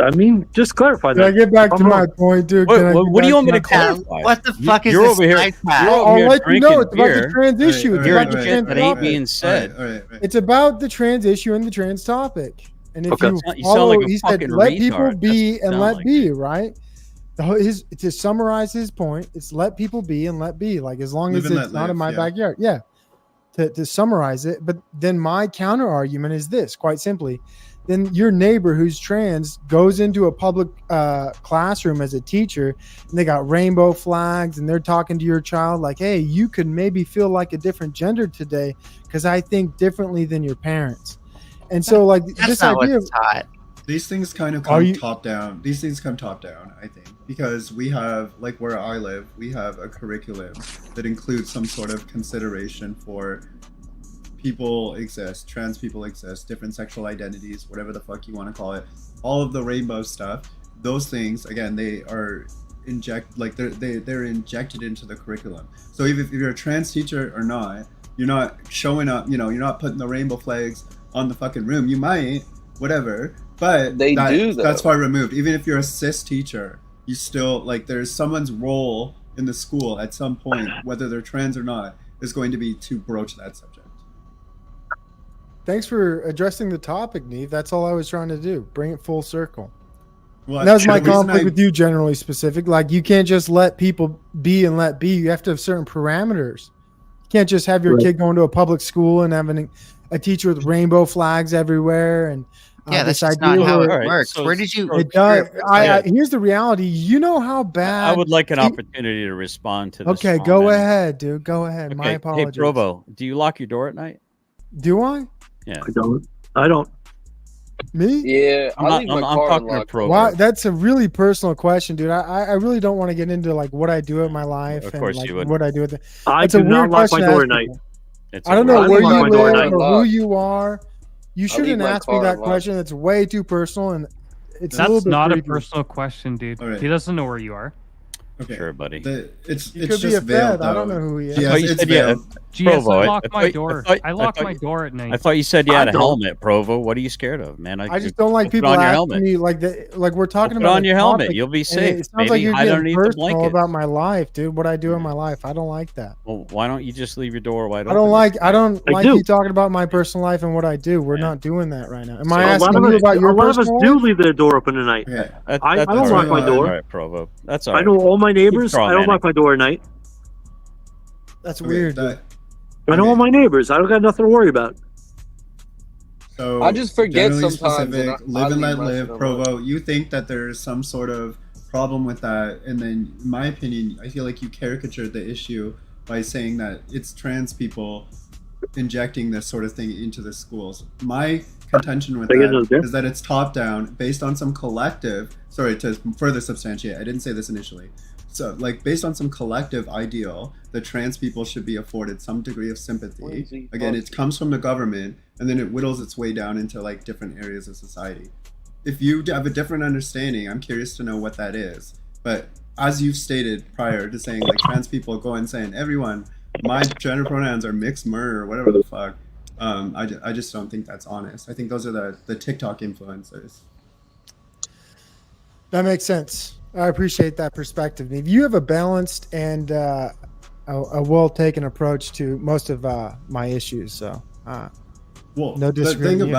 I mean, just clarify Can I get back to my point, dude? What, Can I what, get what do you back want me to my point? clarify? What the fuck is You're this over here. side path? You're over I'll here let you know. It's drinking about the beer. trans issue. It's You're about the shit trans that ain't topic. being said. It's about the trans issue and the trans topic. And if Okay. you You sound follow, like a he said, fucking let people retard. be That's what and you let sound like, be, right? To summarize his point, it's let people be and let be. Like as long Live as and it's let not live, in my yeah. backyard. Yeah. To summarize it. But then my counter argument is this, quite simply. Then your neighbor who's trans goes into a public classroom as a teacher and they got rainbow flags and they're talking to your child like, hey, you could maybe feel like a different gender today because I think differently than your parents. And so like this idea of These things kind of Are come you- top down. These things come top down, I think, because we have, like where I live, we have a curriculum that includes some sort of consideration for people exist, trans people exist, different sexual identities, whatever the fuck you want to call it, all of the rainbow stuff. Those things, again, they are they're injected into the curriculum. So if you're a trans teacher or not, you're not showing up. You're not putting the rainbow flags on the fucking room. You might, whatever, but They do, though. that's far removed. Even if you're a cis teacher, you still there's someone's role in the school at some point, whether they're trans or not, is going to be to broach that subject. Thanks for addressing the topic, Neve. That's all I was trying to do. Bring it full circle. Well, And that was my the reason conflict I- with you, generally specific. Like, you can't just let people be and let be. You have to have certain parameters. You can't just have your Right. kid going to a public school and having a teacher with rainbow flags everywhere. And Yeah, that's this just not idea how where- it works. Where did you? It does. Here's the reality. You know how bad. I would like an pe- opportunity to respond to this. Okay, straw go man. ahead, dude. Go ahead. My Okay, apologies. hey, Provo, do you lock your door at night? Do I? Yeah. I don't. Me? Yeah, I'm I not- leave my I'm car talking to unlocked. Provo. Why? That's a really personal question, dude. I really don't want to get into like what I do in my life Of and courd like you wouldn't. what I do with it. I That's do a not weird lock question my to door ask at night. people. It's I don't know I leave where my you door live at or night who locked. you are. You leave shouldn't my ask me car that unlocked. question. It's way too personal and it's a little That's bit not a creepy. personal question, dude. All right. He doesn't know where you are. Okay. Sure, buddy. It's He could just be a veiled, Fed. I don't though. know who he is. I Yes, thought you it's said, yeah, veiled. GS, Provo, I I lock my thought- door. I I lock thought my you- door at night. I thought you said you I had a don't. helmet, Provo. What are you scared of, man? I just don't like put it people on your asking helmet. me like we're talking Put about on a your helmet. topic, You'll be and safe. It sounds Maybe like you're hide getting underneath the personal blanket. about my life, dude. What I do in my life. I don't like that. Well, why don't you just leave your door wide I open? don't like I do. you talking about my personal life and what I do. We're Yeah. not doing that right now. Am So I A lot asking of you us, about your a lot of us personal do life? leave their door open at night. Okay. I don't all lock right. my door. All right, Provo. That's all right. I know all my neighbors. straw I don't manning. lock my door at night. That's Okay, weird. that- I know all my neighbors. I don't got nothing to worry about. So I just forget generally sometimes, and specific, I live and leave let my live, shit Provo. You think that there's some sort of problem with that, and then, in my opinion, I feel like you caricatured the issue by saying that it's trans people injecting this sort of thing into the schools. My contention with They get those that there? is that it's top down, based on some collective. Sorry, to further substantiate, I didn't say this initially. so like based on some collective ideal that trans people should be afforded some degree of sympathy. Again, it comes from the government, and then it whittles its way down into like different areas of society. If you have a different understanding, I'm curious to know what that is. But as you've stated prior to saying like trans people go and saying, everyone, my gender pronouns are mixed mer or whatever the fuck, I just don't think that's honest. I think those are the TikTok influencers. That makes sense. I appreciate that perspective. If you have a balanced and a well-taken approach to most of my issues, so well, no disagreement.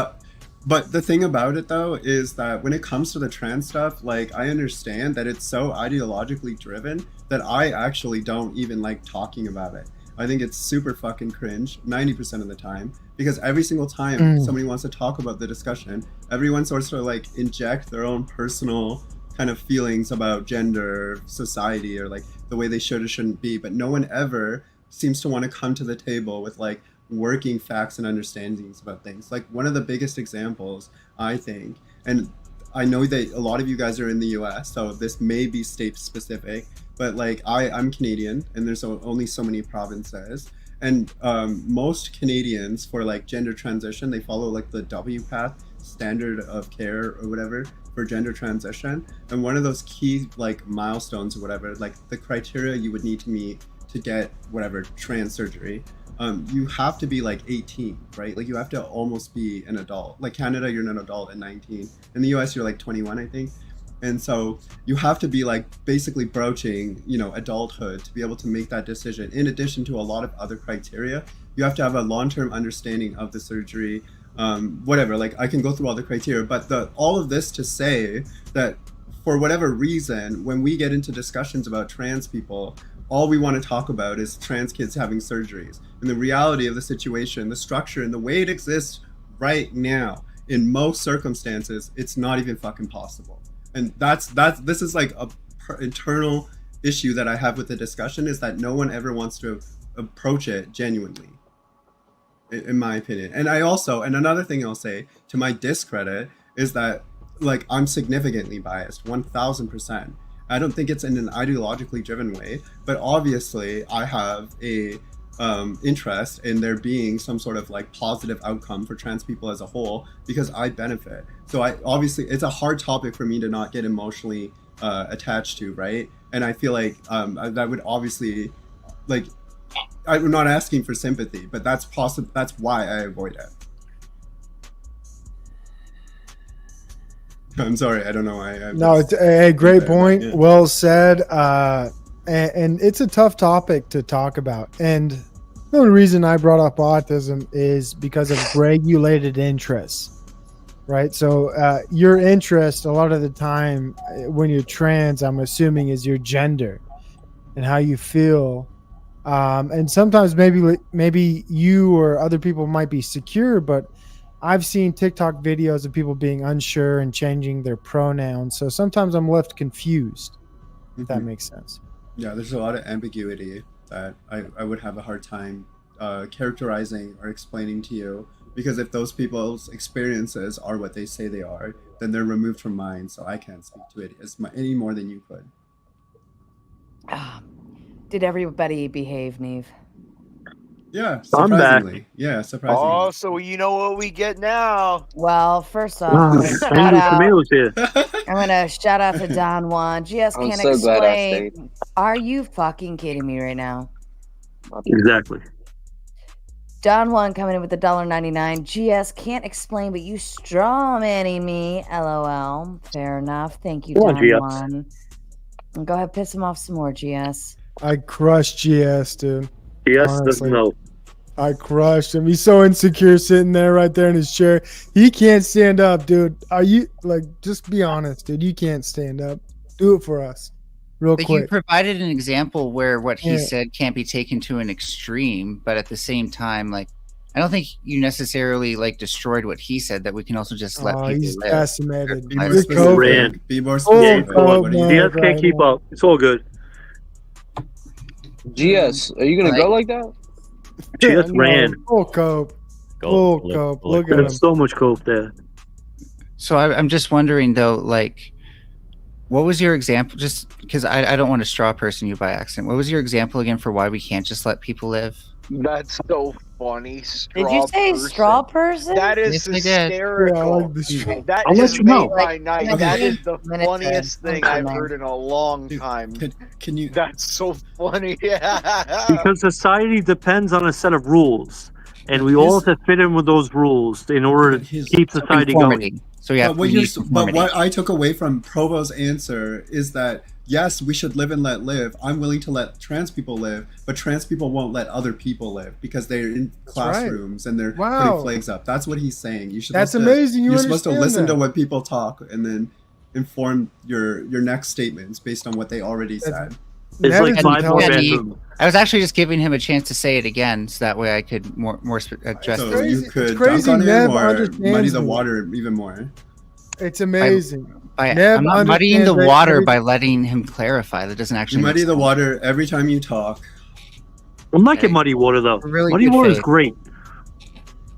But the thing about it though is that when it comes to the trans stuff, like I understand that it's so ideologically driven that I actually don't even like talking about it. I think it's super fucking cringe 90% of the time, because every single time somebody wants to talk about the discussion, everyone starts to like inject their own personal kind of feelings about gender, society, or like the way they should or shouldn't be, but no one ever seems to want to come to the table with like working facts and understandings about things. Like one of the biggest examples, I think, and I know that a lot of you guys are in the US, so this may be state specific, but like I'm Canadian and there's only so many provinces, and most Canadians for like gender transition, they follow like the WPATH standard of care or whatever for gender transition. And one of those key like milestones or whatever, like the criteria you would need to meet to get whatever trans surgery, you have to be like 18, right? Like you have to almost be an adult. Like Canada, you're an adult at 19. In the US, you're like 21, I think. And so you have to be like basically broaching, you know, adulthood to be able to make that decision. In addition to a lot of other criteria, you have to have a long-term understanding of the surgery, whatever. Like I can go through all the criteria, but all of this to say that for whatever reason, when we get into discussions about trans people, all we want to talk about is trans kids having surgeries. And the reality of the situation, the structure, and the way it exists right now, in most circumstances, it's not even fucking possible. And this is like a internal issue that I have with the discussion, is that no one ever wants to approach it genuinely, in my opinion. And another thing I'll say to my discredit is that like I'm significantly biased, 1000%. I don't think it's in an ideologically driven way, but obviously I have a interest in there being some sort of like positive outcome for trans people as a whole, because I benefit. So it's a hard topic for me to not get emotionally attached to, right? And I feel like that would obviously, like, I'm not asking for sympathy, but that's why I avoid it. I'm sorry, I don't know why. No, it's a great point. Yeah. Well said. And it's a tough topic to talk about. And the only reason I brought up autism is because of regulated interests, right? So your interest a lot of the time when you're trans, I'm assuming, is your gender and how you feel. And sometimes maybe you or other people might be secure, but I've seen TikTok videos of people being unsure and changing their pronouns. So sometimes I'm left confused, if that makes sense. Yeah, there's a lot of ambiguity that I would have a hard time characterizing or explaining to you, because if those people's experiences are what they say they are, then they're removed from mine, so I can't speak to it any more than you could. Did everybody behave, Neve? Yeah, surprisingly. Yeah, surprisingly. Oh, so you know what we get now. Well, first off, I'm gonna shout out to Don Juan. GS I'm can't so glad I explain. stayed. Are you fucking kidding me right now? Exactly. Don Juan coming in with $1.99. GS can't explain, but you straw manning me. LOL. Fair enough. Thank you, Don Juan. And go ahead, piss him off some more, GS. I crushed GS, dude. GS doesn't know. I crushed him. He's so insecure sitting there right there in his chair. He can't stand up, dude. Are you like, just be honest, dude. You can't stand up. Do it for us. Real But quick. you provided an example where what he said can't be taken to an extreme, but at the same time, like, I don't think you necessarily like destroyed what he said, that we can also just let people he's live. decimated. Be more specific. Be more specific. GS can't keep up. It's all good. GS, are you gonna go like that? GS ran. Full cope. Full cope. Look at him. There's so much cope there. So I'm just wondering though, like, What was your example? Just because I don't want to straw person you by accident. What was your example again for why we can't just let people live? That's so funny. Did you say straw person? That is Yes, I did. hysterical. That I'll let just you know. made my night. That is the Minutes funniest in. thing I've heard in a long time. Can you? That's so funny. Yeah. Because society depends on a set of rules, and we all have to fit in with those rules in order to keep society going. So yeah, but what I took away from Provo's answer is that yes, we should live and let live. I'm willing to let trans people live, but trans people won't let other people live because they're in classrooms and they're putting flags up. That's what he's saying. You should. That's amazing. You're supposed to listen to that. what people talk and then inform your next statements based on what they already said. It's like five more bedrooms. I was actually just giving him a chance to say it again, so that way I could more address. So this. you could dunk on him or muddy the water even more. It's amazing. I'm not muddying the water by letting him clarify. That doesn't actually. You muddy the water every time you talk. I'm not getting muddy water though. Really muddy good water is faith. great.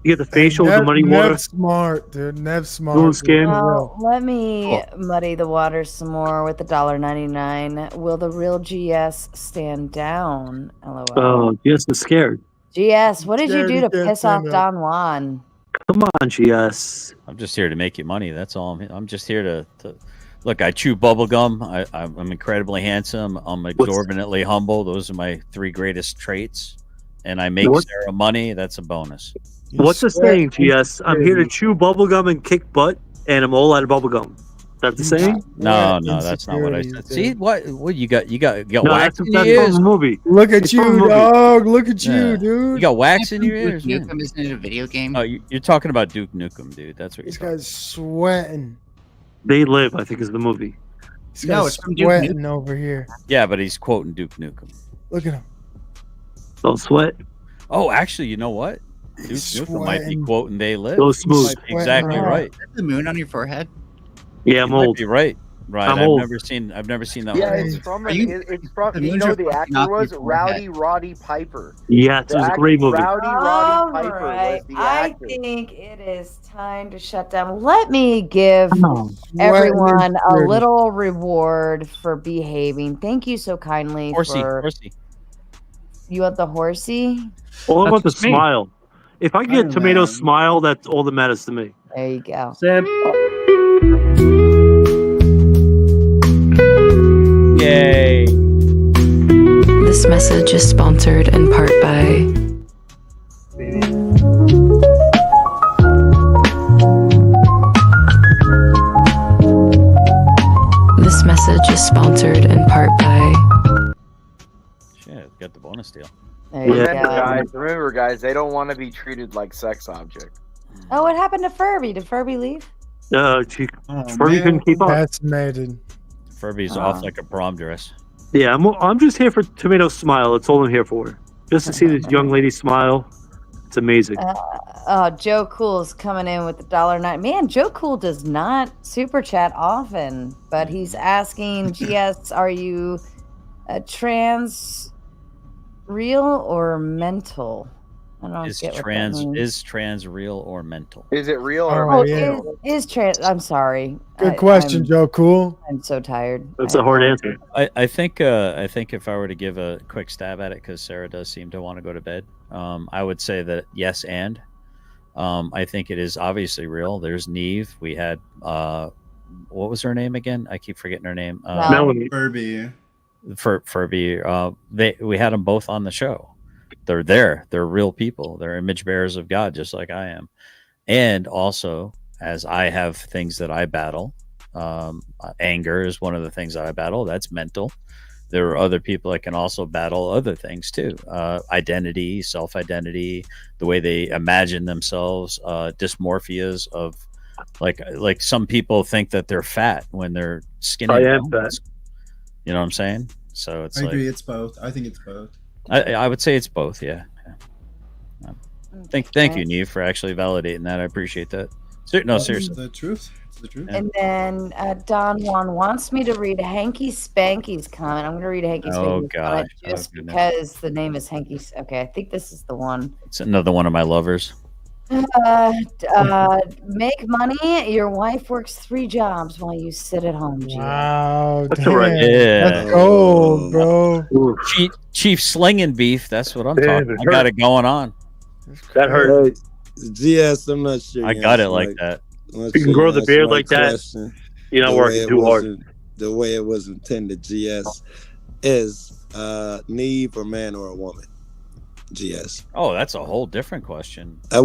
You get the facial, the muddy water. Nev's smart, dude. Nev's smart. Blue skin. Well, let me muddy the water some more with the $1.99. Will the real GS stand down? LOL. Oh, GS is scared. GS, what did you do to Scared piss off Don Juan? Come on, GS. I'm just here to make you money. That's all. I'm just here to look. I chew bubble gum. I'm incredibly handsome. I'm exorbitantly humble. Those are my three greatest traits. And I make Sarah money. That's a bonus. What's the saying, GS? I'm here to chew bubblegum and kick butt, and I'm all out of bubblegum. That's the saying? No, that's not what I said. See what you got? You got wax in your that's ears. from the movie. Look at It's from the you, movie. dog. Look at you, dude. You got wax in your ears. Duke man. Nukem isn't it a video game? Oh, you're talking about Duke Nukem, dude. That's what you're This talking. guy's sweating. They Live, I think, is the movie. This No, guy's it's from Duke sweating over here. Yeah, but he's quoting Duke Nukem. Look at him. Don't sweat. Oh, actually, you know what? Duke Nukem might be sweating. quoting "They Live." Go smooth. Might be exactly Sweating. right. The moon on your forehead. Yeah, I'm You might old. be right. Right. I'm I've old. never seen that Yeah, one. it's from. Are you- It's from. the You moons know are the actor not was before Rowdy Roddy Piper. Yes, it was a great movie. Rowdy All Piper was right, the I actor. think it is time to shut down. Let me give Sweating everyone and a dirty. little reward for behaving. Thank you so kindly for. Horsey. You want the horsey? All about the That's me. smile. If I get tomato smile, that's all that matters to me. There you go. Sam. Yay. This message is sponsored in part by This message is sponsored in part by Shit, got the bonus deal. There you Yeah. go. Remember, guys, they don't want to be treated like sex objects. Oh, what happened to Furby? Did Furby leave? Furby couldn't keep up. Fascinated. Furby's off like a prom dress. Yeah, I'm just here for tomato smile. That's all I'm here for. Just to see this young lady smile. It's amazing. Joe Cool's coming in with the $1.09. Man, Joe Cool does not super chat often, but he's asking, GS, are you trans real or mental? I don't Is get what that trans means. real or mental? Is it real or Oh, mental? yeah. Is trans? I'm sorry. Good question, Joe Cool. I'm so tired. That's a hard answer. I think if I were to give a quick stab at it, because Sarah does seem to want to go to bed, I would say that yes, and I think it is obviously real. There's Neve. We had what was her name again? I keep forgetting her name. Melanie. Furby. Furby. We had them both on the show. They're there. They're real people. They're image bearers of God, just like I am. And also, as I have things that I battle, anger is one of the things that I battle. That's mental. There are other people that can also battle other things too. Identity, self-identity, the way they imagine themselves, dysmorphias of like some people think that they're fat when they're skinny. I am fat. You know what I'm saying? So it's I like agree. It's both. I think it's both. I would say it's both. Yeah. Thank you, Neve, for actually validating that. I appreciate that. No, seriously. The truth. It's the truth. And then Don Juan wants me to read Hanky Spanky's comment. I'm going to read Hanky Oh, Spanky's gosh. comment just Oh, goodness. because the name is Hanky. Okay, I think this is the one. It's another one of my lovers. Make money. Your wife works 3 jobs while you sit at home. Gia. Wow, That's damn. all right. Yeah. That's gold, bro. Chief slinging beef. That's what I'm Damn, talking. it I got hurt. it going on. That hurt. GS, I'm not sure. I got it like that. If you can grow the beard like that, you're not working too hard. The way it was intended, GS, is Neve a man or a woman? GS. Oh, that's a whole different question. I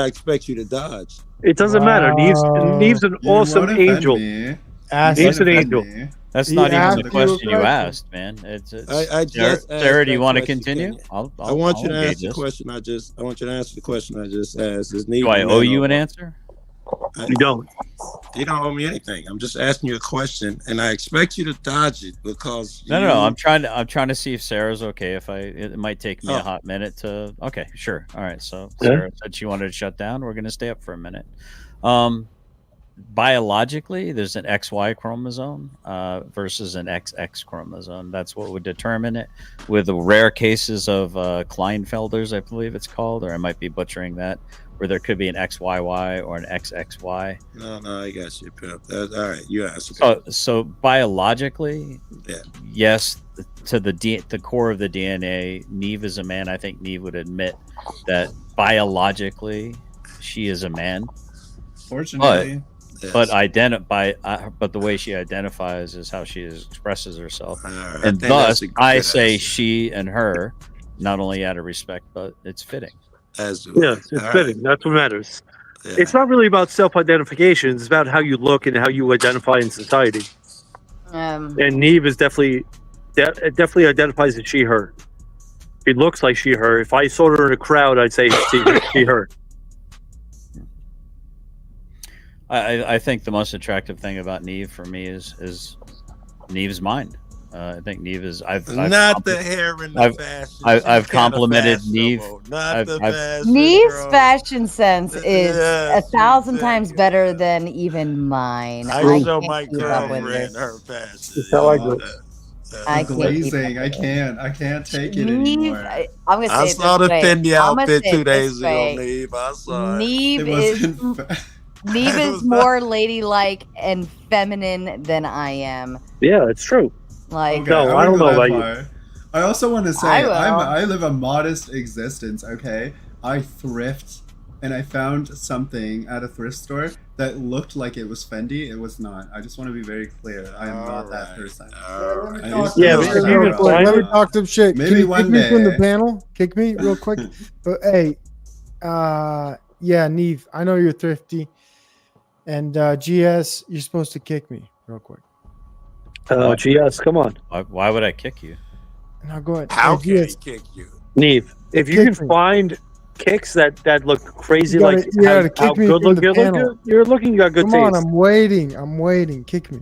expect you to dodge. It doesn't matter. Neve's an awesome angel. Neve's an angel. That's not even the question you asked, man. I just Sarah, do you want to continue? I want you to ask the question. I want you to answer the question I just asked. Is Neve do I owe you an answer? You don't. You don't owe me anything. I'm just asking you a question, and I expect you to dodge it because No. I'm trying to see if Sarah's okay. It might take me a hot minute to. Okay, sure. All right. So Sarah said she wanted to shut down. We're going to stay up for a minute. Biologically, there's an XY chromosome versus an XX chromosome. That's what would determine it. With the rare cases of Klinefelters, I believe it's called, or I might be butchering that, where there could be an XYY or an XXY. No, I got you, Pip. All right, you asked. So biologically, yes, to the core of the DNA, Neve is a man. I think Neve would admit that biologically she is a man. Fortunately. But the way she identifies is how she expresses herself, and thus I say she and her, not only out of respect, but it's fitting. It's fitting. That's what matters. Yeah. It's not really about self-identification. It's about how you look and how you identify in society. And Neve is definitely identifies as she, her. It looks like she, her. If I saw her in a crowd, I'd say she, her. I think the most attractive thing about Neve for me is Neve's mind. I think Neve is. The hair and the fashion. I've complimented Neve. Neve's fashion sense is 1,000 times better than even mine. I show my girlfriend her fashion. I glazing. I can't take it anymore. I saw the Fendi outfit 2 days ago, Neve. I saw it. Neve is more ladylike and feminine than I am. Yeah, it's true. Like, no, I don't know about you. I also want to say I live a modest existence. Okay, I thrift, and I found something at a thrift store that looked like it was Fendi. It was not. I just want to be very clear. I am not that person. Let me talk some shit. Maybe Can you one kick me from the day. panel? Kick me real quick. But hey, yeah, Neve, I know you're thrifty, and GS, you're supposed to kick me real quick. GS, come on. Why would I kick you? No, go ahead. How can he kick you? Neve, if you can find kicks that look crazy, You gotta how kick me good from look the panel. you're looking, you got good Come taste. on, I'm waiting. Kick me.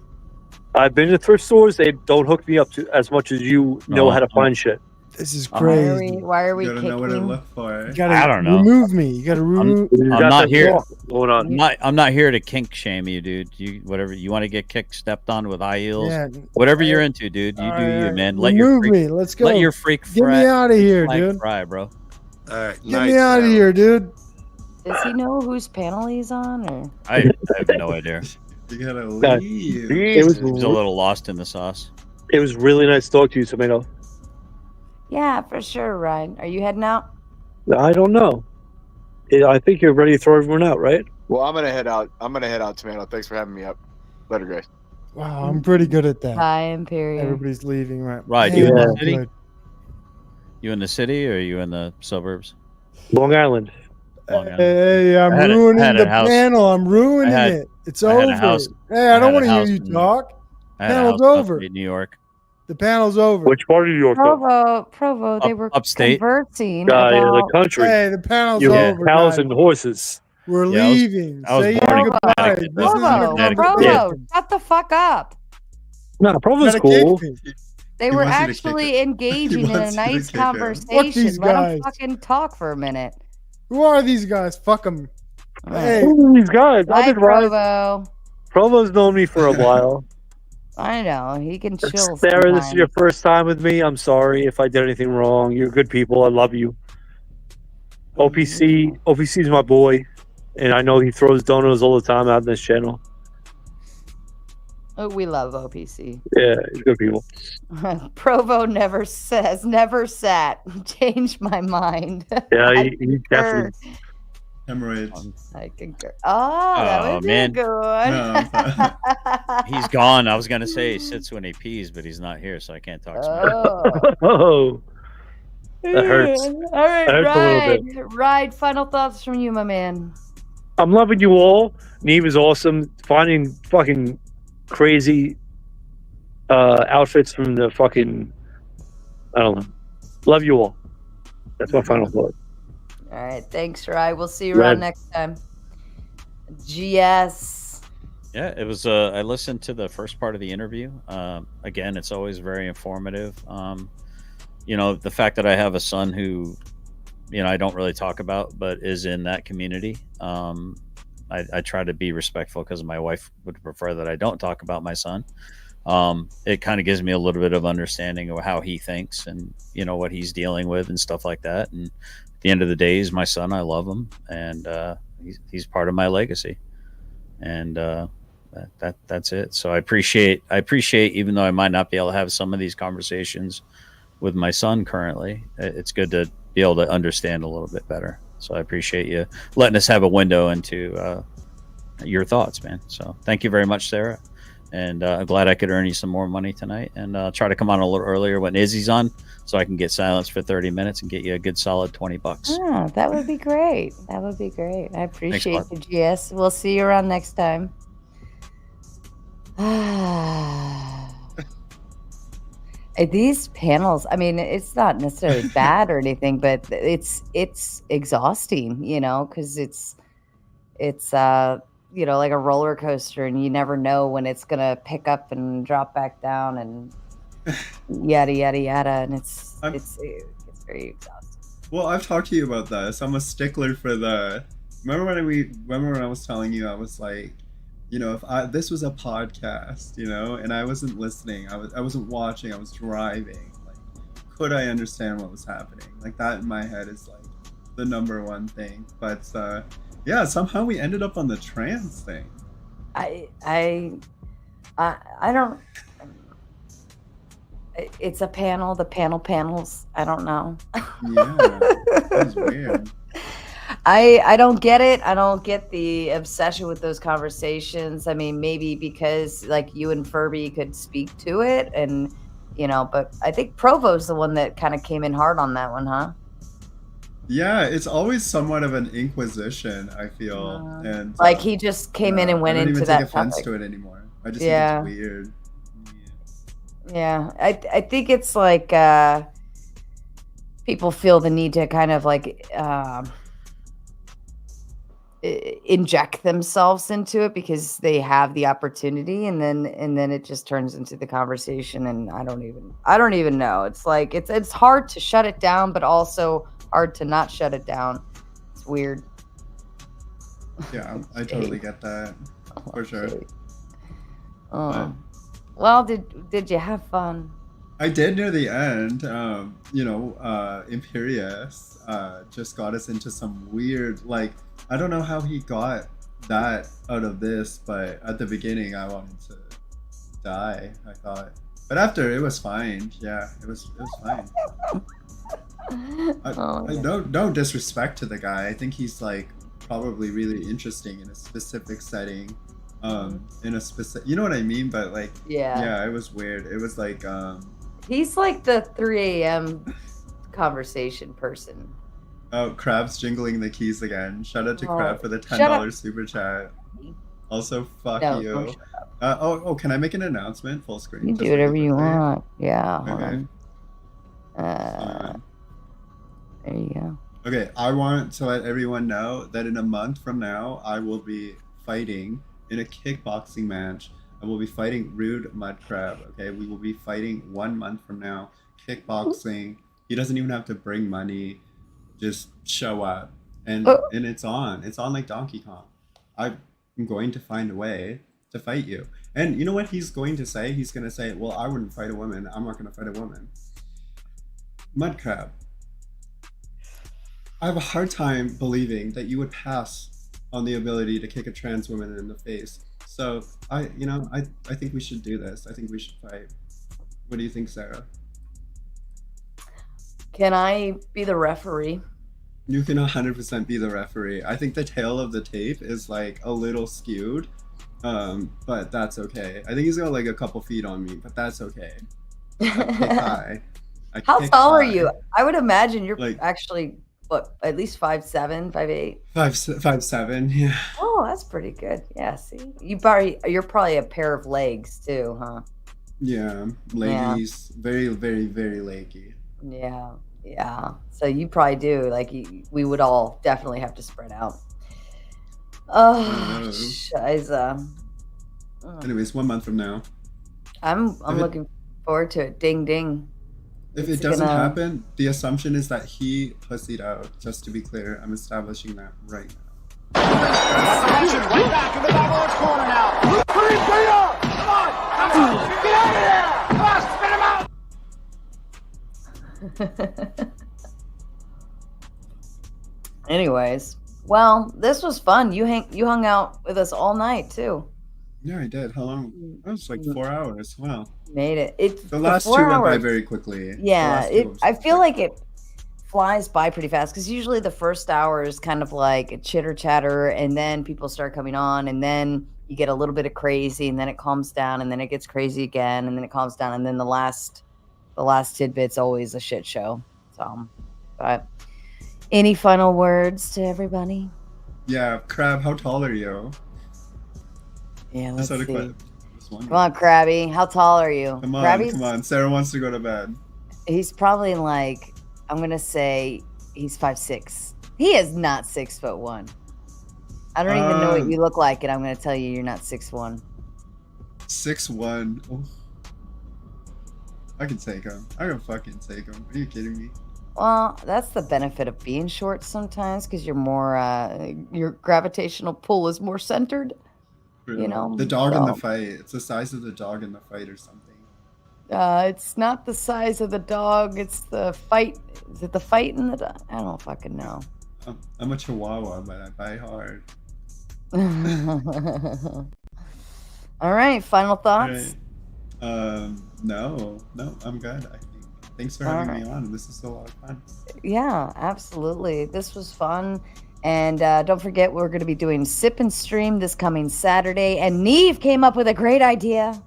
I've been to thrift stores. They don't hook me up to as much as you know how to find shit. This is crazy. Why are we You gotta know where to kicking? look for. You gotta I don't know. remove me. You gotta remove. I'm not here. Going on. I'm not here to kink shame you, dude. Whatever you want to get kicked, stepped on with high heels, Yeah. whatever you're into, dude. You do you, man. Let remove your freak, me. Let's go. Let your freak Get me out of here, dude. fry, bro. All right, Get me out of here, dude. Does he know whose panel he's on? Or I have no idea. You gotta leave. It was He was a little lost in the sauce. It was really nice to talk to you, Tomato. yeah, for sure, Ryan. Are you heading out? I don't know. I think you're ready to throw everyone out, right? Well, I'm gonna head out. Tomato. Thanks for having me up. Later, guys. Wow, I'm pretty good at that. Bye, Imperial. Everybody's leaving, right? Right, Man, you in the I'm city? good. You in the city or are you in the suburbs? Long Island. Long Island. Hey, I'm I had ruining a the house. panel. I'm ruining I had- it. It's I had a over. house- Hey, I I don't had want a to hear house you in- talk. I had a Panel's house in over. upstate New York. The panel's over. Which part of New York? though? Provo, they were upstate. conversing In the about country. Hey, the panel's You over. have cows guys. and horses. We're Yeah, I was- leaving. I was Say born your in goodbye. Connecticut, This is though. your Connecticut. Provo, conversation. shut the fuck up. No, Provo's You gotta kick cool. me. They He were wants you to kick actually it. engaging He in a wants you to nice kick him. Fuck conversation. these Let them guys. fucking talk for a minute. Who are these guys? Fuck them. Hey, Who are these guys? Bye, I've been riding. Provo. Provo's known me for a while. I know he can chill. Sarah, this is sometimes. your first time with me. I'm sorry if I did anything wrong. You're good people. I love you. OPC's my boy, and I know he throws donuts all the time out in this channel. Oh, we love OPC. Yeah, he's good people. Provo never sat. Changed my mind. Yeah, I he definitely. Hemorrhoids. I concur. Oh, that was man. a good one. No, He's gone. I was gonna say he sits when he pees, but he's not here, so I can't talk smack. Oh, that hurts. All right, That hurts a little bit. Ride. Final thoughts from you, my man. I'm loving you all. Neve is awesome. Finding fucking crazy outfits from the fucking. I don't know. Love you all. That's my final thought. All right, thanks, Rye. We'll see you around next time. GS. Yeah, it was. I listened to the first part of the interview. Again, it's always very informative. You know, the fact that I have a son who, you know, I don't really talk about, but is in that community. I try to be respectful because my wife would prefer that I don't talk about my son. It kind of gives me a little bit of understanding of how he thinks and, you know, what he's dealing with and stuff like that. And at the end of the day, he's my son. I love him, and he's part of my legacy. And that's it. So I appreciate, even though I might not be able to have some of these conversations with my son currently, it's good to be able to understand a little bit better. So I appreciate you letting us have a window into your thoughts, man. So thank you very much, Sarah. And I'm glad I could earn you some more money tonight. And I'll try to come on a little earlier when Izzy's on, so I can get silence for 30 minutes and get you a good solid $20. Oh, that would be great. That would be great. I appreciate the GS. We'll see you around next time. These panels, I mean, it's not necessarily bad or anything, but it's exhausting, you know, because it's you know, like a roller coaster, and you never know when it's gonna pick up and drop back down, and yada yada yada, and it's very exhausting. Well, I've talked to you about this. I'm a stickler for the. Remember when I was telling you, I was like, you know, if this was a podcast, you know, and I wasn't listening, I wasn't watching, I was driving. Like, could I understand what was happening? Like, that in my head is like the number one thing. But yeah, somehow we ended up on the trans thing. I don't. It's a panel. The panels. I don't know. Yeah, that's weird. I don't get it. I don't get the obsession with those conversations. I mean, maybe because like you and Furby could speak to it, and you know, but I think Provo's the one that kind of came in hard on that one, huh? Yeah, it's always somewhat of an inquisition, I feel, and like he just came in and went into that I don't even take offense topic. to it anymore. I just think it's weird. Yeah, I think it's like people feel the need to kind of like inject themselves into it because they have the opportunity, and then it just turns into the conversation, and I don't even know. It's like it's hard to shut it down, but also hard to not shut it down. It's weird. Yeah, I totally get that for sure. Oh. Well, did you have fun? I did near the end. You know, Imperius just got us into some weird, like, I don't know how he got that out of this, but at the beginning I wanted to die, I thought. But after, it was fine. Yeah, it was fine. No disrespect to the guy. I think he's like probably really interesting in a specific setting. In a specific, you know what I mean? But like, yeah, it was weird. It was like, he's like the 3 a.m. conversation person. Oh, Crab's jingling the keys again. Shout out to Crab for the $10 super chat. Also, fuck you. Can I make an announcement? Full screen. You do whatever you want. Yeah. Okay. There you go. Okay, I want to let everyone know that in a month from now, I will be fighting in a kickboxing match. I will be fighting Rude Mudcrab. Okay, we will be fighting 1 month from now. Kickboxing. He doesn't even have to bring money. Just show up, and it's on. It's on like Donkey Kong. I'm going to find a way to fight you. And you know what he's going to say? He's going to say, "Well, I wouldn't fight a woman. I'm not going to fight a woman." Mudcrab. I have a hard time believing that you would pass on the ability to kick a trans woman in the face. So I think we should do this. I think we should fight. What do you think, Sarah? Can I be the referee? You can 100% be the referee. I think the tail of the tape is like a little skewed, but that's okay. I think he's got like a couple feet on me, but that's okay. I kick high. How tall are you? I would imagine you're actually what, at least 5'7", 5'8". 5'7", yeah. Oh, that's pretty good. Yeah, see, you're probably a pair of legs too, huh? Yeah, leggies, very, very, very leggy. Yeah. So you probably do. Like we would all definitely have to spread out. Oh, shiza. Anyways, 1 month from now. I'm looking forward to it. Ding ding. If it doesn't happen, the assumption is that he pussied out. Just to be clear, I'm establishing that right now. Right back in the Babylon's corner now. Come on! Get out of there! Come on, spin him out! Anyways, well, this was fun. You hung out with us all night too. Yeah, I did. How long? That was like 4 hours. Wow. Made it. The last 2 went by very quickly. Yeah, I feel like it flies by pretty fast because usually the first hour is kind of like a chitter chatter, and then people start coming on, and then you get a little bit of crazy, and then it calms down, and then it gets crazy again, and then it calms down, and then the last tidbit's always a shit show. So, but any final words to everybody? Yeah, Crab, how tall are you? Yeah, let's see. Come on, Krabby. How tall are you? Come on. Sarah wants to go to bed. He's probably like, I'm going to say he's 5'6". He is not 6'1". I don't even know what you look like, and I'm going to tell you you're not 6'1". 6'1". Oh. I can take him. I can fucking take him. Are you kidding me? Well, that's the benefit of being short sometimes because you're more, your gravitational pull is more centered. You know, the dog in the fight. It's the size of the dog in the fight or something. It's not the size of the dog. It's the fight. Is it the fight in the dog? I don't fucking know. I'm a chihuahua, but I bite hard. All right. Final thoughts? No, I'm good. I think. Thanks for having me on. This is a lot of fun. Yeah, absolutely. This was fun. And don't forget, we're going to be doing Sip and Stream this coming Saturday. And Neve came up with a great idea.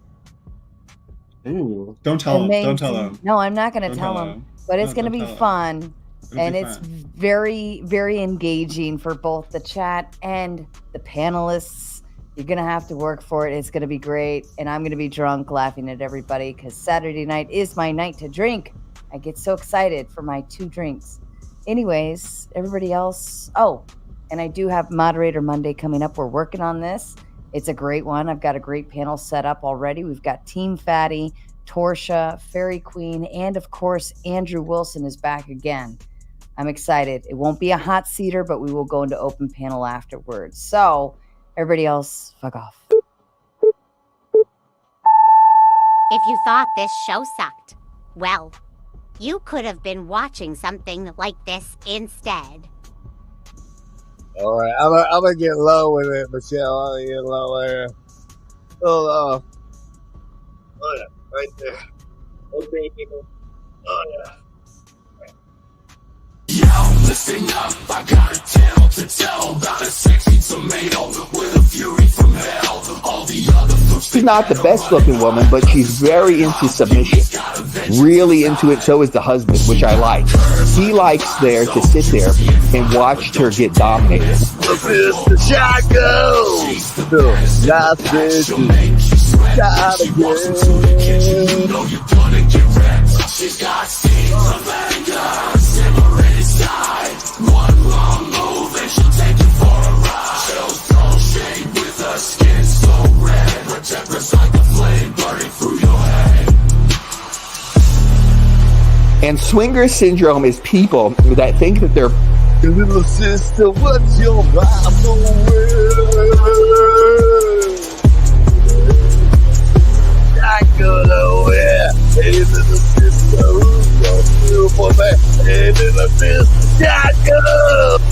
Ooh, don't tell him. Don't tell him. No, I'm not going to tell him. But it's going to be fun. And it's very, very engaging for both the chat and the panelists. You're going to have to work for it. It's going to be great. And I'm going to be drunk laughing at everybody because Saturday night is my night to drink. I get so excited for my 2 drinks. Anyways, everybody else. Oh, and I do have Moderator Monday coming up. We're working on this. It's a great one. I've got a great panel set up already. We've got Team Fatty, Torsha, Fairy Queen, and of course, Andrew Wilson is back again. I'm excited. It won't be a hot seater, but we will go into open panel afterwards. So, everybody else, fuck off. If you thought this show sucked, well, you could have been watching something like this instead. All right, I'm gonna get low with it, Michelle. I'm gonna get low there. Oh, low. Oh yeah, right there. Okay, people. Oh yeah. Yo, listen up, I got a tale to tell about a sexy tomato with a fury from hell. All the other folks. She's not the best looking woman, but she's very into submission. Really into it, so is the husband, which I like. He likes there to sit there and watch her get dominated. Mr. Chaco! She's got steams of anger, simmering inside. One long move and she'll take you for a ride. She'll throw shade with her skin so red. Her temper's like a flame burning through your head. And swinger syndrome is people that think that they're little sister, what's your problem I go nowhere. Hey, little sister, who's so beautiful, man? Hey, little sister, go.